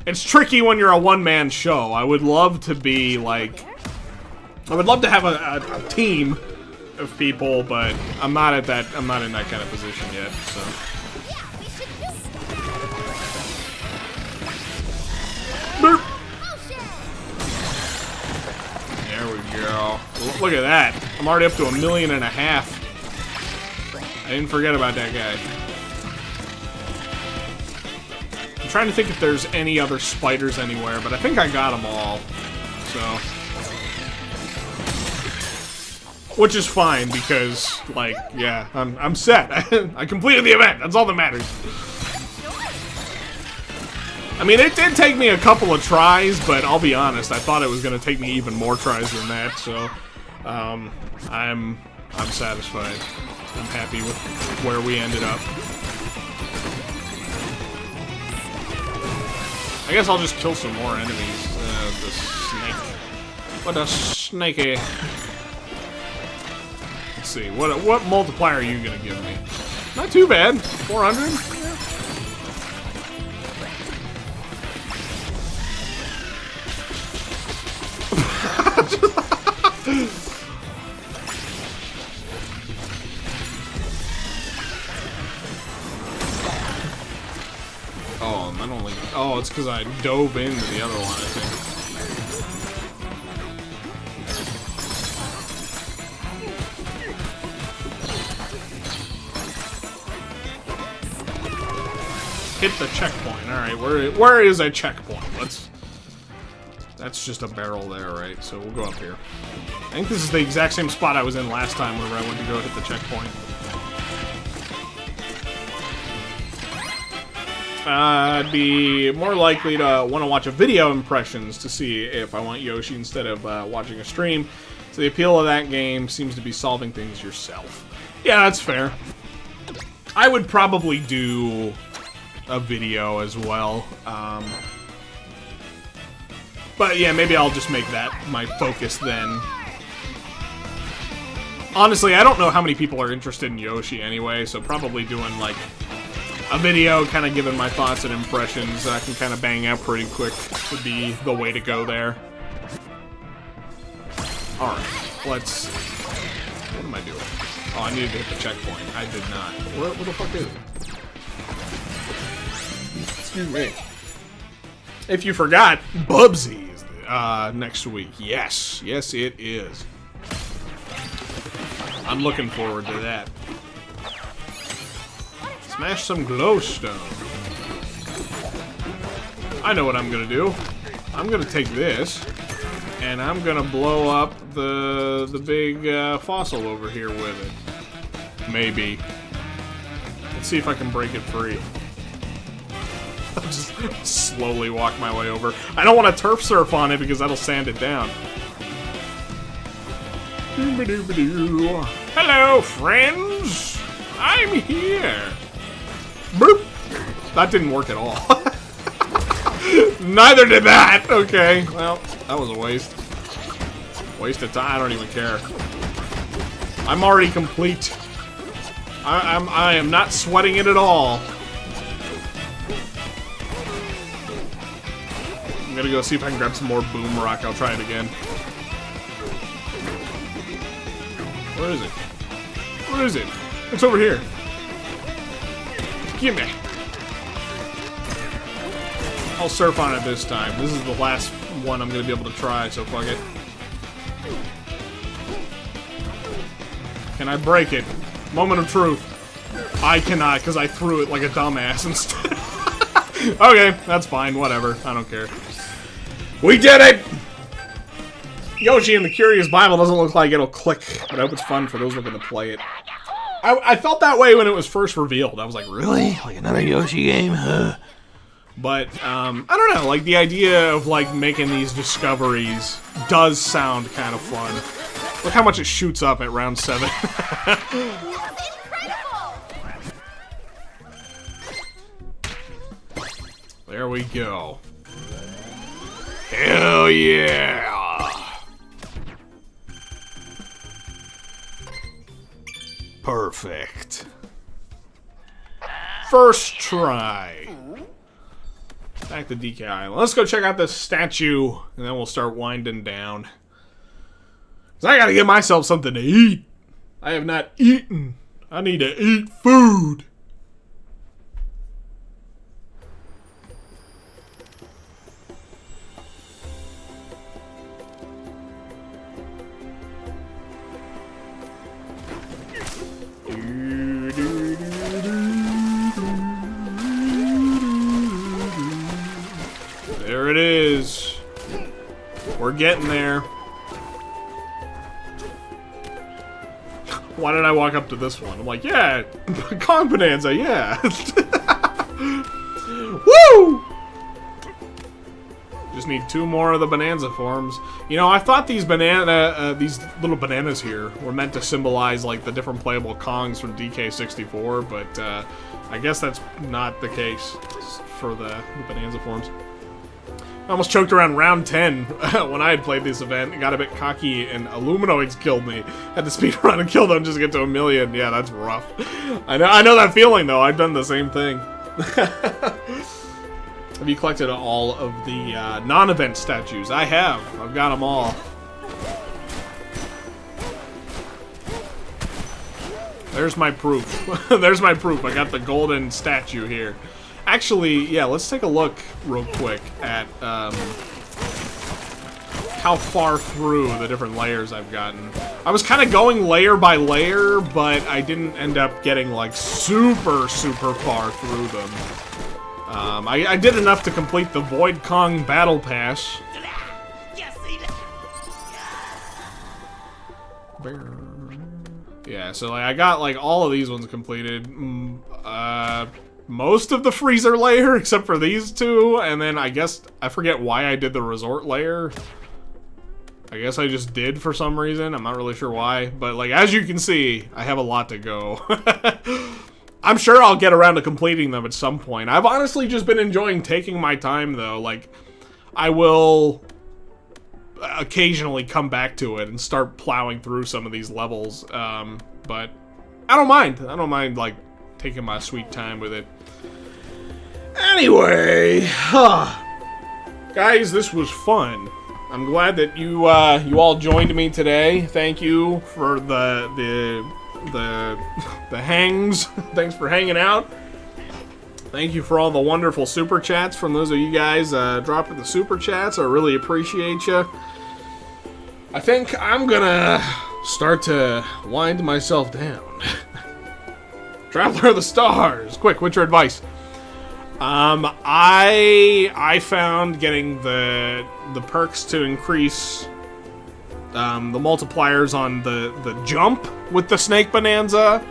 It's tricky when you're a one-man show. I would love to be, like... I would love to have a team of people, but I'm not in that kind of position yet, so... Boop. There we go. Look at that. I'm already up to 1.5 million. I didn't forget about that guy. I'm trying to think if there's any other spiders anywhere, but I think I got them all. So, which is fine because, like, yeah, I'm set. I completed the event. That's all that matters. I mean, it did take me a couple of tries, but I'll be honest, I thought it was going to take me even more tries than that. So, I'm satisfied. I'm happy with where we ended up. I guess I'll just kill some more enemies. The snake. What a snakey. Let's see. What multiplier are you gonna give me? Not too bad. 400? Oh, not only. Oh, it's because I dove into the other one, I think. Hit the checkpoint. Alright, where is a checkpoint? That's just a barrel there, right? So we'll go up here. I think this is the exact same spot I was in last time whenever I went to go hit the checkpoint. I'd be more likely to want to watch a video impressions to see if I want Yoshi instead of watching a stream. So the appeal of that game seems to be solving things yourself. Yeah, that's fair. I would probably do a video as well. But yeah, maybe I'll just make that my focus then. Honestly, I don't know how many people are interested in Yoshi anyway, so probably doing like a video kind of giving my thoughts and impressions that I can kind of bang out pretty quick would be the way to go there. Alright, let's... What am I doing? Oh, I needed to hit the checkpoint. I did not. Where the fuck is it? Excuse me. If you forgot, Bubsy is next week. Yes. Yes, it is. I'm looking forward to that. Smash some glowstone. I know what I'm gonna do. I'm gonna take this, and I'm gonna blow up the big fossil over here with it. Maybe. Let's see if I can break it free. I'll just slowly walk my way over. I don't want to turf surf on it because that'll sand it down. Hello, friends! I'm here! Boop! That didn't work at all. Neither did that! Okay, well, that was a waste. Waste of time, I don't even care. I'm already complete. I am not sweating it at all. I'm gonna go see if I can grab some more boom rock. I'll try it again. Where is it? Where is it? It's over here. Give me. I'll surf on it this time. This is the last one I'm gonna be able to try, so fuck it. Can I break it? Moment of truth. I cannot, because I threw it like a dumbass instead. Okay, that's fine. Whatever. I don't care. We did it! Yoshi and the Curious Bible doesn't look like it'll click, but I hope it's fun for those looking to play it. I felt that way when it was first revealed. I was like, really? Like another Yoshi game? But, I don't know. Like, the idea of, like, making these discoveries does sound kind of fun. Look how much it shoots up at round 7. There we go. Hell yeah! Perfect. First try. Back to DK Island. Let's go check out this statue, and then we'll start winding down. 'Cause I gotta get myself something to eat. I have not eaten. I need to eat food. inches. We're getting there. Why did I walk up to this one? I'm like, yeah, Kong Bonanza, yeah. Woo! Just need 2 more of the Bonanza forms. You know, I thought these these little bananas here were meant to symbolize, like, the different playable Kongs from DK64, but, I guess that's not the case for the Bonanza forms. I almost choked around round 10 when I had played this event. Got a bit cocky and Illuminoids killed me. Had to speed run and kill them just to get to 1,000,000. Yeah, that's rough. I know that feeling though. I've done the same thing. Have you collected all of the non-event statues? I have. I've got them all. There's my proof. There's my proof. I got the golden statue here. Actually, yeah, let's take a look real quick at how far through the different layers I've gotten. I was kind of going layer by layer, but I didn't end up getting, like, super far through them. I did enough to complete the Void Kong Battle Pass. Yeah, so like, I got, like, all of these ones completed. Most of the freezer layer, except for these 2, and then I guess, I forget why I did the resort layer. I guess I just did for some reason, I'm not really sure why, but like, as you can see, I have a lot to go. I'm sure I'll get around to completing them at some point. I've honestly just been enjoying taking my time though, like, I will occasionally come back to it and start plowing through some of these levels, but I don't mind, like, taking my sweet time with it. Anyway, guys, this was fun. I'm glad that you all joined me today. Thank you for the hangs. Thanks for hanging out. Thank you for all the wonderful super chats from those of you guys dropping the super chats. I really appreciate you. I think I'm gonna start to wind myself down. Traveler of the Stars. Quick, what's your advice? I found getting the perks to increase the multipliers on the jump with the Snake Bonanza,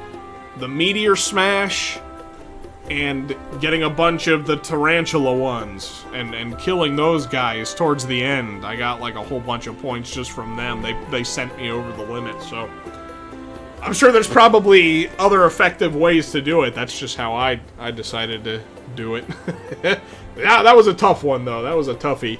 the Meteor Smash, and getting a bunch of the Tarantula ones and killing those guys towards the end. I got like a whole bunch of points just from them. They sent me over the limit, so I'm sure there's probably other effective ways to do it. That's just how I decided to do it. Yeah, that was a tough one, though. That was a toughie.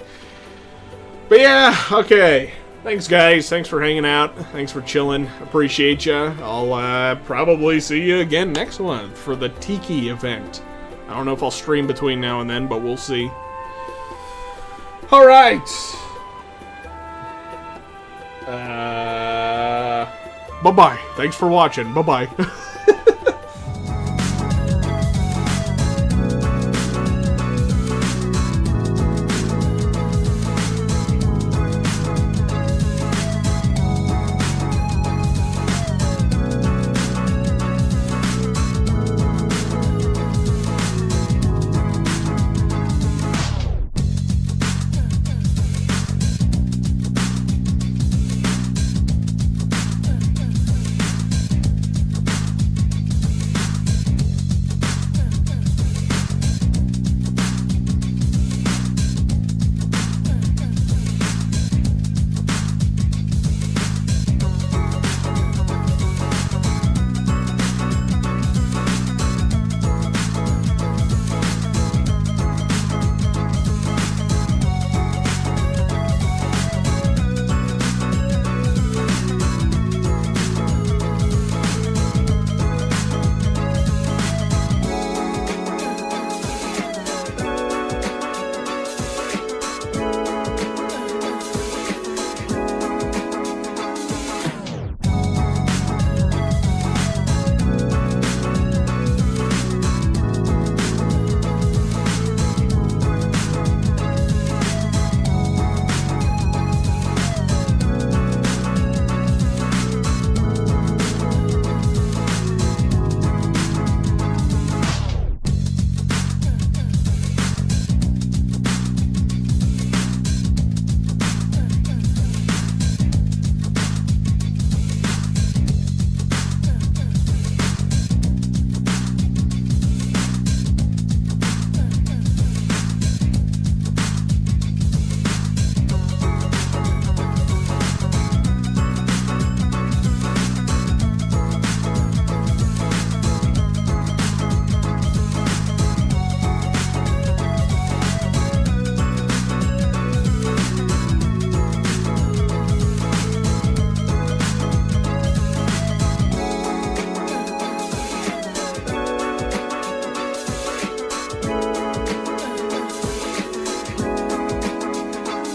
But yeah, okay. Thanks, guys. Thanks for hanging out. Thanks for chilling. Appreciate you. I'll probably see you again next month for the Tiki event. I don't know if I'll stream between now and then, but we'll see. Alright. Bye-bye. Thanks for watching. Bye-bye.